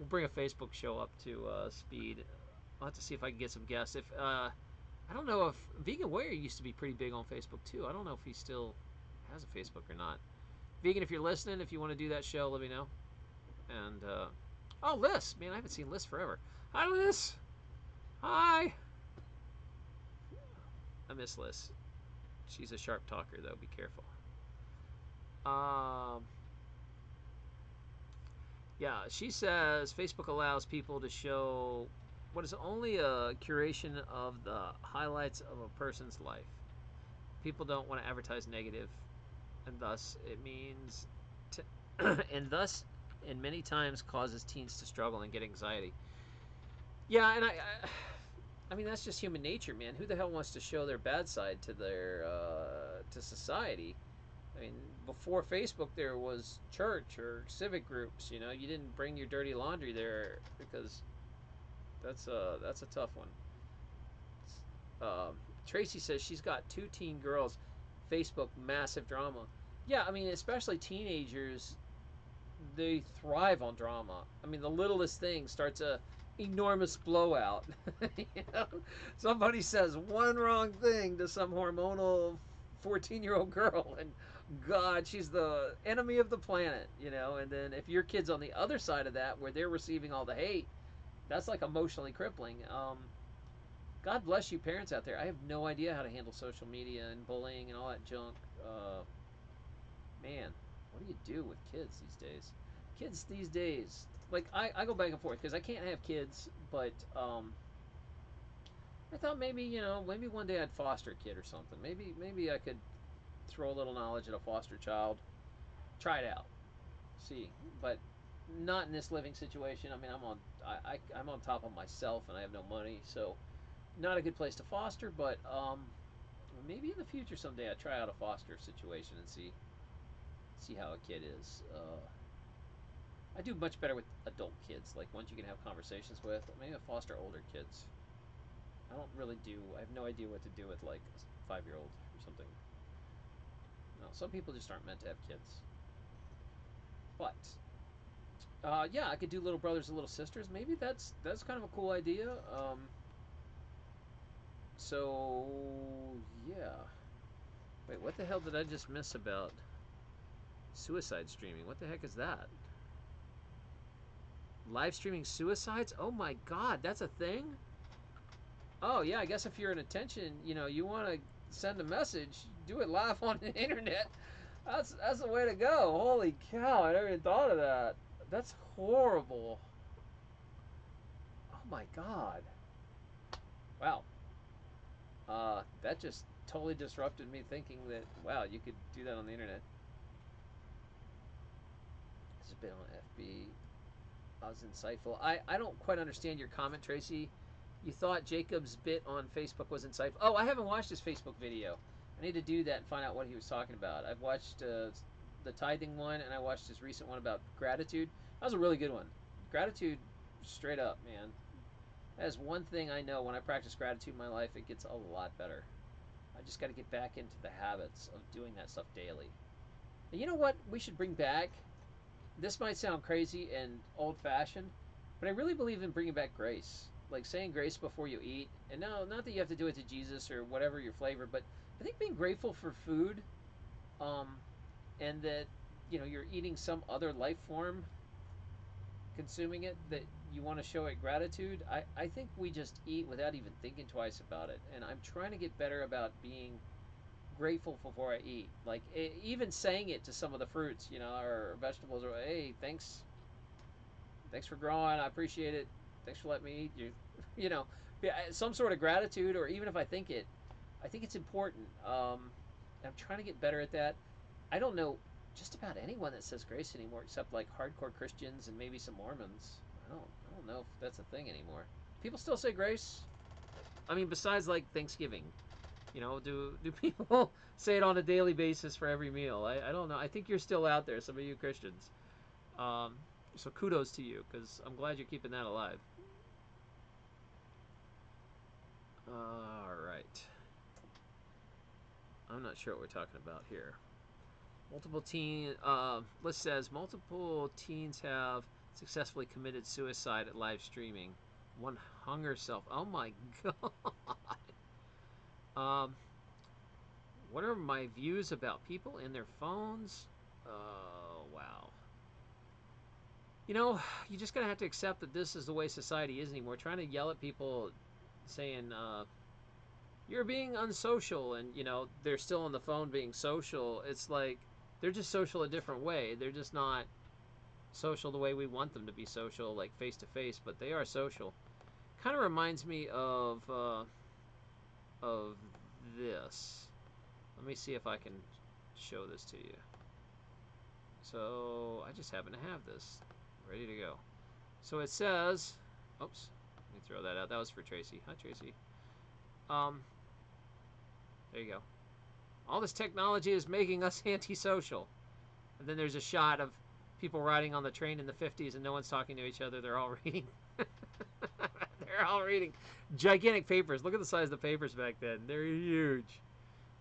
Facebook show up to speed. I'll have to see if I can get some guests. If I don't know if Vegan Warrior used to be pretty big on Facebook too. I don't know if he still has a Facebook or not. Vegan, if you're listening, if you want to do that show, let me know. And oh, Liz, man, I haven't seen Liz forever. Hi, Liz. Hi. I miss Liz. She's a sharp talker, though. Be careful. Yeah, she says Facebook allows people to show what is only a curation of the highlights of a person's life. People don't want to advertise negative, and thus it means, and thus, and many times causes teens to struggle and get anxiety. Yeah, and I mean that's just human nature, man. Who the hell wants to show their bad side to their to society? I mean, before Facebook, there was church or civic groups. You know, you didn't bring your dirty laundry there because that's a tough one. Tracy says she's got 2 teen girls. Facebook massive drama. Yeah, I mean, especially teenagers, they thrive on drama. I mean, the littlest thing starts a enormous blowout. You know? Somebody says one wrong thing to some hormonal 14-year-old girl, and God, she's the enemy of the planet, you know. And then if your kid's on the other side of that, where they're receiving all the hate, that's like emotionally crippling. God bless you, parents out there. I have no idea how to handle social media and bullying and all that junk. Man, what do you do with kids these days? Kids these days, like I go back and forth because I can't have kids, but I thought maybe maybe one day I'd foster a kid or something. Maybe I could throw a little knowledge at a foster child, try it out, see. But not in this living situation. I mean, I'm on top of myself and I have no money, so not a good place to foster. But maybe in the future someday I try out a foster situation and see how a kid is. I do much better with adult kids, like ones you can have conversations with. Maybe I foster older kids. I don't really do. I have no idea what to do with like a 5-year-old or something. No, some people just aren't meant to have kids. But yeah, I could do little brothers and little sisters. Maybe that's kind of a cool idea. So yeah. Wait, what the hell did I just miss about suicide streaming? What the heck is that? Live streaming suicides? Oh my God, that's a thing? Oh yeah, I guess if you're an attention, you want to send a message, do it live on the internet. That's the way to go. Holy cow, I never even thought of that. That's horrible. Oh my God. Wow. That just totally disrupted me thinking that wow, you could do that on the internet. This has been on FB. I was insightful. I don't quite understand your comment, Tracy. You thought Jacob's bit on Facebook was insightful. Oh, I haven't watched his Facebook video. I need to do that and find out what he was talking about. I've watched the tithing one, and I watched his recent one about gratitude. That was a really good one. Gratitude, straight up, man. That is one thing I know. When I practice gratitude in my life, it gets a lot better. I just got to get back into the habits of doing that stuff daily. And you know what we should bring back? This might sound crazy and old-fashioned, but I really believe in bringing back grace. Like saying grace before you eat. And no, not that you have to do it to Jesus or whatever your flavor, but I think being grateful for food, and that you're eating some other life form, consuming it, that you want to show it gratitude. I think we just eat without even thinking twice about it, and I'm trying to get better about being grateful before I eat. Like even saying it to some of the fruits, or vegetables, or hey, thanks for growing. I appreciate it. Thanks for letting me eat you. Some sort of gratitude, or even if I think it's important. I'm trying to get better at that. I don't know just about anyone that says grace anymore, except like hardcore Christians and maybe some Mormons. I don't know if that's a thing anymore. People still say grace. I mean, besides like Thanksgiving, do people say it on a daily basis for every meal? I don't know. I think you're still out there, some of you Christians. So kudos to you, because I'm glad you're keeping that alive. All right. I'm not sure what we're talking about here. Multiple list says multiple teens have successfully committed suicide at live streaming. One hung herself. Oh my god. Um, what are my views about people and their phones? Oh wow. You know, you just gotta have to accept that this is the way society is anymore. Trying to yell at people, saying you're being unsocial, and they're still on the phone being social. It's like they're just social a different way. They're just not social the way we want them to be social, like face to face, but they are social. Kind of reminds me of this. Let me see if I can show this to you. So I just happen to have this ready to go. So it says, oops, let me throw that out. That was for Tracy. Hi, Tracy. There you go. All this technology is making us antisocial. And then there's a shot of people riding on the train in the 50s and no one's talking to each other. They're all reading. They're all reading gigantic papers. Look at the size of the papers back then. They're huge.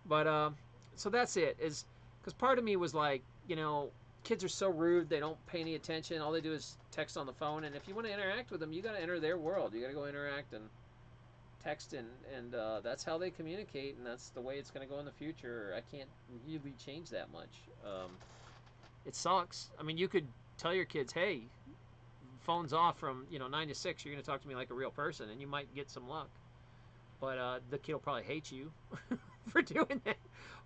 But so that's it. Is because part of me was like, kids are so rude. They don't pay any attention. All they do is text on the phone. And if you want to interact with them, you got to enter their world. You got to go interact and text, and that's how they communicate, and that's the way it's going to go in the future. I can't really change that much. It sucks. I mean, you could tell your kids, hey, phone's off from 9 to 6. You're going to talk to me like a real person, and you might get some luck. But the kid will probably hate you for doing that.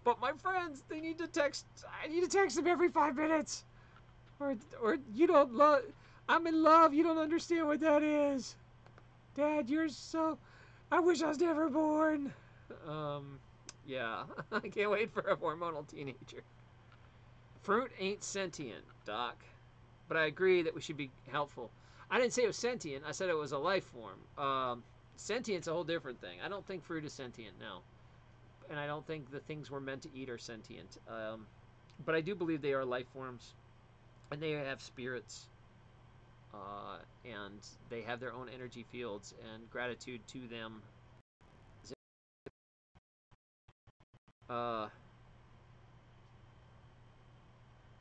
But my friends, they need to text. I need to text them every 5 minutes, or you don't love. I'm in love. You don't understand what that is. Dad, you're so. I wish I was never born. Yeah, I can't wait for a hormonal teenager. Fruit ain't sentient, Doc. But I agree that we should be helpful. I didn't say it was sentient. I said it was a life form. Sentient's a whole different thing. I don't think fruit is sentient, no. And I don't think the things we're meant to eat are sentient. But I do believe they are life forms. And they have spirits. And they have their own energy fields. And gratitude to them.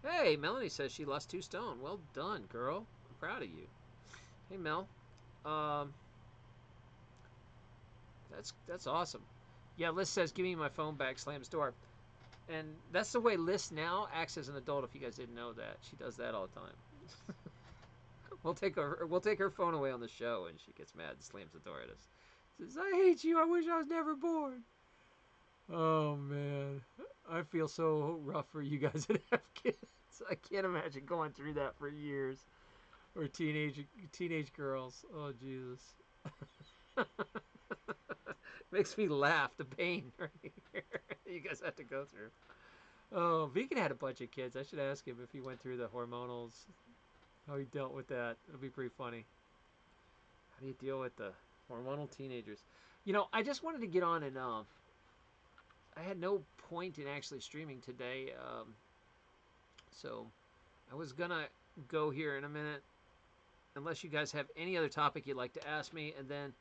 Hey, Melanie says she lost 2 stone. Well done, girl. I'm proud of you. Hey, Mel. That's awesome. Yeah, Liz says, give me my phone back, slams door. And that's the way Liz now acts as an adult, if you guys didn't know that. She does that all the time. we'll take her phone away on the show, and she gets mad and slams the door at us. Says, I hate you. I wish I was never born. Oh, man. I feel so rough for you guys that have kids. I can't imagine going through that for years. Or teenage girls. Oh, Jesus. Makes me laugh, the pain right here. You guys have to go through. Oh, Vegan had a bunch of kids. I should ask him if he went through the hormonals, how he dealt with that. It'll be pretty funny. How do you deal with the hormonal teenagers? I just wanted to get on and I had no point in actually streaming today. So I was gonna go here in a minute, unless you guys have any other topic you'd like to ask me, and then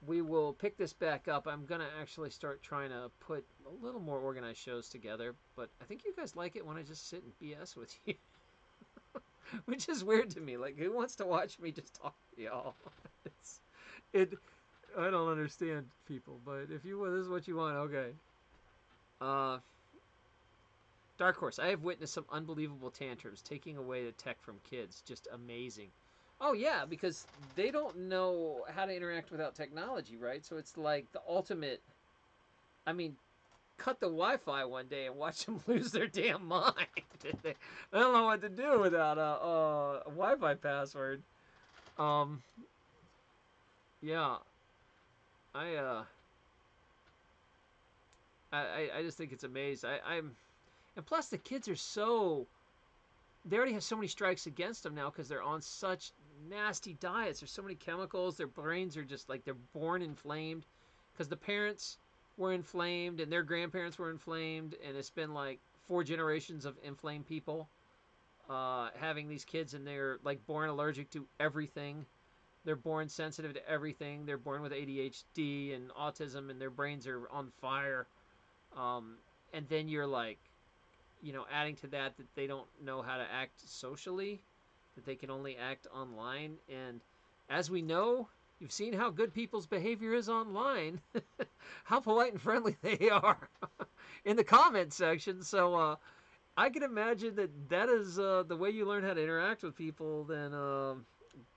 we will pick this back up. I'm going to actually start trying to put a little more organized shows together, but I think you guys like it when I just sit and BS with you. Which is weird to me. Like, who wants to watch me just talk to y'all? I don't understand people, but if you this is what you want, okay. Dark Horse, I have witnessed some unbelievable tantrums taking away the tech from kids. Just amazing. Oh, yeah, because they don't know how to interact without technology, right? So it's like the ultimate. I mean, cut the Wi-Fi one day and watch them lose their damn mind. I don't know what to do without a Wi-Fi password. Yeah, I I just think it's amazing. And plus the kids are so. They already have so many strikes against them now because they're on such nasty diets. There's so many chemicals. Their brains are just like they're born inflamed because the parents were inflamed and their grandparents were inflamed, and it's been like 4 generations of inflamed people having these kids, and they're like born allergic to everything. They're born sensitive to everything. They're born with ADHD and autism, and their brains are on fire. And then you're like, adding to that they don't know how to act socially, that they can only act online. And as we know, you've seen how good people's behavior is online, how polite and friendly they are in the comment section. So I can imagine that is the way you learn how to interact with people. Then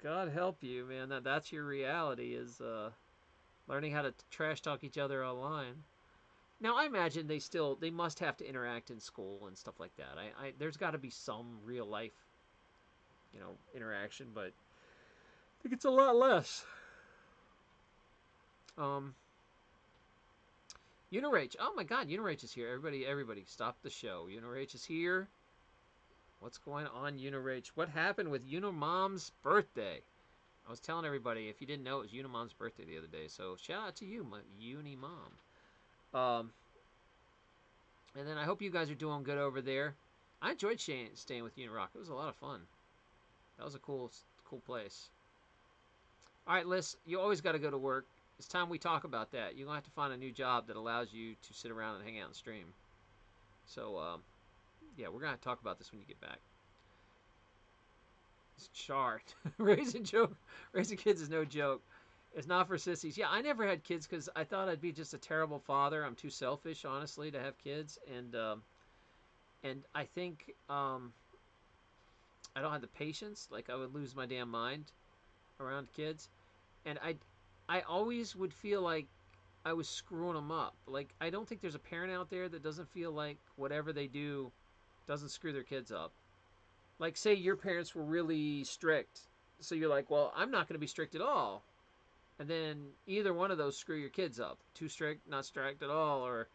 God help you, man. That's your reality, is learning how to trash talk each other online. Now I imagine they must have to interact in school and stuff like that. There's got to be some real life, interaction, but I think it's a lot less. Um, Unirage. Oh my God, Unirage is here. Everybody, stop the show. Unirage is here. What's going on, Unirage? What happened with Unimom's birthday? I was telling everybody, if you didn't know, it was Unimom's birthday the other day. So shout out to you, my Unimom. And then I hope you guys are doing good over there. I enjoyed staying with Unirock. It was a lot of fun. That was a cool place. All right, Liz, you always got to go to work. It's time we talk about that. You're going to have to find a new job that allows you to sit around and hang out and stream. So, yeah, we're going to talk about this when you get back. It's chart. Raising kids is no joke. It's not for sissies. Yeah, I never had kids because I thought I'd be just a terrible father. I'm too selfish, honestly, to have kids. And I think I don't have the patience. Like, I would lose my damn mind around kids. And I always would feel like I was screwing them up. Like, I don't think there's a parent out there that doesn't feel like whatever they do doesn't screw their kids up. Like, say your parents were really strict. So you're like, well, I'm not going to be strict at all. And then either one of those screw your kids up. Too strict, not strict at all, or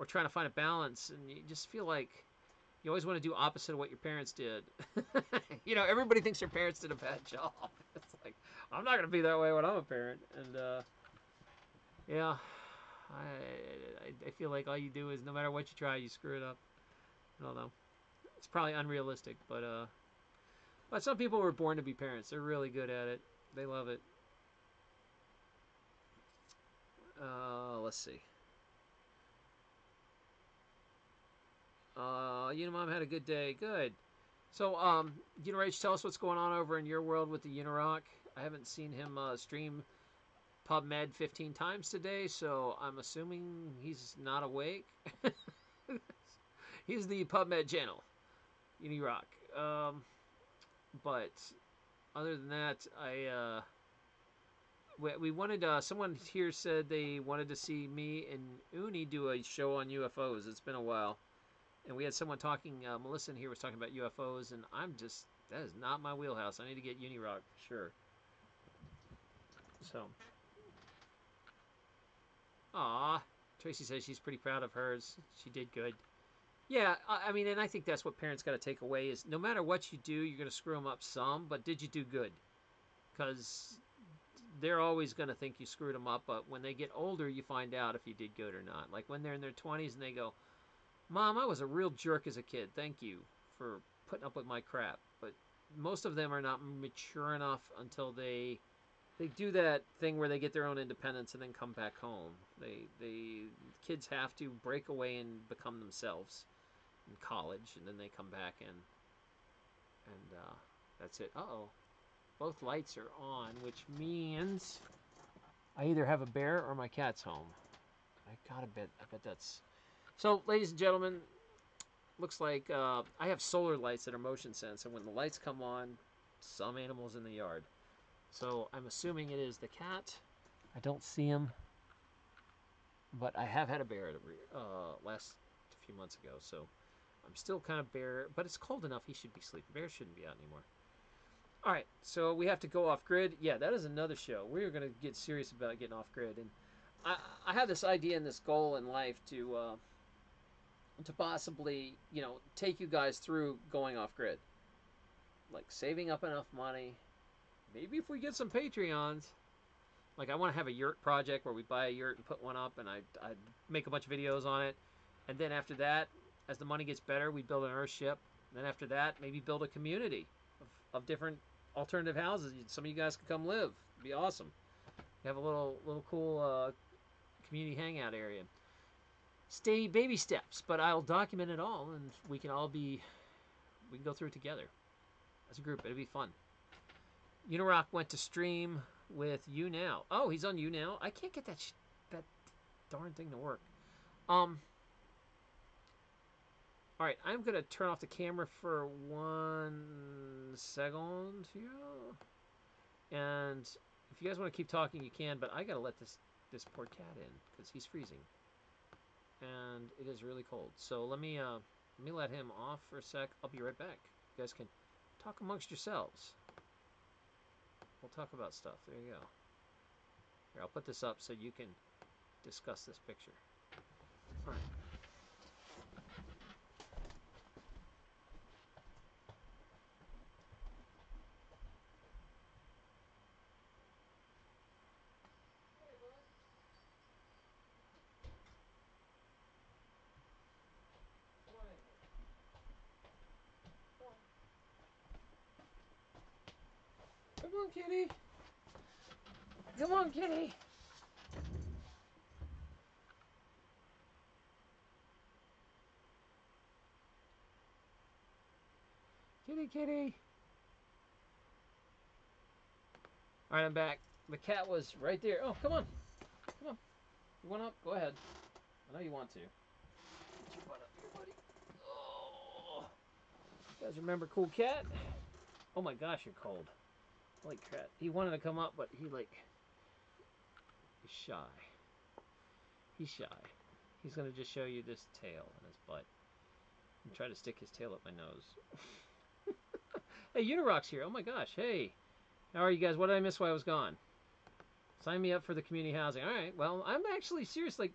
trying to find a balance. And you just feel like you always want to do opposite of what your parents did. Everybody thinks their parents did a bad job. It's like, I'm not going to be that way when I'm a parent. And yeah, I feel like all you do is, no matter what you try, you screw it up. I don't know. It's probably unrealistic, but some people were born to be parents. They're really good at it. They love it. Let's see. Unimom had a good day. Good. So, Unirage, tell us what's going on over in your world with the Unirock. I haven't seen him stream PubMed 15 times today, so I'm assuming he's not awake. He's the PubMed channel, Unirock. But other than that, we wanted, someone here said they wanted to see me and Uni do a show on UFOs. It's been a while. And we had someone talking, Melissa in here was talking about UFOs, and that is not my wheelhouse. I need to get Unirock, for sure. So. Aw. Tracy says she's pretty proud of hers. She did good. Yeah, I mean, and I think that's what parents got to take away is, no matter what you do, you're going to screw them up some, but did you do good? Because they're always going to think you screwed them up, but when they get older, you find out if you did good or not. Like when they're in their 20s and they go, Mom, I was a real jerk as a kid. Thank you for putting up with my crap. But most of them are not mature enough until they do that thing where they get their own independence and then come back home. Kids have to break away and become themselves in college, and then they come back and that's it. Uh-oh. Both lights are on, which means I either have a bear or my cat's home. I bet that's... So, ladies and gentlemen, looks like I have solar lights that are motion sense, and when the lights come on, some animal's in the yard. So I'm assuming it is the cat. I don't see him, but I have had a bear last few months ago, so I'm still kind of bear, but it's cold enough he should be sleeping. Bears shouldn't be out anymore. All right, so we have to go off grid. Yeah, that is another show. We're going to get serious about getting off grid, and I have this idea and this goal in life to possibly, take you guys through going off grid, like saving up enough money. Maybe if we get some Patreons, like I want to have a yurt project where we buy a yurt and put one up, and I make a bunch of videos on it, and then after that, as the money gets better, we build an Earthship. And then after that, maybe build a community of different alternative houses. Some of you guys could come live. It'd be awesome. You have a little cool community hangout area. stay baby steps, but I'll document it all, and we can go through it together as a group. It'll be fun. Unirock went to stream with You Now. Oh, he's on You Now. I can't get that darn thing to work. All right, I'm gonna turn off the camera for 1 second here, and if you guys want to keep talking, you can. But I gotta let this poor cat in because he's freezing, and it is really cold. So let me let him off for a sec. I'll be right back. You guys can talk amongst yourselves. We'll talk about stuff. There you go. Here, I'll put this up so you can discuss this picture. All right. Come on, kitty. Come on, kitty. Kitty, kitty. All right, I'm back. The cat was right there. Oh, come on. Come on. You want up? Go ahead. I know you want to. Get your butt up here, buddy. Oh. You guys remember Cool Cat? Oh my gosh, you're cold. Like cat. He wanted to come up, but he's shy. He's shy. He's gonna just show you this tail and his butt. And try to stick his tail up my nose. Hey, Unirock's here. Oh my gosh. Hey. How are you guys? What did I miss while I was gone? Sign me up for the community housing. Alright, well, I'm actually serious. Like,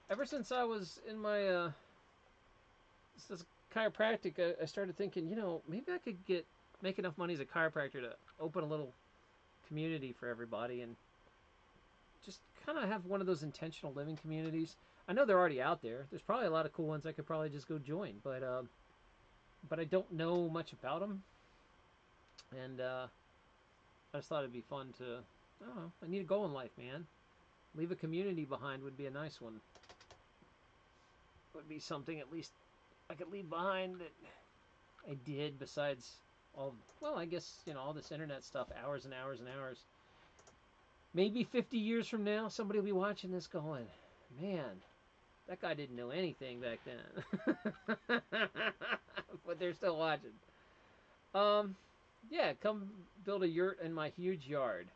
ever since I was in my this chiropractic, I started thinking, you know, maybe I could make enough money as a chiropractor to open a little community for everybody and just kind of have one of those intentional living communities. I know they're already out there. There's probably a lot of cool ones I could probably just go join, but I don't know much about them, and I just thought it'd be fun to. I don't know. I need a goal in life, man. Leave a community behind would be a nice one. Would be something at least I could leave behind that I did besides all. Well, I guess all this internet stuff, hours and hours and hours. Maybe 50 years from now, somebody will be watching this going, man, that guy didn't know anything back then. But they're still watching. Yeah, come build a yurt in my huge yard.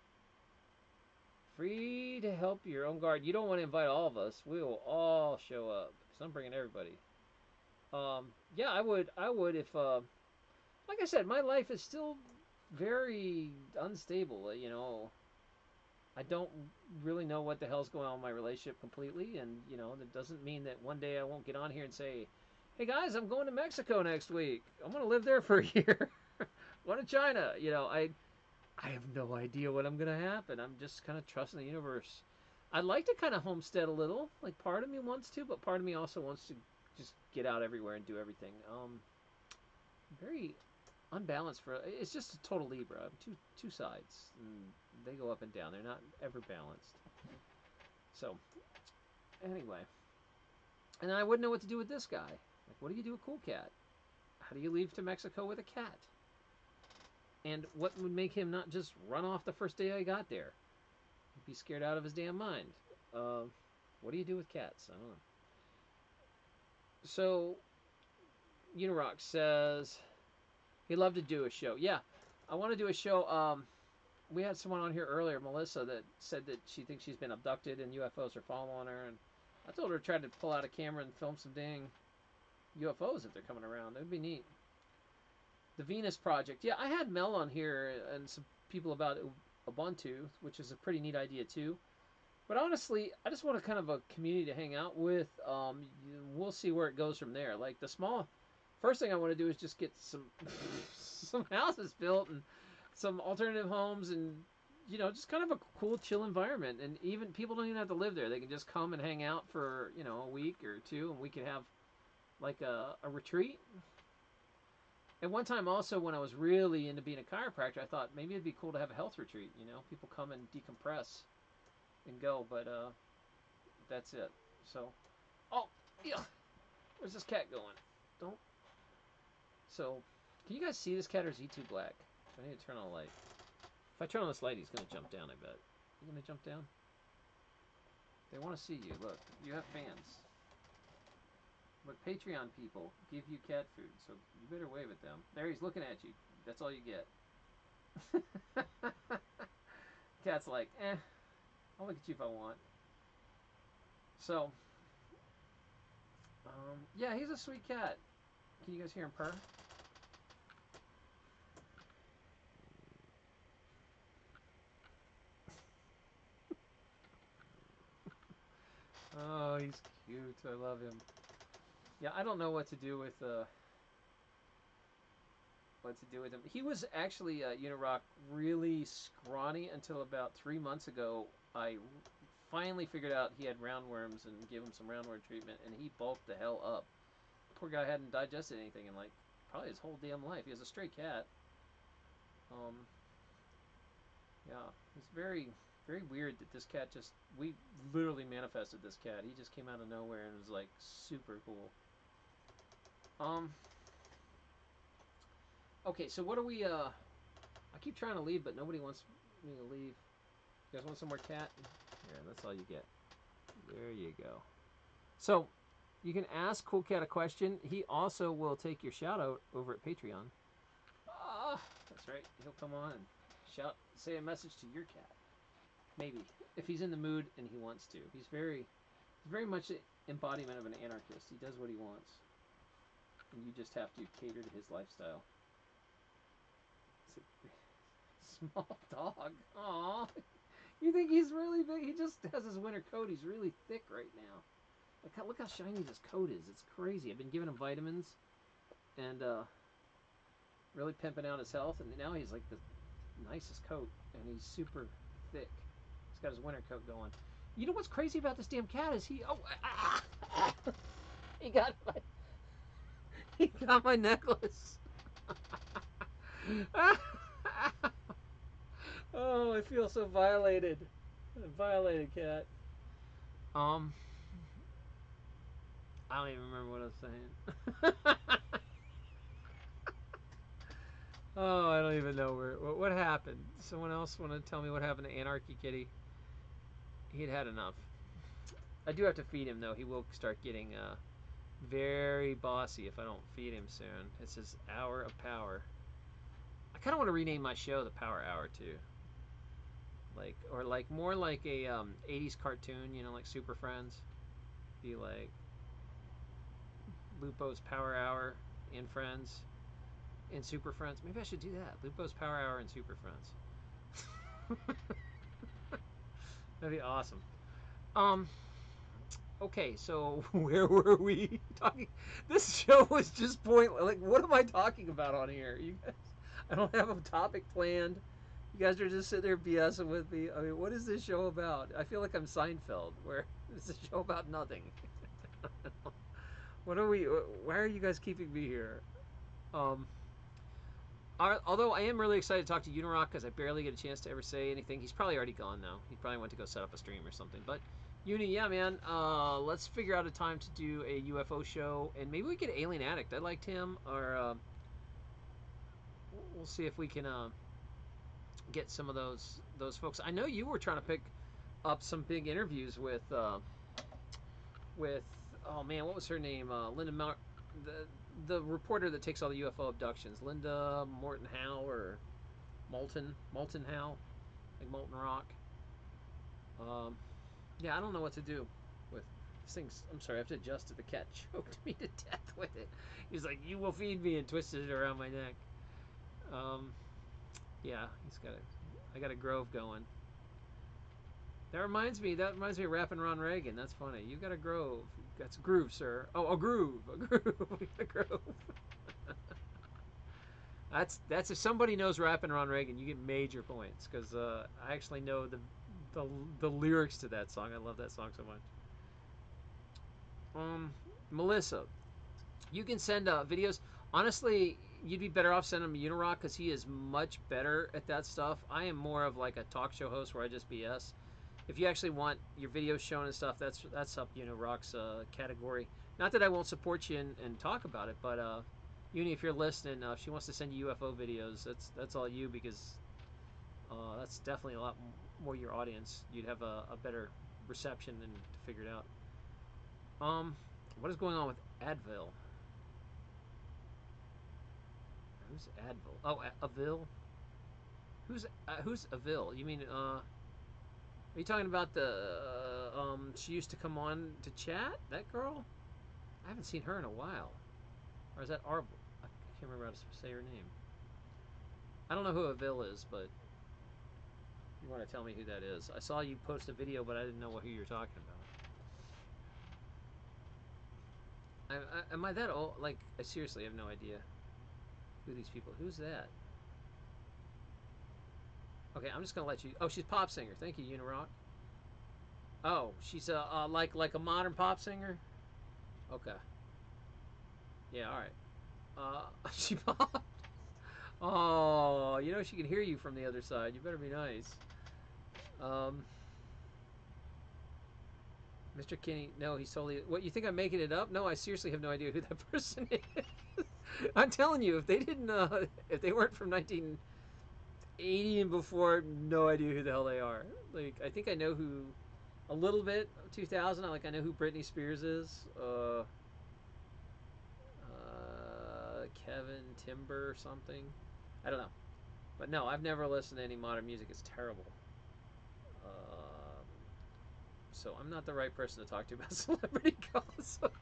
Free to help your own guard. You don't want to invite all of us. We will all show up. So I'm bringing everybody. Yeah, I would if, like I said, my life is still very unstable, I don't really know what the hell's going on in my relationship completely, and that doesn't mean that one day I won't get on here and say, "Hey guys, I'm going to Mexico next week. I'm going to live there for a year. Going to China." I have no idea what I'm going to happen. I'm just kind of trusting the universe. I'd like to kind of homestead a little. Like part of me wants to, but part of me also wants to just get out everywhere and do everything. Very unbalanced it's just a total Libra. I'm two sides, and they go up and down. They're not ever balanced. So anyway, and I wouldn't know what to do with this guy. Like, what do you do with Cool Cat? How do you leave to Mexico with a cat? And what would make him not just run off the first day I got there? He'd be scared out of his damn mind. What do you do with cats? I don't know. So Unirock says he'd love to do a show. Yeah, I want to do a show. We had someone on here earlier, Melissa, that said that she thinks she's been abducted and UFOs are following her. And I told her to try to pull out a camera and film some dang UFOs if they're coming around. That would be neat. The Venus Project. Yeah, I had Mel on here and some people about Ubuntu, which is a pretty neat idea too. But honestly, I just want a kind of a community to hang out with. We'll see where it goes from there. Like first thing I want to do is just get some houses built and some alternative homes and just kind of a cool, chill environment. And even people don't even have to live there. They can just come and hang out for a week or two, and we can have like a retreat. At one time also, when I was really into being a chiropractor, I thought maybe it'd be cool to have a health retreat. People come and decompress and go, but that's it. So Oh, yeah. Where's this cat going? Don't. So, can you guys see this cat, or is he too black? I need to turn on the light. If I turn on this light, he's gonna jump down. I bet. You gonna jump down? They want to see you. Look, you have fans. But Patreon people give you cat food, so you better wave at them. There, he's looking at you. That's all you get. Cat's like, I'll look at you if I want. So, yeah, he's a sweet cat. Can you guys hear him purr? Oh, he's cute. I love him. Yeah, I don't know what to do with him. He was actually Unirock really scrawny until about 3 months ago. I finally figured out he had roundworms and gave him some roundworm treatment, and he bulked the hell up. Poor guy hadn't digested anything in like probably his whole damn life. He has a stray cat. Yeah, it's very, very weird that this cat we literally manifested this cat. He just came out of nowhere and was like super cool. Okay, so what do we, I keep trying to leave, but nobody wants me to leave. You guys want some more cat? Here, that's all you get. There you go. So, you can ask Cool Cat a question. He also will take your shout out over at Patreon. That's right. He'll come on and say a message to your cat. Maybe. If he's in the mood and he wants to. He's very much an embodiment of an anarchist. He does what he wants. And you just have to cater to his lifestyle. It's a small dog. Aww. You think he's really big? He just has his winter coat. He's really thick right now. Look how shiny this coat is. It's crazy. I've been giving him vitamins and really pimping out his health. And now he's like the nicest coat. And he's super thick. He's got his winter coat going. You know what's crazy about this damn cat is he got my necklace. Oh, I feel so violated. A violated cat. I don't even remember what I was saying. Oh, I don't even know what happened. Someone else want to tell me what happened to Anarchy Kitty? He'd had enough. I do have to feed him though. He will start getting very bossy if I don't feed him soon. It's his hour of power. I kind of want to rename my show the Power Hour too. Like more like a 80s cartoon, you know, like Super Friends. Be like Lupo's Power Hour and Friends and Super Friends. Maybe I should do that. Lupo's Power Hour and Super Friends. That'd be awesome. Okay, so where were we talking? This show was just pointless. Like, what am I talking about on here? You guys, I don't have a topic planned. You guys are just sitting there BSing with me. I mean, what is this show about? I feel like I'm Seinfeld, where it's a show about nothing. What are we? Why are you guys keeping me here? Although I am really excited to talk to Unirock because I barely get a chance to ever say anything. He's probably already gone now. He probably went to go set up a stream or something. But Uni, yeah, man. Let's figure out a time to do a UFO show, and maybe we get Alien Addict. I liked him, or we'll see if we can get some of those folks. I know you were trying to pick up some big interviews with oh man, what was her name? Linda the reporter that takes all the UFO abductions, Linda Morton Howe or Molten Howe, like Molten Rock. Yeah, I don't know what to do with these things. I'm sorry, I have to adjust it. The cat choked me to death with it. He's like, "You will feed me," and twisted it around my neck. Yeah, I got a grove going. That reminds me of Rappin' Ron Reagan. That's funny. You got a grove. That's a groove, sir. Oh, a groove. A grove. That's if somebody knows Rappin' Ron Reagan, you get major points because I actually know the lyrics to that song. I love that song so much. Melissa, you can send videos. Honestly, you'd be better off sending him Unirock because he is much better at that stuff. I am more of like a talk show host where I just BS. if you actually want your videos shown and stuff, that's up Rock's category. Not that I won't support you and talk about it, but Uni, if you're listening, if she wants to send you UFO videos, that's all you, because that's definitely a lot more your audience. You'd have a better reception and to figure it out. What is going on with Advil? Who's Advil? Oh, Avil. Who's Avil? You mean are you talking about the she used to come on to chat? That girl? I haven't seen her in a while. Or is that Arvel? I can't remember how to say her name. I don't know who Avil is, but you want to tell me who that is? I saw you post a video, but I didn't know who you were talking about. Am I that old? Like, I seriously have no idea who these people. Who's that? Okay, I'm just gonna let you. Oh, she's pop singer. Thank you, Unirock. Oh, she's like a modern pop singer. Okay. Yeah. All right. She popped. Oh, she can hear you from the other side. You better be nice. Mr. Kinney, no, he's totally. What, you think I'm making it up? No, I seriously have no idea who that person is. I'm telling you, if they didn't, if they weren't from 1980 and before, no idea who the hell they are. Like, I think I know who, a little bit, 2000. I know who Britney Spears is. Kevin Timber or something. I don't know. But no, I've never listened to any modern music. It's terrible. So I'm not the right person to talk to about celebrity gossip.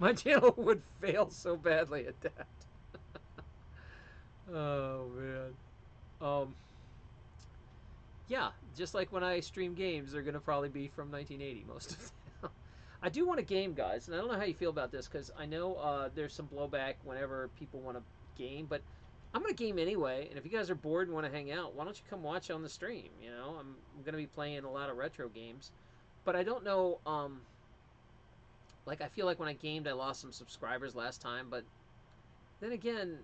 My channel would fail so badly at that. Oh man. Yeah, just like when I stream games, they're gonna probably be from 1980, most of them. I do want a game, guys, and I don't know how you feel about this, because I know there's some blowback whenever people want to game, but I'm gonna game anyway. And if you guys are bored and want to hang out, why don't you come watch on the stream? I'm gonna be playing a lot of retro games, but I don't know. Like, I feel like when I gamed, I lost some subscribers last time, but then again,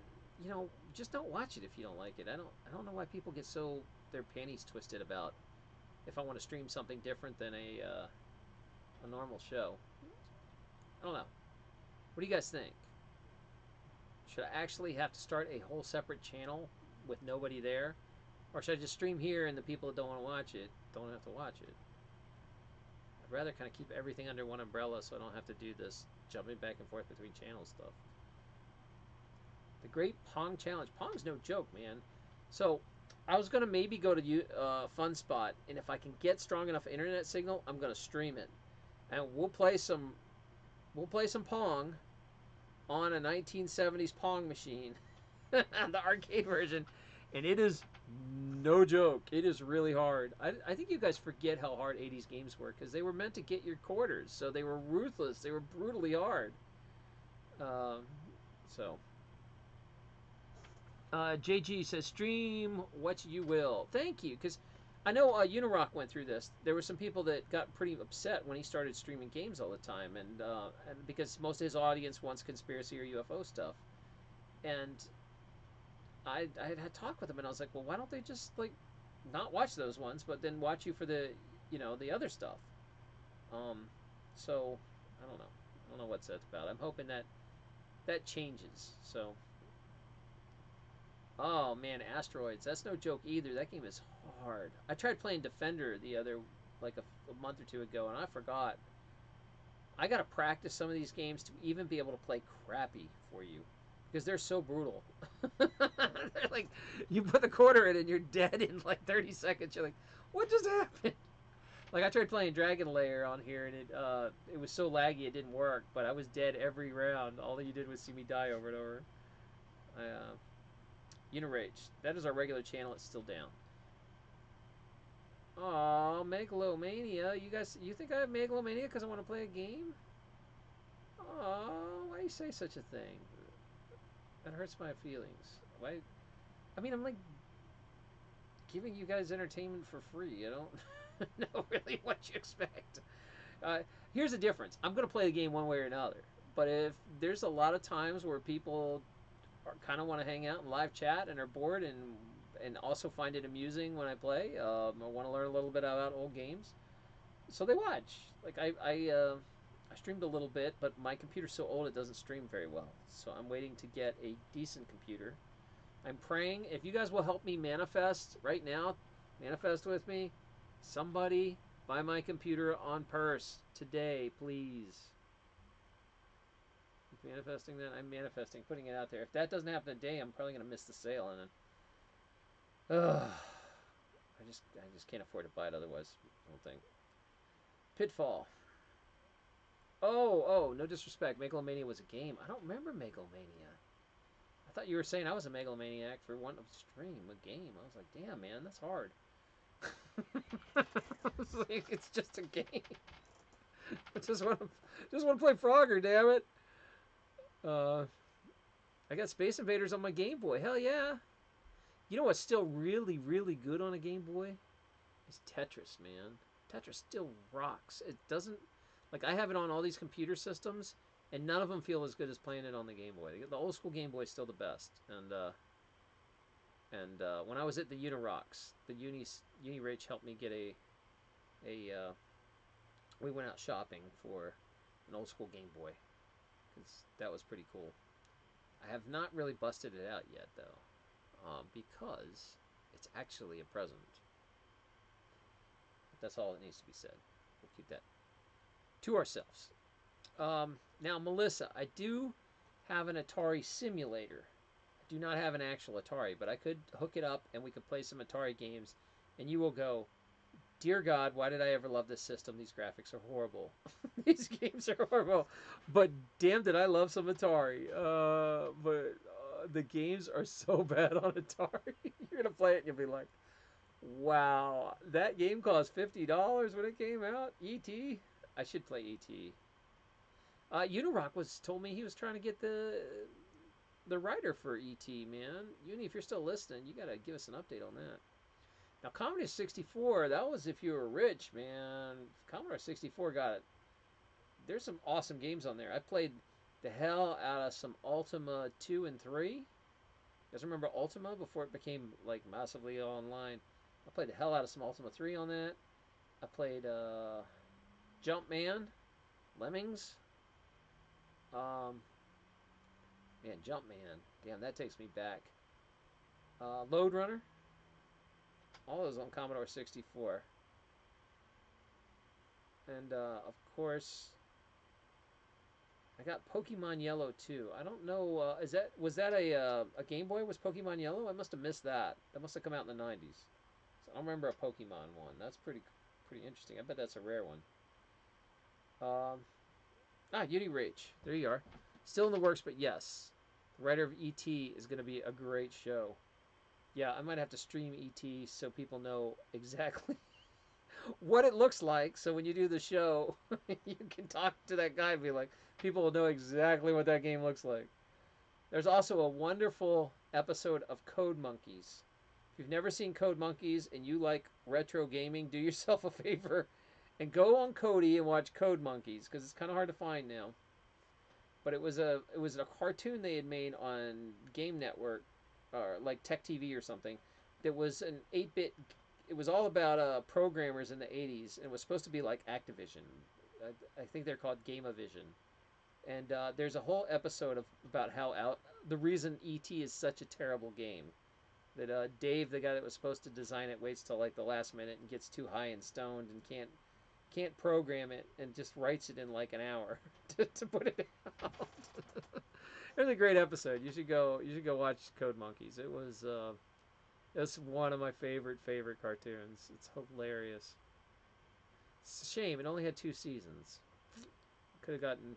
just don't watch it if you don't like it. I don't know why people get so their panties twisted about if I want to stream something different than a normal show. I don't know. What do you guys think? Should I actually have to start a whole separate channel with nobody there? Or should I just stream here and the people that don't want to watch it don't have to watch it? I'd rather kind of keep everything under one umbrella so I don't have to do this jumping back and forth between channel stuff. The Great Pong Challenge. Pong's no joke, man. So, I was going to maybe go to Fun Spot, and if I can get strong enough internet signal, I'm going to stream it. And we'll play some Pong on a 1970s Pong machine, the arcade version, and it is no joke. It is really hard. I think you guys forget how hard 80s games were, because they were meant to get your quarters, so they were ruthless. They were brutally hard. JG says, stream what you will. Thank you, because I know Unirock went through this. There were some people that got pretty upset when he started streaming games all the time, and because most of his audience wants conspiracy or UFO stuff. And I had talked with him, and I was like, well, why don't they just not watch those ones, but then watch you for the the other stuff. So I don't know. I don't know what that's about. I'm hoping that changes. So. Oh man, Asteroids. That's no joke either. That game is hard. I tried playing Defender the other, a month or two ago, and I forgot. I gotta practice some of these games to even be able to play crappy for you, because they're so brutal. They're like, you put the quarter in and you're dead in 30 seconds. You're like, what just happened? Like, I tried playing Dragon Lair on here, and it was so laggy it didn't work, but I was dead every round. All you did was see me die over and over. Unirage. That is our regular channel. It's still down. Aw, Megalomania. You think I have Megalomania because I want to play a game? Aw, why do you say such a thing? That hurts my feelings. Why? I mean, I'm giving you guys entertainment for free. I don't know really what you expect. Here's the difference. I'm going to play the game one way or another. But if there's a lot of times where people kind of want to hang out and live chat and are bored and and also find it amusing when I play. I want to learn a little bit about old games, so they watch. Like I streamed a little bit, but my computer's so old it doesn't stream very well. So I'm waiting to get a decent computer. I'm praying if you guys will help me manifest right now, manifest with me. Somebody buy my computer on purse today, please. Manifesting that, I'm manifesting, putting it out there. If that doesn't happen today, I'm probably gonna miss the sale, and then, I just can't afford to buy it otherwise. I don't think. Pitfall. Oh, no disrespect. Megalomania was a game. I don't remember Megalomania. I thought you were saying I was a megalomaniac for wanting to stream a game. I was like, damn, man, that's hard. It's just a game. I just want to play Frogger, damn it. I got Space Invaders on my Game Boy. Hell yeah. You know what's still really, really good on a Game Boy? Is Tetris, man. Tetris still rocks. It doesn't... Like, I have it on all these computer systems, and none of them feel as good as playing it on the Game Boy. The old school Game Boy is still the best. And when I was at the Unirocks, the Unirach helped me get we went out shopping for an old school Game Boy. Because that was pretty cool. I have not really busted it out yet, though. Because it's actually a present. But that's all that needs to be said. We'll keep that to ourselves. Now, Melissa, I do have an Atari simulator. I do not have an actual Atari, but I could hook it up and we could play some Atari games, and you will go, dear God, why did I ever love this system? These graphics are horrible. These games are horrible. But damn, did I love some Atari. But the games are so bad on Atari. You're going to play it and you'll be like, wow, that game cost $50 when it came out? E.T.? I should play E.T. Unirock told me he was trying to get the writer for E.T., man. Uni, if you're still listening, you got to give us an update on that. Now, Commodore 64, that was if you were rich, man. Commodore 64 got it. There's some awesome games on there. I played the hell out of some Ultima 2 and 3. You guys remember Ultima before it became, like, massively online? I played the hell out of some Ultima 3 on that. I played Jumpman, Lemmings. Man, Jumpman. Damn, that takes me back. Load Runner. All those on Commodore 64. And, of course, I got Pokemon Yellow, too. I don't know, was that a Game Boy? Was Pokemon Yellow? I must have missed that. That must have come out in the 90s. So I don't remember a Pokemon one. That's pretty interesting. I bet that's a rare one. Uni Rage. There you are. Still in the works, but yes. The writer of E.T. is going to be a great show. Yeah, I might have to stream E.T. so people know exactly what it looks like. So when you do the show, you can talk to that guy and be like, people will know exactly what that game looks like. There's also a wonderful episode of Code Monkeys. If you've never seen Code Monkeys and you like retro gaming, do yourself a favor and go on Kodi and watch Code Monkeys, because it's kind of hard to find now. But it was a cartoon they had made on Game Network, or like Tech TV or something. That was an 8-bit. It was all about programmers in the 80s, and it was supposed to be like Activision. I think they're called Gameavision. And there's a whole episode about how the reason E.T. is such a terrible game. That Dave, the guy that was supposed to design it, waits till like the last minute and gets too high and stoned and can't program it and just writes it in like an hour to put it out. It was a great episode. You should go watch Code Monkeys. It was one of my favorite cartoons. It's hilarious. It's a shame it only had 2 seasons. Could have gotten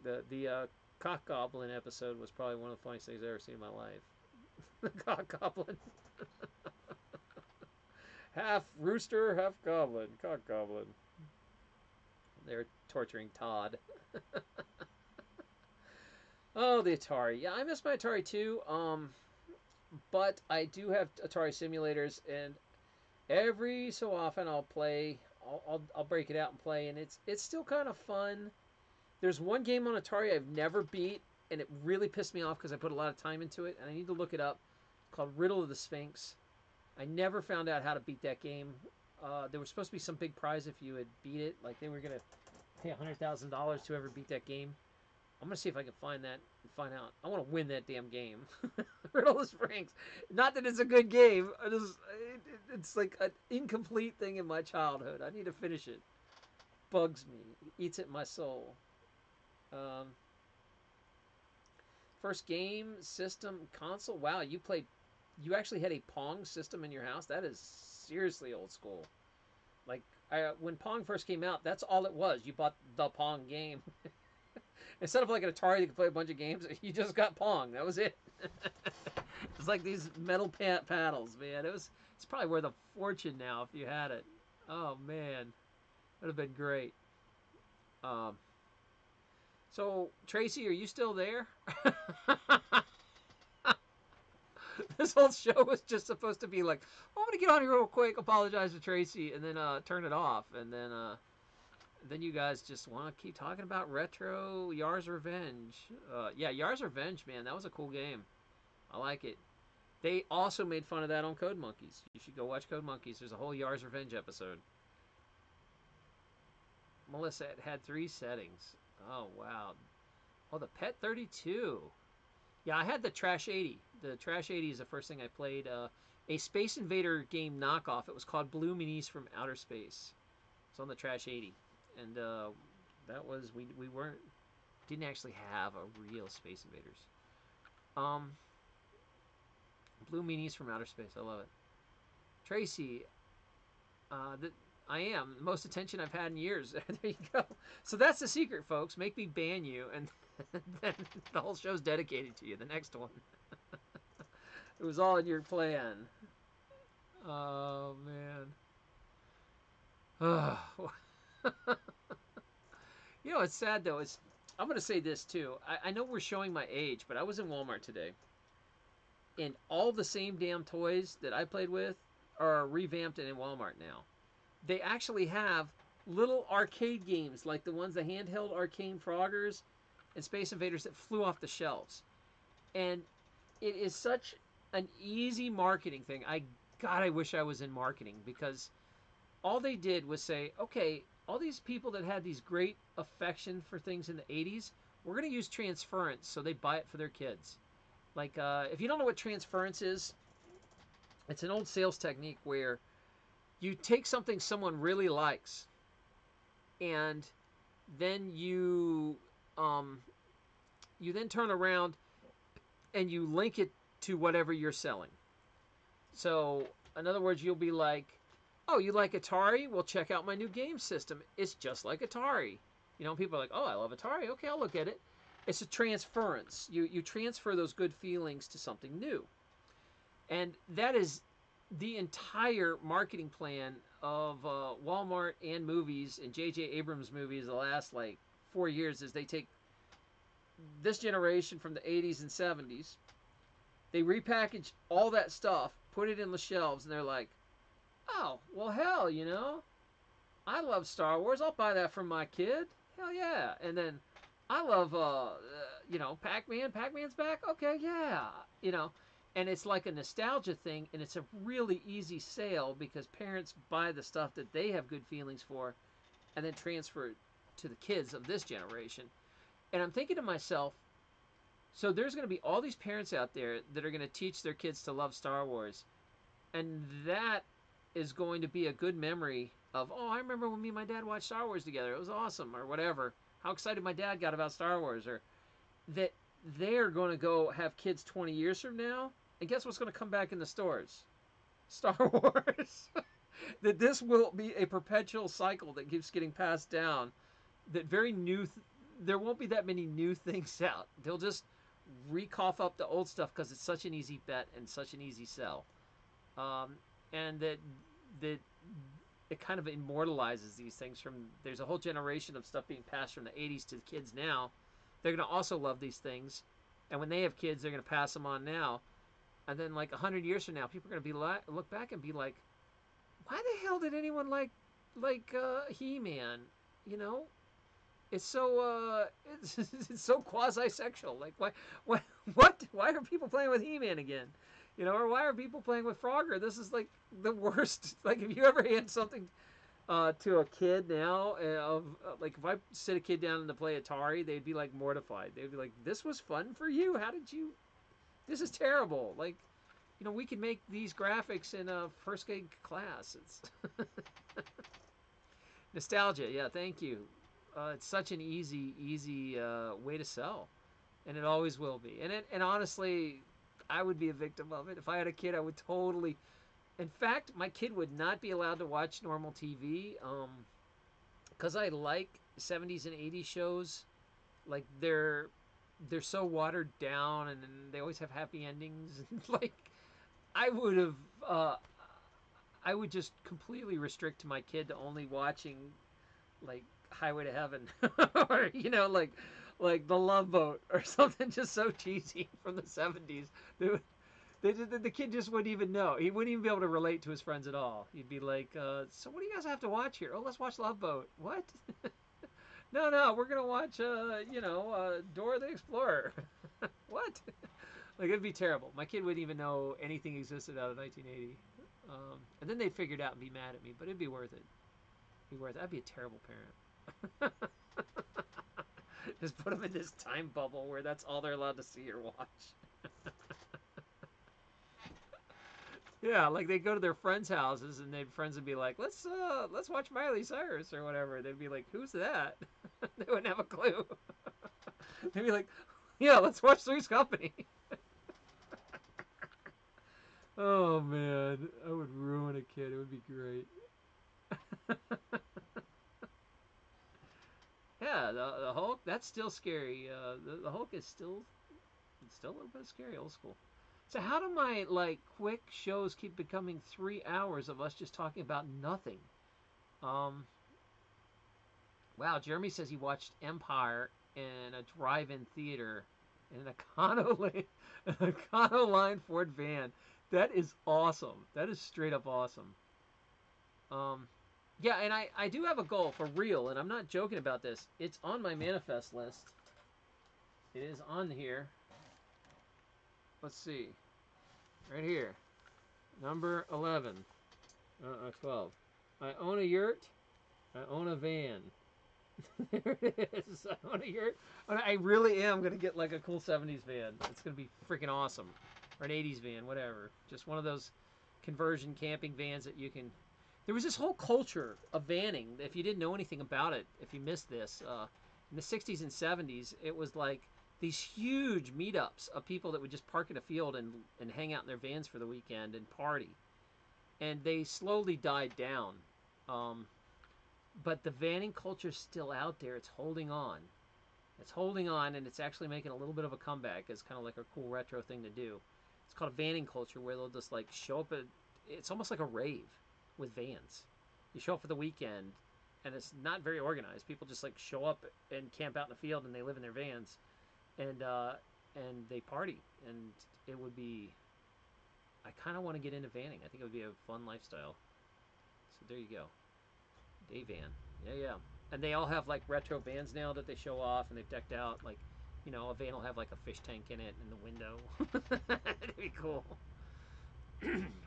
the Cock Goblin episode was probably one of the funniest things I've ever seen in my life. The Cock Goblin. Half rooster, half goblin. Cock Goblin. They're torturing Todd. Oh, the Atari. Yeah, I miss my Atari too. But I do have Atari simulators, and every so often I'll play. I'll break it out and play, and it's still kind of fun. There's one game on Atari I've never beat, and it really pissed me off because I put a lot of time into it, and I need to look it up. It's called Riddle of the Sphinx. I never found out how to beat that game. There was supposed to be some big prize if you had beat it. Like they were gonna pay $100,000 to ever beat that game. I'm gonna see if I can find that and find out. I want to win that damn game. Riddle of Springs. Not that it's a good game. It's like an incomplete thing in my childhood. I need to finish it. Bugs me. It eats at my soul. Um, First game, system, console. Wow, you played. You actually had a Pong system in your house. That is seriously old school. Like when Pong first came out, that's all it was. You bought the Pong game. Instead of like an Atari that could play a bunch of games, you just got Pong. That was it. It's like these metal paddles, man. It's probably worth a fortune now if you had it. Oh man, would have been great. Um, so Tracy, are you still there? This whole show was just supposed to be like, oh, I'm gonna get on here real quick, apologize to Tracy, and then turn it off, and then you guys just want to keep talking about retro Yar's Revenge. Yeah, Yar's Revenge, man, that was a cool game. I like it. They also made fun of that on Code Monkeys. You should go watch Code Monkeys. There's a whole Yar's Revenge episode. Melissa, it had 3 settings. Oh, wow. Oh, the Pet 32. Yeah, I had the Trash 80. The Trash 80 is the first thing I played. A Space Invader game knockoff. It was called Blue Minis from Outer Space. It's on the Trash 80. And that was, we didn't actually have a real Space Invaders. Blue Minis from Outer Space. I love it. Tracy, I am. The most attention I've had in years. There you go. So that's the secret, folks. Make me ban you, and then the whole show's dedicated to you. The next one. It was all in your plan. Oh, man. You know, it's sad, though. I'm going to say this, too. I know we're showing my age, but I was in Walmart today. And all the same damn toys that I played with are revamped and in Walmart now. They actually have little arcade games like the ones, the handheld Arcane Froggers and Space Invaders that flew off the shelves. And it is such an easy marketing thing. God, I wish I was in marketing, because all they did was say, okay, all these people that had these great affection for things in the 80s, we're going to use transference so they buy it for their kids. Like, if you don't know what transference is, it's an old sales technique where you take something someone really likes, and then you then turn around and you link it to whatever you're selling. So, in other words, you'll be like, oh, you like Atari? Well, check out my new game system. It's just like Atari. You know, people are like, oh, I love Atari. Okay, I'll look at it. It's a transference. You transfer those good feelings to something new. And that is the entire marketing plan of Walmart and movies and J.J. Abrams movies the last, 4 years, is they take this generation from the 80s and 70s, they repackage all that stuff, put it in the shelves, and they're like, oh, well, hell, I love Star Wars. I'll buy that for my kid. Hell yeah. And then I love, Pac-Man. Pac-Man's back? Okay, yeah. And it's like a nostalgia thing, and it's a really easy sale because parents buy the stuff that they have good feelings for and then transfer it to the kids of this generation. And I'm thinking to myself, so there's going to be all these parents out there that are going to teach their kids to love Star Wars. And that is going to be a good memory of, oh, I remember when me and my dad watched Star Wars together. It was awesome, or whatever. How excited my dad got about Star Wars. Or that they're going to go have kids 20 years from now. And guess what's going to come back in the stores? Star Wars. That this will be a perpetual cycle that keeps getting passed down. That there won't be that many new things out. They'll just recough up the old stuff because it's such an easy bet and such an easy sell. And that it kind of immortalizes these things there's a whole generation of stuff being passed from the 80s to the kids now. They're going to also love these things. And when they have kids, they're going to pass them on now. And then 100 years from now, people are going to look back and be like, why the hell did anyone like He-Man? It's so it's so quasi-sexual. Why are people playing with He-Man again? You know, or why are people playing with Frogger? This is like the worst. Like, if you ever hand something to a kid now, like if I sit a kid down to play Atari, they'd be like mortified. They'd be like, "This was fun for you? How did you? This is terrible." Like, you know, we can make these graphics in a first grade class. It's nostalgia. Yeah, thank you. It's such an easy way to sell, and it always will be. And honestly, I would be a victim of it. If I had a kid, I would totally. In fact, my kid would not be allowed to watch normal TV because I like 70s and 80s shows. Like they're so watered down, and they always have happy endings. Like I would have, I would just completely restrict my kid to only watching like Highway to Heaven, or like The Love Boat or something just so cheesy from the 70s. The kid just wouldn't even know. He wouldn't even be able to relate to his friends at all. He'd be like, "So what do you guys have to watch here? Oh, let's watch Love Boat." What? No, we're gonna watch, Dora the Explorer. What? Like it'd be terrible. My kid wouldn't even know anything existed out of 1980. And then they'd figure it out and be mad at me, but it'd be worth it. Be worth it. I'd be a terrible parent. Just put them in this time bubble where that's all they're allowed to see or watch. Yeah, like they go to their friends' houses and their friends would be like, let's watch Miley Cyrus or whatever. They'd be like, "Who's that?" They wouldn't have a clue. They'd be like, "Yeah, let's watch Three's Company." Oh man, I would ruin a kid. It would be great. Yeah, the Hulk, that's still scary. The Hulk is still it's still a little bit scary, old school. So how do my like quick shows keep becoming 3 hours of us just talking about nothing? Um, wow, Jeremy says he watched Empire in a drive-in theater in a Econoline Ford van. That is awesome. That is straight up awesome. Um, yeah, and I do have a goal for real, and I'm not joking about this. It's on my manifest list. It is on here. Let's see. Right here. Number 11. 12. I own a yurt. I own a van. There it is. I own a yurt. I really am going to get like a cool 70s van. It's going to be freaking awesome. Or an 80s van, whatever. Just one of those conversion camping vans that you can. There was this whole culture of vanning. If you didn't know anything about it, if you missed this, in the 60s and 70s, it was like these huge meetups of people that would just park in a field and hang out in their vans for the weekend and party. And they slowly died down. Um, but the vanning culture's still out there. It's holding on. It's holding on, and it's actually making a little bit of a comeback as kind of like a cool retro thing to do. It's called a vanning culture, where they'll just like show up at. It's almost like a rave with vans. You show up for the weekend, and it's not very organized. People just like show up and camp out in the field, and they live in their vans, and they party. And it would be. I kind of want to get into vanning. I think it would be a fun lifestyle. So there you go. Day van. Yeah, yeah. And they all have like retro vans now that they show off, and they've decked out. Like, a van will have like a fish tank in it in the window. That'd be cool.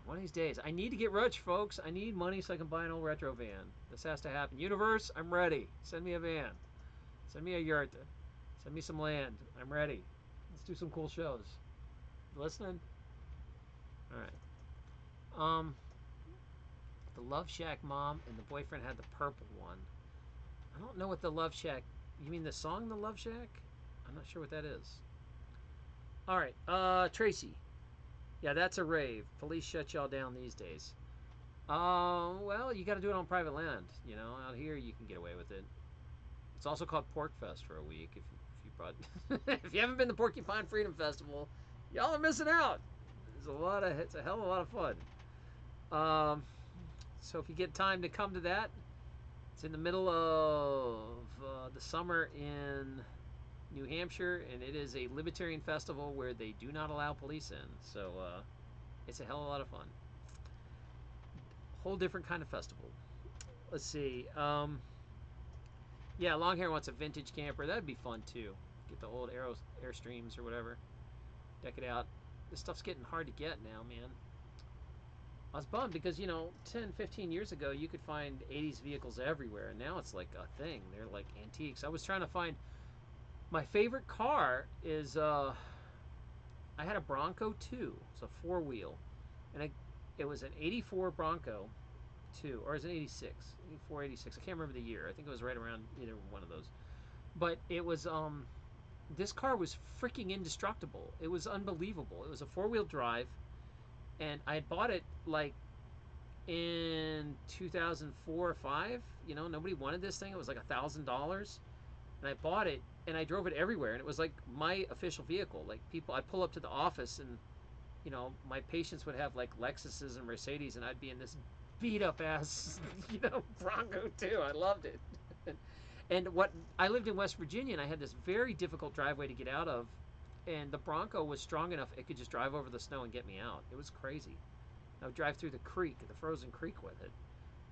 One of these days. I need to get rich, folks. I need money so I can buy an old retro van. This has to happen. Universe, I'm ready. Send me a van. Send me a yurt. Send me some land. I'm ready. Let's do some cool shows. You listening? All right. Um, the Love Shack mom and the boyfriend had the purple one. I don't know what the Love Shack. You mean the song, The Love Shack? I'm not sure what that is. All right. Tracy. Yeah, that's a rave. Police shut y'all down these days. Well, you got to do it on private land. Out here you can get away with it. It's also called Pork Fest for a week. If you brought, if you haven't been to Porcupine Freedom Festival, y'all are missing out. It's a hell of a lot of fun. So if you get time to come to that, it's in the middle of the summer in New Hampshire, and it is a libertarian festival where they do not allow police in. So it's a hell of a lot of fun. Whole different kind of festival. Let's see. Yeah, Longhair wants a vintage camper. That'd be fun too. Get the old Airstreams or whatever. Deck it out. this stuff's getting hard to get now, man. I was bummed because, 10, 15 years ago, you could find 80s vehicles everywhere, and now it's like a thing. They're like antiques. I was trying to find my favorite car is I had a Bronco 2. It's a four-wheel, and it was an 84 Bronco 2, or is it 86? 84, 86. I can't remember the year. I think it was right around either one of those. But it was this car was freaking indestructible. It was unbelievable. It was a four-wheel drive, and I had bought it like in 2004 or 5. Nobody wanted this thing. It was like $1,000, and I bought it and I drove it everywhere, and it was like my official vehicle. Like people, I'd pull up to the office, and my patients would have like Lexuses and Mercedes, and I'd be in this beat up ass Bronco too. I loved it. And what I lived in West Virginia, and I had this very difficult driveway to get out of, and the Bronco was strong enough it could just drive over the snow and get me out. It was crazy. I would drive through the creek, the frozen creek with it.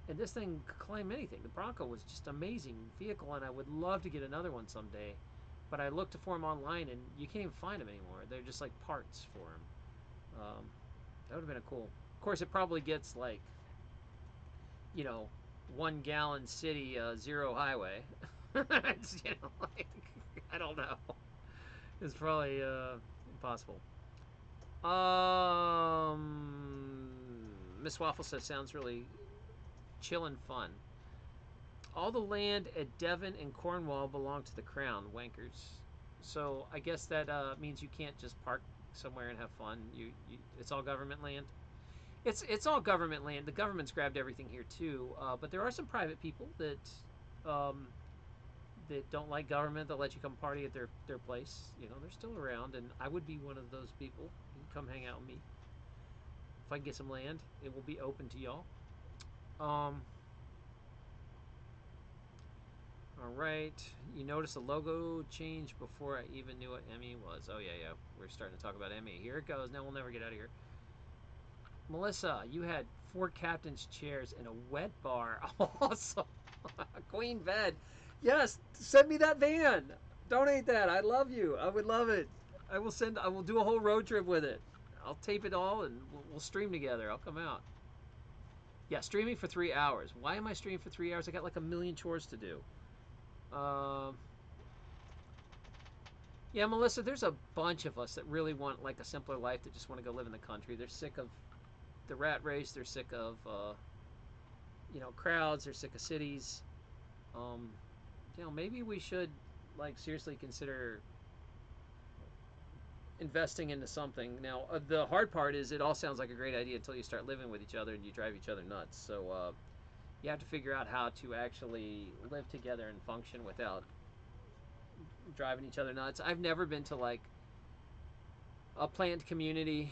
And this thing could climb anything. The Bronco was just an amazing vehicle, and I would love to get another one someday. But I looked for them online, and you can't even find them anymore. They're just like parts for them. That would have been a cool. Of course, it probably gets like, 1 gallon city, 0 highway. It's, like, I don't know. It's probably impossible. Miss Waffle says sounds really chill and fun. All the land at Devon and Cornwall belong to the Crown, wankers. So I guess that means you can't just park somewhere and have fun. It's all government land. It's all government land. The government's grabbed everything here too. But there are some private people that don't like government. They'll let you come party at their place. They're still around, and I would be one of those people. You can come hang out with me. If I can get some land, it will be open to y'all. All right. You notice a logo change before I even knew what Emmy was. Oh, yeah. We're starting to talk about Emmy. Here it goes. Now we'll never get out of here. Melissa, you had 4 captain's chairs in a wet bar. Awesome. Queen bed. Yes, send me that van. Donate that. I love you. I would love it. I will do a whole road trip with it. I'll tape it all, and we'll stream together. I'll come out. Yeah, streaming for 3 hours. Why am I streaming for 3 hours? I got like a million chores to do. Yeah, Melissa, there's a bunch of us that really want like a simpler life, that just want to go live in the country. They're sick of the rat race. They're sick of crowds. They're sick of cities. Maybe we should like seriously consider investing into something. Now, the hard part is it all sounds like a great idea until you start living with each other and you drive each other nuts. So you have to figure out how to actually live together and function without driving each other nuts. I've never been to like a planned community.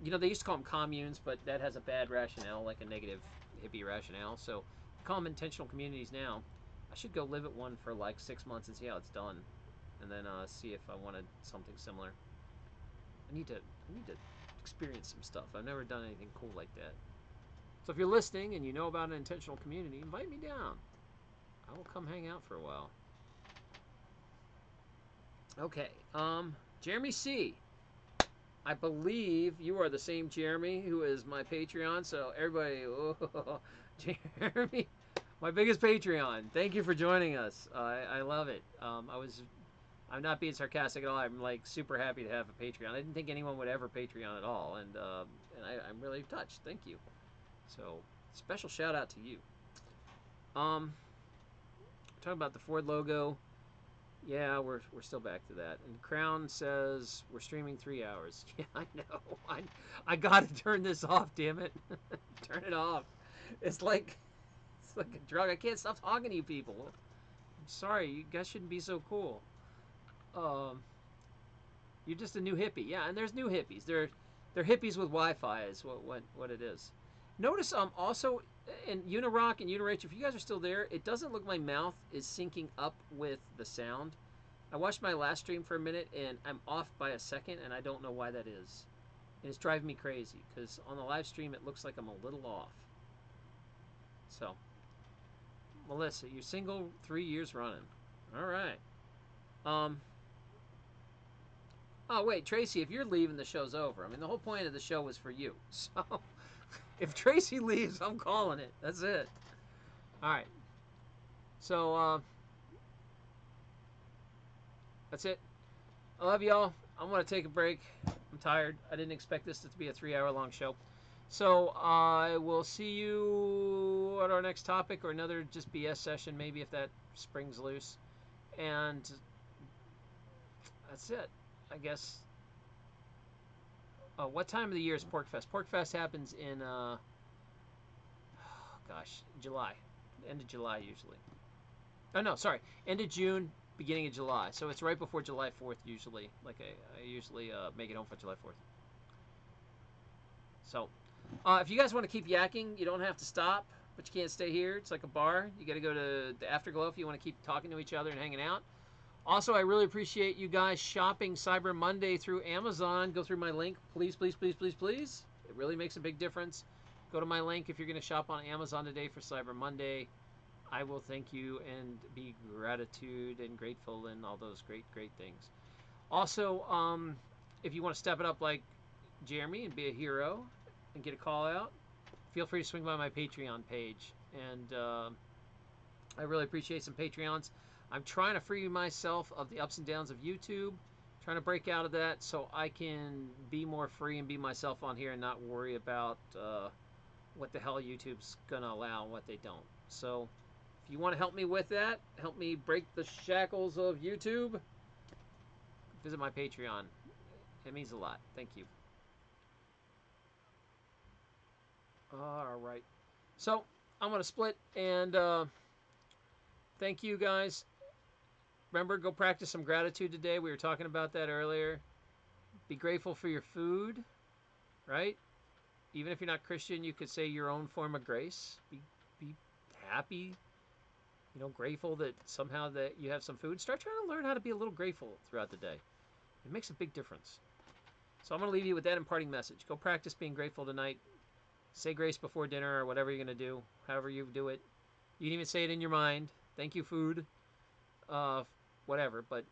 They used to call them communes, but that has a bad rationale, like a negative hippie rationale. So they call them intentional communities now. I should go live at one for like 6 months and see how it's done, and then see if I wanted something similar. I need to experience some stuff. I've never done anything cool like that. So if you're listening and you know about an intentional community, invite me down. I will come hang out for a while. Okay, Jeremy C. I believe you are the same Jeremy who is my Patreon. So everybody, Jeremy, my biggest Patreon. Thank you for joining us. I love it. I'm not being sarcastic at all. I'm like super happy to have a Patreon. I didn't think anyone would ever Patreon at all, and I'm really touched. Thank you. So special shout out to you. Talking about the Ford logo. Yeah, we're still back to that. And Crown says we're streaming 3 hours. Yeah, I know. I gotta turn this off. Damn it, turn it off. It's like a drug. I can't stop talking to you people. I'm sorry. You guys shouldn't be so cool. You're just a new hippie. Yeah, and there's new hippies. They're hippies with Wi-Fi is what it is. Notice also in Unirock and Unirach, if you guys are still there, it doesn't look my mouth is syncing up with the sound. I watched my last stream for a minute and I'm off by a second, and I don't know why that is. And it's driving me crazy because on the live stream it looks like I'm a little off. So, Melissa, you're single 3 years running. All right. Oh, wait, Tracy, if you're leaving, the show's over. I mean, the whole point of the show was for you. So, if Tracy leaves, I'm calling it. That's it. All right. So, that's it. I love y'all. I'm going to take a break. I'm tired. I didn't expect this to be a 3-hour long show. So, I will see you at our next topic or another just BS session, maybe if that springs loose. And that's it. I guess. Oh, what time of the year is Porkfest? Porkfest happens in, gosh, July. End of July, usually. Oh, no, sorry. End of June, beginning of July. So it's right before July 4th, usually. Like, I usually make it home for July 4th. So, if you guys want to keep yakking, you don't have to stop, but you can't stay here. It's like a bar. You got to go to the Afterglow if you want to keep talking to each other and hanging out. Also, I really appreciate you guys shopping Cyber Monday through Amazon. Go through my link, please, please, please, please, please. It really makes a big difference. Go to my link if you're going to shop on Amazon today for Cyber Monday. I will thank you and be gratitude and grateful and all those great, great things. Also, if you want to step it up like Jeremy and be a hero and get a call out, feel free to swing by my Patreon page. And I really appreciate some Patreons. I'm trying to free myself of the ups and downs of YouTube, trying to break out of that so I can be more free and be myself on here and not worry about what the hell YouTube's going to allow and what they don't. So if you want to help me with that, help me break the shackles of YouTube, visit my Patreon. It means a lot. Thank you. All right. So I'm going to split and thank you guys. Remember, go practice some gratitude today. We were talking about that earlier. Be grateful for your food, right? Even if you're not Christian, you could say your own form of grace. Be happy, grateful that somehow that you have some food. Start trying to learn how to be a little grateful throughout the day. It makes a big difference. So I'm going to leave you with that imparting message. Go practice being grateful tonight. Say grace before dinner or whatever you're going to do, however you do it. You can even say it in your mind. Thank you, food. Whatever, but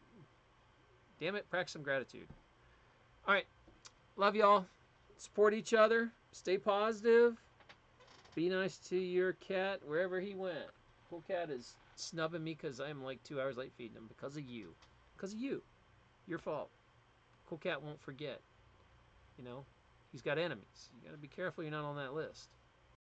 damn it, practice some gratitude. All right, love y'all. Support each other. Stay positive. Be nice to your cat wherever he went. Cool Cat is snubbing me because I'm like 2 hours late feeding him because of you. Because of you. Your fault. Cool Cat won't forget. He's got enemies. You got to be careful you're not on that list.